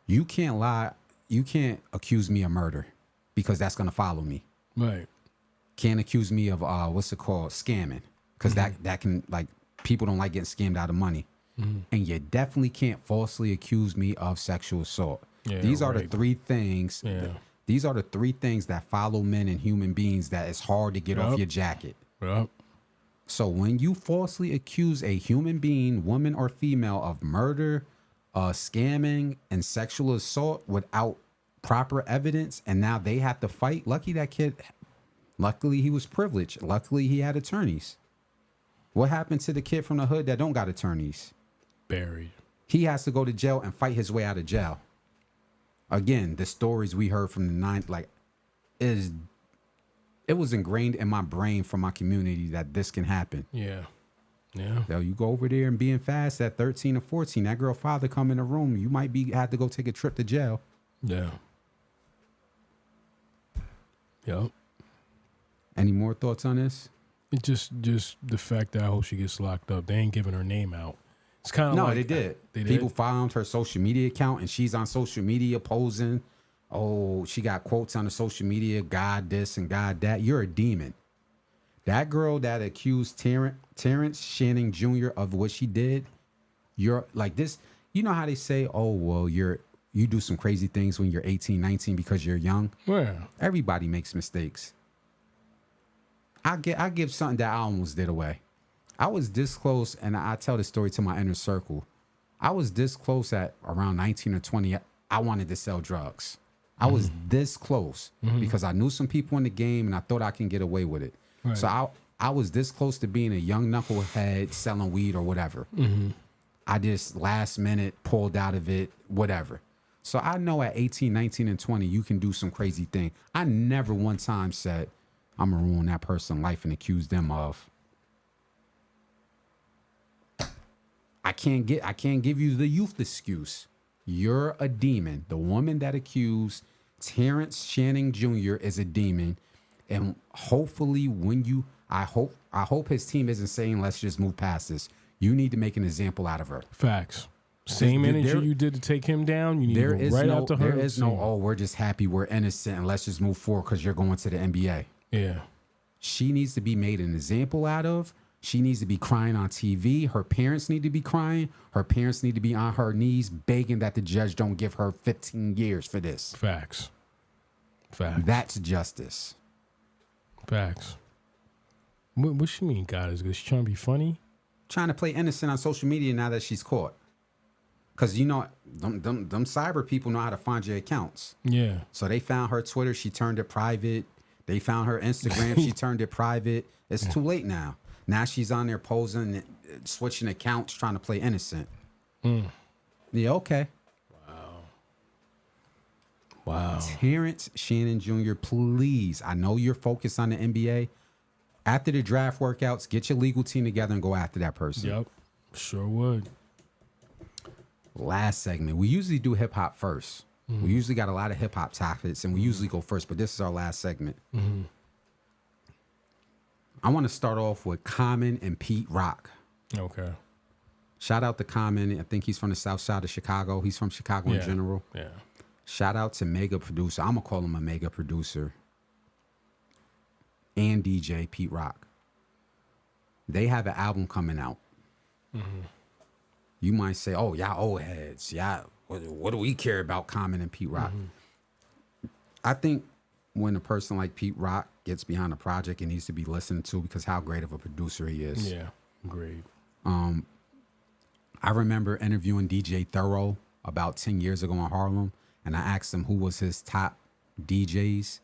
Speaker 2: You can't lie. You can't accuse me of murder because that's gonna follow me.
Speaker 1: Right.
Speaker 2: Can't accuse me of what's it called, scamming, because that can, like, people don't like getting scammed out of money. And you definitely can't falsely accuse me of sexual assault.
Speaker 1: Yeah,
Speaker 2: these are the three things.
Speaker 1: Yeah.
Speaker 2: These are the three things that follow men and human beings that is hard to get off your jacket.
Speaker 1: Yep.
Speaker 2: So when you falsely accuse a human being, woman or female, of murder, scamming, and sexual assault without proper evidence, and now they have to fight. Lucky that kid. Luckily he was privileged. Luckily he had attorneys. What happened to the kid from the hood that don't got attorneys?
Speaker 1: Buried.
Speaker 2: He has to go to jail and fight his way out of jail. Again, the stories we heard from the ninth, like, it was ingrained in my brain from my community that this can happen.
Speaker 1: Yeah. Yeah.
Speaker 2: So you go over there and being fast at 13 or 14, that girl father come in the room, you might have to go take a trip to jail.
Speaker 1: Yeah. Yep.
Speaker 2: Any more thoughts on this?
Speaker 1: It just the fact that I hope she gets locked up. They ain't giving her name out. It's kind of
Speaker 2: no,
Speaker 1: like,
Speaker 2: they did.
Speaker 1: They did.
Speaker 2: People found her social media account, and she's on social media posing. Oh, she got quotes on the social media, God this and God that. You're a demon. That girl that accused Terrence Shannon Jr. of what she did, you're like this. You know how they say, oh, well, you do some crazy things when you're 18, 19 because you're young?
Speaker 1: Where?
Speaker 2: Everybody makes mistakes. I give something that I almost did away. I was this close, and I tell this story to my inner circle. I was this close at around 19 or 20. I wanted to sell drugs. I was this close because I knew some people in the game, and I thought I can get away with it. Right. So I was this close to being a young knucklehead selling weed or whatever. I just last minute pulled out of it, whatever. So I know at 18, 19, and 20, you can do some crazy thing. I never one time said, I'm going to ruin that person's life and accuse them of. I can't give you the youth excuse. You're a demon. The woman that accused Terrence Shannon Jr. is a demon, and hopefully I hope his team isn't saying let's just move past this. You need to make an example out of her.
Speaker 1: Facts. Same energy you did to take him down. You need to go right after her.
Speaker 2: There is no, we're just happy we're innocent and let's just move forward because you're going to the NBA.
Speaker 1: Yeah.
Speaker 2: She needs to be made an example out of. She needs to be crying on TV. Her parents need to be crying. Her parents need to be on her knees begging that the judge don't give her 15 years for this.
Speaker 1: Facts.
Speaker 2: That's justice.
Speaker 1: Facts. What she mean, God is good? She trying to be funny?
Speaker 2: Trying to play innocent on social media now that she's caught. Because, you know, them cyber people know how to find your accounts.
Speaker 1: Yeah.
Speaker 2: So they found her Twitter. She turned it private. They found her Instagram. She turned it private. It's too late now. Now she's on there posing, switching accounts, trying to play innocent. Yeah, okay.
Speaker 1: Wow.
Speaker 2: Terrence Shannon Jr., please. I know you're focused on the NBA. After the draft workouts, get your legal team together and go after that person.
Speaker 1: Yep. Sure would.
Speaker 2: Last segment. We usually do hip hop first. We usually got a lot of hip hop topics, and we usually go first, but this is our last segment. I want to start off with Common and Pete Rock.
Speaker 1: Okay.
Speaker 2: Shout out to Common. I think he's from the south side of Chicago. He's from Chicago in general.
Speaker 1: Yeah.
Speaker 2: Shout out to mega producer. I'm going to call him a mega producer. And DJ Pete Rock. They have an album coming out. You might say, oh, y'all old heads. Yeah, what do we care about Common and Pete Rock? I think when a person like Pete Rock gets behind a project, it needs to be listened to because how great of a producer he is.
Speaker 1: Yeah, great.
Speaker 2: I remember interviewing DJ Thorough about 10 years ago in Harlem, and I asked him who was his top DJs,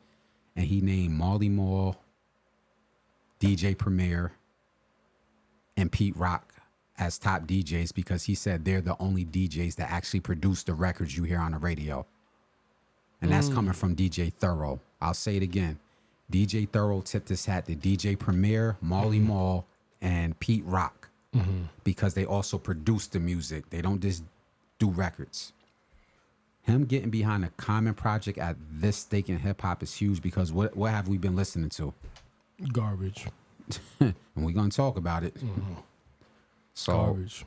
Speaker 2: and he named Marley Marl, DJ Premier, and Pete Rock as top DJs because he said they're the only DJs that actually produce the records you hear on the radio. And that's coming from DJ Thorough. I'll say it again. DJ Thorough tipped his hat to DJ Premier, Marley Marl, and Pete Rock because they also produce the music. They don't just do records. Him getting behind a Common project at this stake in hip hop is huge because what have we been listening to?
Speaker 1: Garbage.
Speaker 2: And we're going to talk about it. So
Speaker 1: Garbage.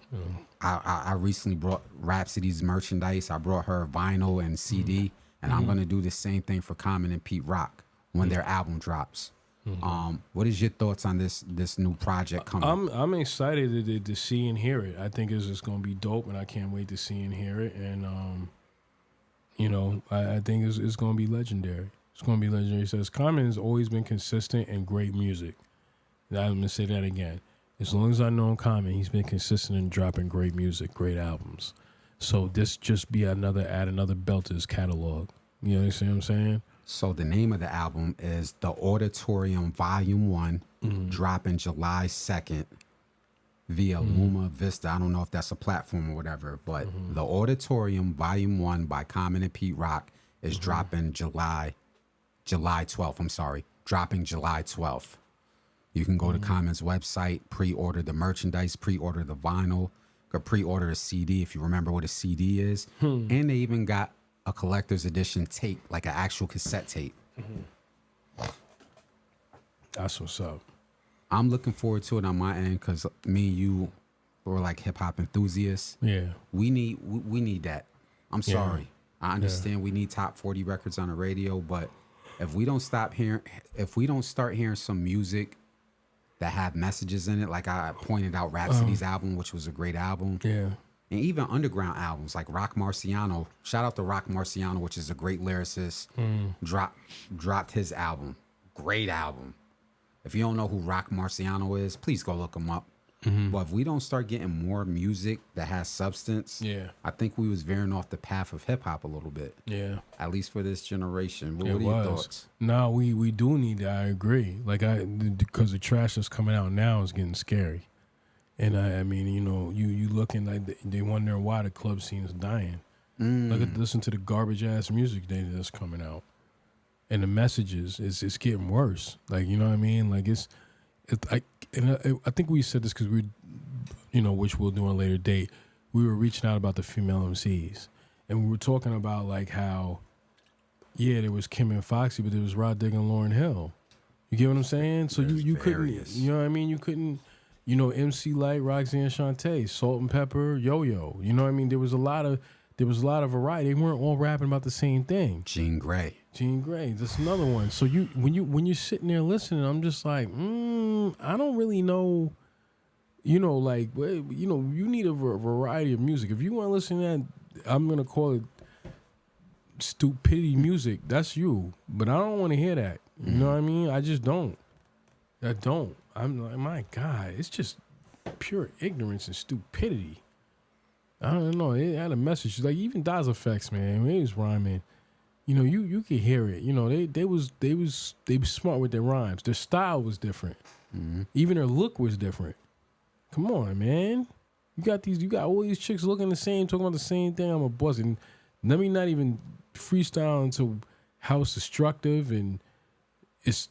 Speaker 2: I recently brought Rhapsody's merchandise. I brought her vinyl and CD, and I'm going to do the same thing for Common and Pete Rock when their album drops. What is your thoughts on this new project coming?
Speaker 1: I'm excited to see and hear it. I think it's just going to be dope, and I can't wait to see and hear it. And you know, I think it's going to be legendary. It's going to be legendary. It says Common has always been consistent and great music. And I'm going to say that again. As long as I know Common, he's been consistent in dropping great music, great albums. So this just be add another belt to his catalog. You understand what I'm saying?
Speaker 2: So the name of the album is The Auditorium Volume 1, dropping July 2nd via Luma Vista. I don't know if that's a platform or whatever, but The Auditorium Volume 1 by Common and Pete Rock is dropping July 12th. I'm sorry, dropping July 12th. You can go to Common's website, pre-order the merchandise, pre-order the vinyl, or pre-order a CD if you remember what a CD is. And they even got a collector's edition tape, like an actual cassette tape.
Speaker 1: That's what's up.
Speaker 2: I'm looking forward to it on my end because me and you were like hip-hop enthusiasts.
Speaker 1: Yeah.
Speaker 2: We need that. I'm sorry. I understand we need top 40 records on the radio, but if we don't start hearing some music that have messages in it, like I pointed out Rhapsody's album, which was a great album.
Speaker 1: Yeah.
Speaker 2: And even underground albums like Rock Marciano. Shout out to Rock Marciano, which is a great lyricist. Dropped his album. Great album. If you don't know who Rock Marciano is, please go look him up. But if we don't start getting more music that has substance, I think we was veering off the path of hip hop a little bit. Yeah. At least for this generation. What are your thoughts?
Speaker 1: No, we do need that. I agree. Because the trash that's coming out now is getting scary. And I mean, you know, you looking like they wondering why the club scene is dying. Listen to the garbage ass music that's coming out, and the messages it's getting worse. Like, you know what I mean? Like I think we said this because we, you know, which we'll do on a later date. We were reaching out about the female MCs, and we were talking about like how, yeah, there was Kim and Foxy, but there was Rod Digger and Lauryn Hill. You get what I'm saying? So you couldn't, you know what I mean? You couldn't, MC Light, Roxanne Shante, Salt and Pepper, Yo-Yo. You know what I mean? There was a lot of variety. They weren't all rapping about the same thing.
Speaker 2: Jean Grey,
Speaker 1: that's another one. So when you're sitting there listening, I'm just like, I don't really know. You need a variety of music. If you want to listen to that, I'm gonna call it stupidity music. That's you, but I don't want to hear that. You know what I mean? I just don't. I'm like, my God, it's just pure ignorance and stupidity. I don't know. It had a message. Like even Daz Effects, man, when he was rhyming, you could hear it. They was smart with their rhymes. Their style was different. Mm-hmm. Even their look was different. Come on, man. You got all these chicks looking the same, talking about the same thing. I'm a buzz. And let me not even freestyle into how it's destructive and it's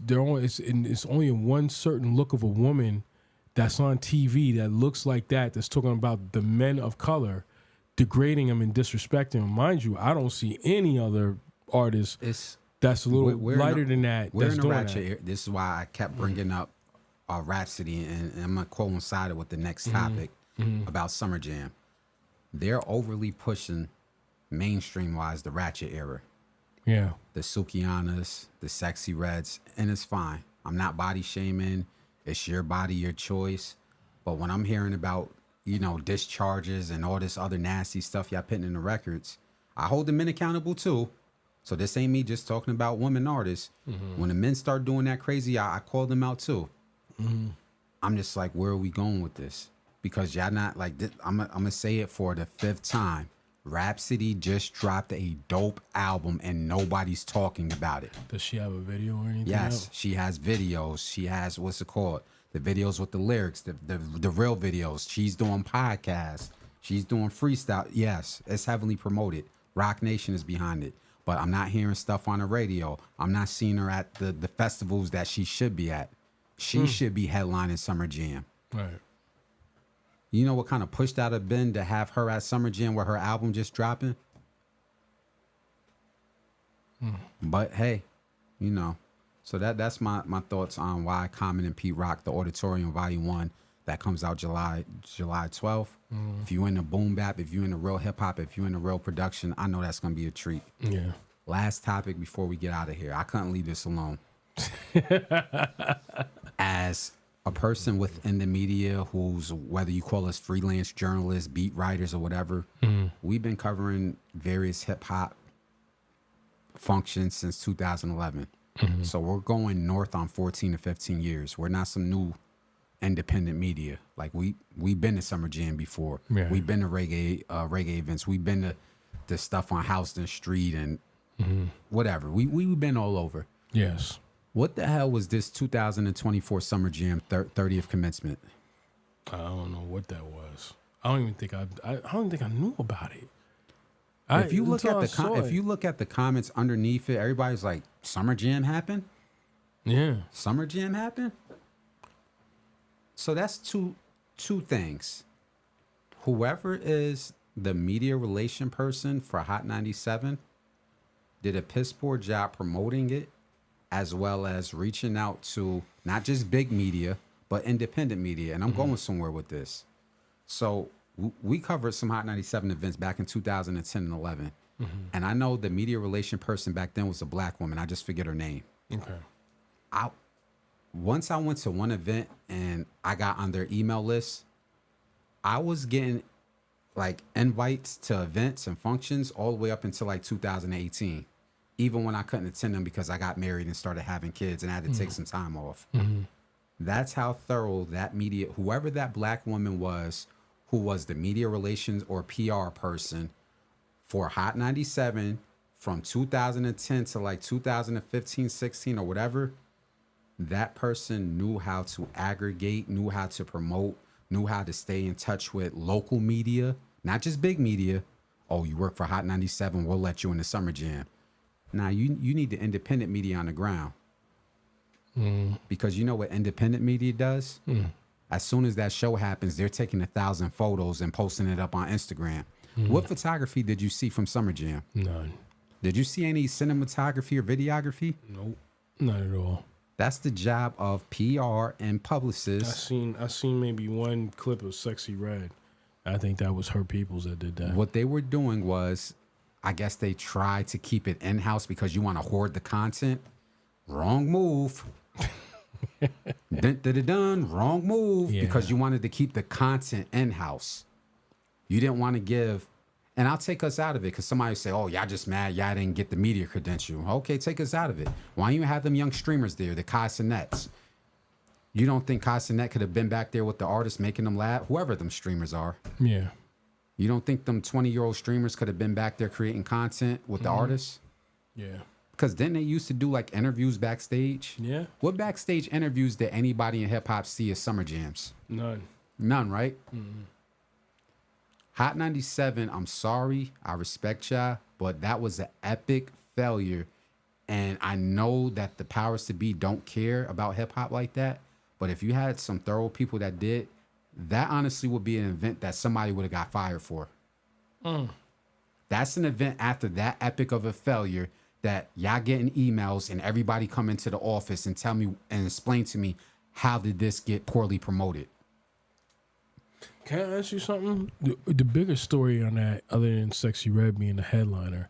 Speaker 1: only in one certain look of a woman that's on TV that looks like that's talking about the men of color, degrading them and disrespecting them. Mind you, I don't see any other artist that's a little lighter than that.
Speaker 2: We're in a ratchet. This is why I kept bringing up Rhapsody, and I'm going to coincide it with the next topic about Summer Jam. They're overly pushing, mainstream-wise, the ratchet era.
Speaker 1: Yeah.
Speaker 2: The Sukianas, the Sexy Reds, and it's fine. I'm not body shaming. It's your body, your choice. But when I'm hearing about, discharges and all this other nasty stuff y'all putting in the records, I hold the men accountable too. So this ain't me just talking about women artists. Mm-hmm. When the men start doing that crazy, I call them out too. Mm-hmm. I'm just like, where are we going with this? Because y'all not like this. I'm gonna say it for the 5th time. Rhapsody just dropped a dope album and nobody's talking about it.
Speaker 1: Does she have a video or anything?
Speaker 2: Yes, she has videos. She has, what's it called? The videos with the lyrics, the real videos. She's doing podcasts. She's doing freestyle. Yes, it's heavily promoted. Rock Nation is behind it. But I'm not hearing stuff on the radio. I'm not seeing her at the festivals that she should be at. She should be headlining Summer Jam.
Speaker 1: Right.
Speaker 2: You know what kind of push that have been to have her at Summer Jam where her album just dropping? But hey, so that's my thoughts on why Common and Pete Rock, the Auditorium Volume 1, that comes out July 12th. If you into boom bap, if you into real hip hop, if you into real production, I know that's gonna be a treat.
Speaker 1: Yeah.
Speaker 2: Last topic before we get out of here. I couldn't leave this alone. As a person within the media who's, whether you call us freelance journalists, beat writers, or whatever, we've been covering various hip hop functions since 2011. So we're going north on 14 to 15 years. We're not some new independent media. Like we've been to Summer Jam before. Yeah. We've been to reggae events. We've been to stuff on Houston Street and whatever. We've been all over.
Speaker 1: Yes.
Speaker 2: What the hell was this 2024 Summer Jam 30th commencement?
Speaker 1: I don't know what that was. I don't think I knew about it. If you look
Speaker 2: at the comments underneath it, everybody's like, Summer Jam happened?
Speaker 1: Yeah.
Speaker 2: Summer Jam happened? So that's two things. Whoever is the media relation person for Hot 97 did a piss poor job promoting it, as well as reaching out to not just big media, but independent media. And I'm going somewhere with this. So we covered some Hot 97 events back in 2010 and 11. And I know the media relation person back then was a black woman. I just forget her name.
Speaker 1: Okay.
Speaker 2: Once I went to one event and I got on their email list, I was getting like invites to events and functions all the way up until like 2018. Even when I couldn't attend them because I got married and started having kids and I had to take some time off. That's how thorough that media, whoever that black woman was, who was the media relations or PR person for Hot 97 from 2010 to like 2015, 16 or whatever, that person knew how to aggregate, knew how to promote, knew how to stay in touch with local media, not just big media. Oh, you work for Hot 97, we'll let you in the Summer Jam. Now, you need the independent media on the ground. Because you know what independent media does? As soon as that show happens, they're taking 1,000 photos and posting it up on Instagram. What photography did you see from Summer Jam?
Speaker 1: None.
Speaker 2: Did you see any cinematography or videography?
Speaker 1: Nope, not at all.
Speaker 2: That's the job of PR and publicists.
Speaker 1: I seen maybe one clip of Sexy Red. I think that was her peoples that did that.
Speaker 2: What they were doing was, I guess they tried to keep it in-house because you want to hoard the content. Wrong move. Dun, wrong move.
Speaker 1: Yeah.
Speaker 2: Because you wanted to keep the content in-house. You didn't want to give, and I'll take us out of it because somebody say, oh, y'all just mad y'all didn't get the media credential. Okay, take us out of it. Why don't you have them young streamers there, the Kai Sinets? You don't think Kai Sinet could have been back there with the artists making them laugh? Whoever them streamers are.
Speaker 1: Yeah.
Speaker 2: You don't think them 20-year-old streamers could have been back there creating content with the artists?
Speaker 1: Yeah.
Speaker 2: Because then they used to do like interviews backstage.
Speaker 1: Yeah.
Speaker 2: What backstage interviews did anybody in hip hop see as Summer Jams? None, right? Mm-hmm. Hot 97, I'm sorry. I respect y'all, but that was an epic failure. And I know that the powers to be don't care about hip hop like that. But if you had some thorough people that did, that honestly would be an event that somebody would have got fired for. That's an event after that epic of a failure that y'all getting emails and everybody come into the office and tell me and explain to me, how did this get poorly promoted?
Speaker 1: Can I ask you something? The bigger story on that, other than Sexy Red being the headliner,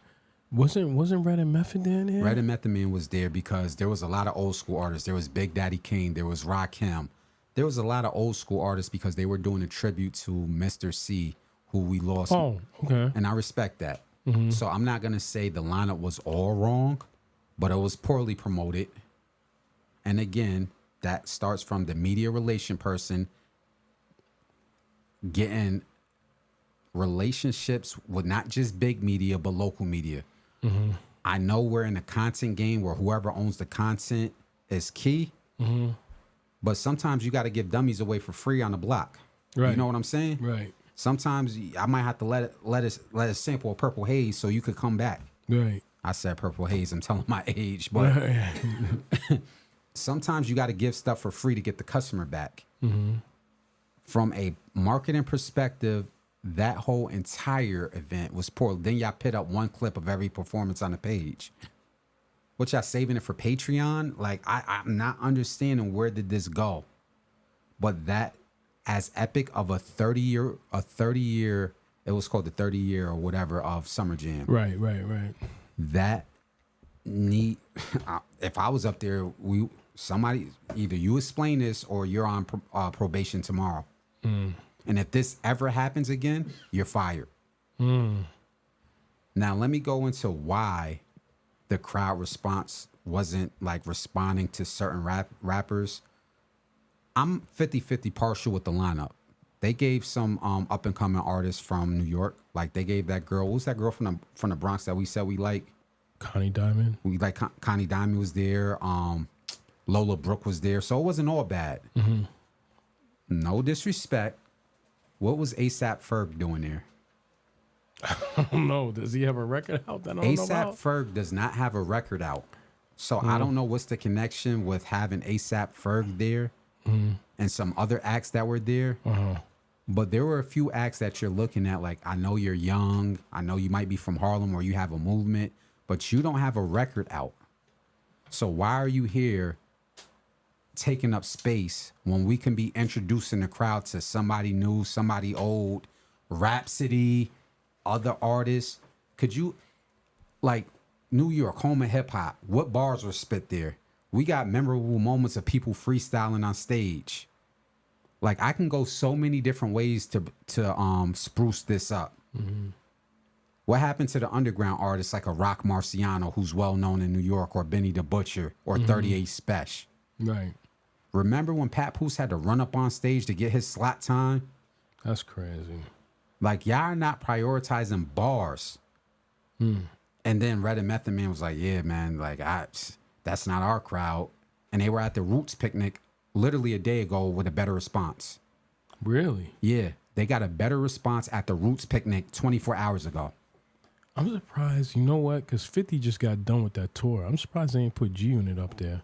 Speaker 1: wasn't Red and Method in there?
Speaker 2: Red and Method Man was there because there was a lot of old school artists. There was Big Daddy Kane. There was Rakim. There was a lot of old school artists because they were doing a tribute to Mr. C, who we lost.
Speaker 1: Oh, okay.
Speaker 2: And I respect that.
Speaker 1: Mm-hmm.
Speaker 2: So I'm not going to say the lineup was all wrong, but it was poorly promoted. And again, that starts from the media relation person getting relationships with not just big media, but local media. Mm-hmm. I know we're in a content game where whoever owns the content is key, but sometimes you got to give dummies away for free on the block.
Speaker 1: Right.
Speaker 2: You know what I'm saying?
Speaker 1: Right. Sometimes
Speaker 2: I might have to let us sample a Purple Haze so you could come back.
Speaker 1: Right.
Speaker 2: I said Purple Haze. I'm telling my age, but sometimes you got to give stuff for free to get the customer back. Mm-hmm. From a marketing perspective, that whole entire event was poor. Then y'all put up one clip of every performance on the page. What y'all saving it for Patreon? Like I'm not understanding where did this go. But that, as epic of a 30 year, it was called the 30 year or whatever of Summer Jam.
Speaker 1: Right.
Speaker 2: That need, if I was up there, somebody, either you explain this or you're on probation tomorrow. And if this ever happens again, you're fired. Now, let me go into why the crowd response wasn't like responding to certain rappers. I'm 50-50 partial with the lineup. They gave some up-and-coming artists from New York. Like they gave that girl, what was that girl from the Bronx that we said we like?
Speaker 1: Connie Diamond.
Speaker 2: We like Connie Diamond was there. Lola Brooke was there. So it wasn't all bad. Mm-hmm. No disrespect. What was ASAP Ferg doing there?
Speaker 1: I don't know. Does he have a record out that I don't know about?
Speaker 2: ASAP Ferg does not have a record out. So I don't know what's the connection with having ASAP Ferg there and some other acts that were there. But there were a few acts that you're looking at, like, I know you're young. I know you might be from Harlem or you have a movement, but you don't have a record out. So why are you here taking up space when we can be introducing the crowd to somebody new, somebody old, Rhapsody, other artists? Could you, like, New York, home of hip hop, what bars were spit there? We got memorable moments of people freestyling on stage. Like, I can go so many different ways to spruce this up. Mm-hmm. What happened to the underground artists like a Rock Marciano, who's well known in New York, or Benny the Butcher, or 38 Special?
Speaker 1: Right.
Speaker 2: Remember when Pat Poose had to run up on stage to get his slot time?
Speaker 1: That's crazy.
Speaker 2: Like, y'all are not prioritizing bars. And then Red and Method Man was like, yeah, man, like, that's not our crowd. And they were at the Roots picnic literally a day ago with a better response.
Speaker 1: Really?
Speaker 2: Yeah. They got a better response at the Roots picnic 24 hours ago.
Speaker 1: I'm surprised. You know what? Because 50 just got done with that tour. I'm surprised they ain't put G-Unit up there.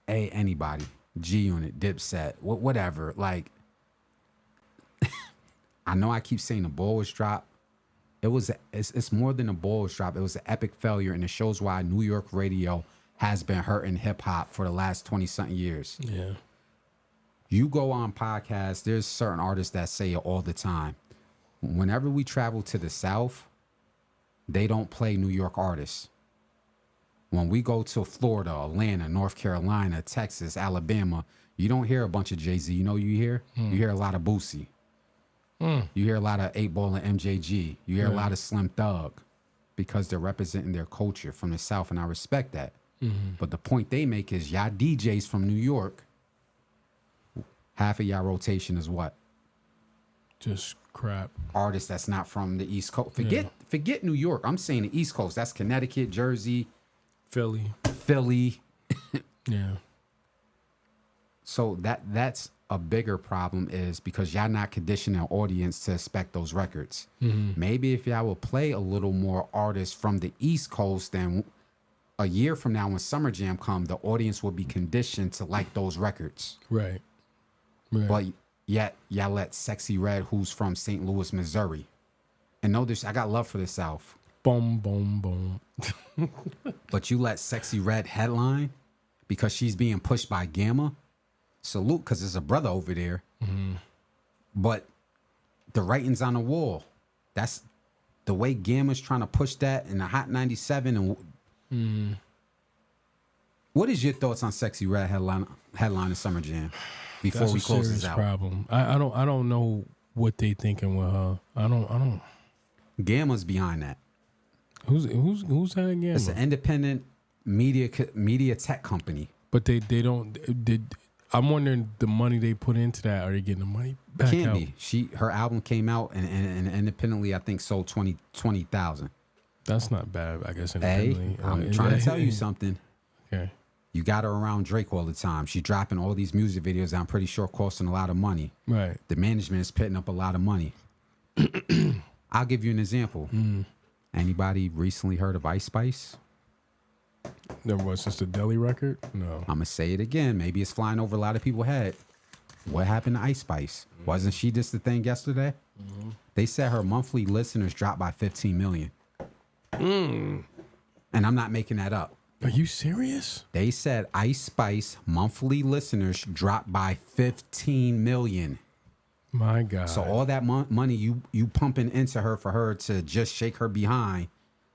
Speaker 2: Hey, anybody. G-Unit, Dipset, whatever. Like, I know I keep saying the ball was dropped, it's more than a balls drop. It was an epic failure, and it shows why New York radio has been hurting hip hop for the last 20-something years.
Speaker 1: Yeah.
Speaker 2: You go on podcasts, there's certain artists that say it all the time. Whenever we travel to the South, they don't play New York artists. When we go to Florida, Atlanta, North Carolina, Texas, Alabama, you don't hear a bunch of Jay-Z. You know you hear? You hear a lot of Boosie. You hear a lot of 8 Ball and MJG. You hear a lot of Slim Thug because they're representing their culture from the South, and I respect that. But the point they make is y'all DJs from New York, half of y'all rotation is what?
Speaker 1: Just crap.
Speaker 2: Artists that's not from the East Coast. Forget New York. I'm saying the East Coast. That's Connecticut, Jersey,
Speaker 1: Philly. Yeah.
Speaker 2: So that's a bigger problem is because y'all not conditioning an audience to expect those records. Maybe if y'all will play a little more artists from the East Coast, then a year from now when Summer Jam come, the audience will be conditioned to like those records.
Speaker 1: Right.
Speaker 2: But yet y'all let Sexy Red, who's from St. Louis, Missouri, and know this, I got love for the South.
Speaker 1: Boom, boom, boom.
Speaker 2: But you let Sexy Red headline because she's being pushed by Gamma. Salute, because there's a brother over there. But the writing's on the wall. That's the way Gamma's trying to push that in the Hot 97. And what is your thoughts on Sexy Red headline in Summer Jam? Before we close this out,
Speaker 1: problem. I don't know what they thinking with her. I don't.
Speaker 2: Gamma's behind that.
Speaker 1: Who's that again?
Speaker 2: It's an independent media tech company.
Speaker 1: But they don't. I'm wondering the money they put into that. Are they getting the money back
Speaker 2: Can't
Speaker 1: out?
Speaker 2: be. Her album came out and independently, I think, sold 20,000.
Speaker 1: That's not bad, I guess.
Speaker 2: Hey, I'm trying to tell you something.
Speaker 1: Okay.
Speaker 2: You got her around Drake all the time. She's dropping all these music videos that I'm pretty sure costing a lot of money.
Speaker 1: Right.
Speaker 2: The management is putting up a lot of money. I'll give you an example. Anybody recently heard of Ice Spice?
Speaker 1: There was just a Deli record? No.
Speaker 2: I'm going to say it again. Maybe it's flying over a lot of people's head. What happened to Ice Spice? Wasn't she just the thing yesterday? They said her monthly listeners dropped by 15 million. And I'm not making that up.
Speaker 1: Are you serious?
Speaker 2: They said Ice Spice monthly listeners dropped by 15 million.
Speaker 1: My God.
Speaker 2: So all that money you pumping into her for her to just shake her behind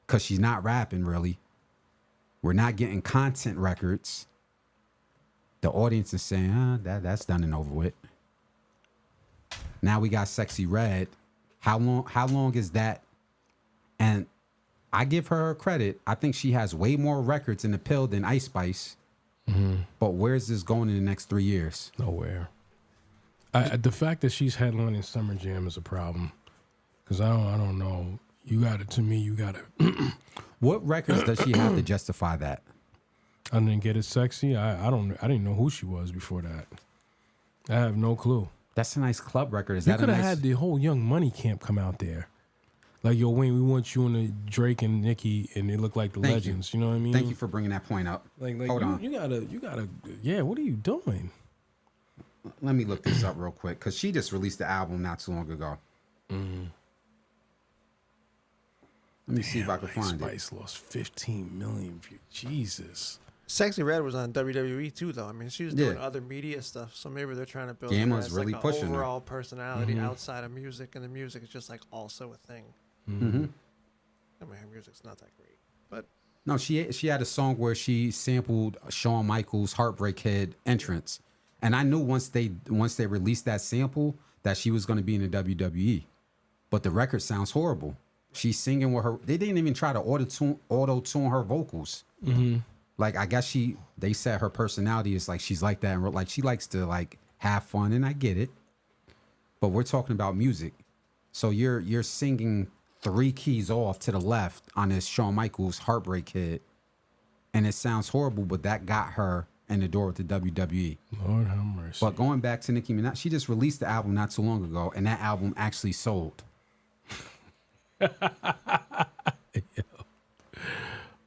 Speaker 2: because she's not rapping really. We're not getting content records. The audience is saying, that's done and over with. Now we got Sexy Red. How long is that? And I give her credit. I think she has way more records in the pill than Ice Spice. But where's this going in the next 3 years?
Speaker 1: Nowhere. The fact that she's headlining Summer Jam is a problem. Because I don't know. You got to.
Speaker 2: What records does she have to justify that?
Speaker 1: I didn't get it sexy. I didn't know who she was before that. I have no clue.
Speaker 2: That's a nice club record.
Speaker 1: You could have had the whole Young Money camp come out there. Like, yo, Wayne, we want you and the Drake and Nicki, and they look like the legends. You know what I mean?
Speaker 2: Thank you for bringing that point up. Hold on.
Speaker 1: You gotta. Yeah, what are you doing?
Speaker 2: Let me look this up real quick because she just released the album not too long ago. Let me see if I can find
Speaker 1: Spice lost 15 million views. Jesus.
Speaker 3: Sexy Red was on WWE too, though. I mean, she was doing other media stuff, so maybe they're trying to build her as
Speaker 2: really
Speaker 3: like
Speaker 2: pushing
Speaker 3: an
Speaker 2: her
Speaker 3: overall personality outside of music, and the music is just like also a thing. I mean, her music's not that great, but
Speaker 2: no, she had a song where she sampled Shawn Michaels' "Heartbreak Kid" entrance, and I knew once they released that sample that she was going to be in the WWE, but the record sounds horrible. She's singing with her. They didn't even try to auto-tune her vocals. Like, I guess they said her personality is like she's like that, and like she likes to like have fun, and I get it. But we're talking about music, so you're singing 3 keys off to the left on this Shawn Michaels "Heartbreak Kid," and it sounds horrible. But that got her in the door with the WWE.
Speaker 1: Lord have mercy.
Speaker 2: But going back to Nicki Minaj, she just released the album not too long ago, and that album actually sold.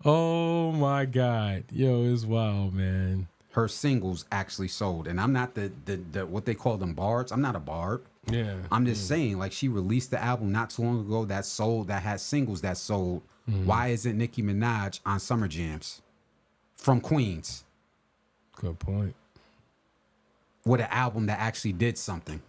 Speaker 1: Oh my God. Yo, it's wild, man.
Speaker 2: Her singles actually sold. And I'm not the what they call them bards. I'm not a bard.
Speaker 1: Yeah.
Speaker 2: I'm just saying, like, she released the album not too long ago that had singles that sold. Why isn't Nicki Minaj on Summer Jams from Queens?
Speaker 1: Good point.
Speaker 2: With an album that actually did something.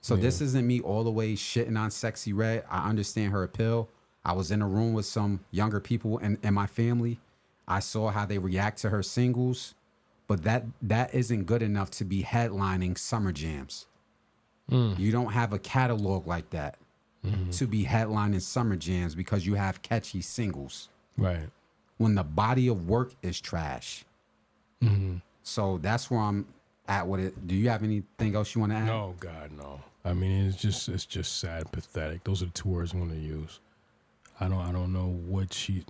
Speaker 2: So this isn't me all the way shitting on Sexy Red. I understand her appeal. I was in a room with some younger people in my family. I saw how they react to her singles, but that isn't good enough to be headlining Summer Jams. You don't have a catalog like that to be headlining Summer Jams because you have catchy singles.
Speaker 1: Right.
Speaker 2: When the body of work is trash. So that's where I'm at with it. Do you have anything else you want to add?
Speaker 1: No, God, no. I mean, it's just sad, pathetic. Those are the two words I'm going to use. I don't know what she.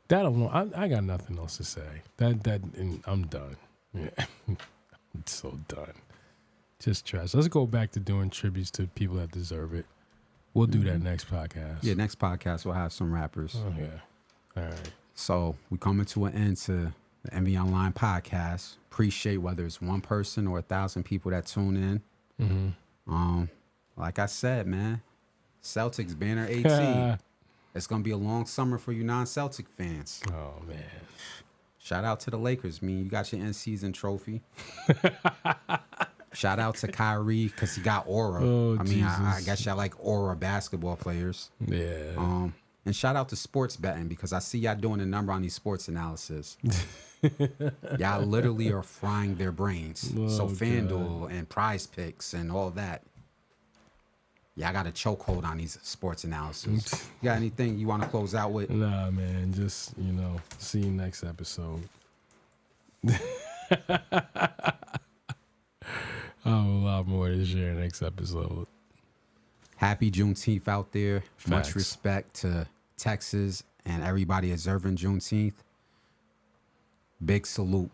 Speaker 1: That alone, I got nothing else to say. And I'm done. Yeah, I'm so done. Just trash. Let's go back to doing tributes to people that deserve it. We'll do that next podcast.
Speaker 2: Yeah, next podcast we'll have some rappers.
Speaker 1: Oh yeah. All right.
Speaker 2: So we coming to an end to the Enveonline podcast. Appreciate whether it's one person or 1,000 people that tune in. Like I said, man, Celtics banner 18. It's gonna be a long summer for you non-Celtic fans.
Speaker 1: Oh man.
Speaker 2: Shout out to the Lakers, man. You got your in-season trophy. Shout out to Kyrie because he got aura.
Speaker 1: Oh,
Speaker 2: I mean, I guess y'all like aura basketball players.
Speaker 1: Yeah.
Speaker 2: And shout out to sports betting because I see y'all doing a number on these sports analysis. Y'all literally are frying their brains. So FanDuel and Prize Picks and all that. Y'all got a chokehold on these sports analysis. You got anything you want to close out with?
Speaker 1: Nah, man. Just, see you next episode. I have a lot more to share next episode.
Speaker 2: Happy Juneteenth out there.
Speaker 1: Facts.
Speaker 2: Much respect to Texas and everybody observing Juneteenth. Big salute.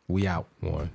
Speaker 2: We out.
Speaker 1: One.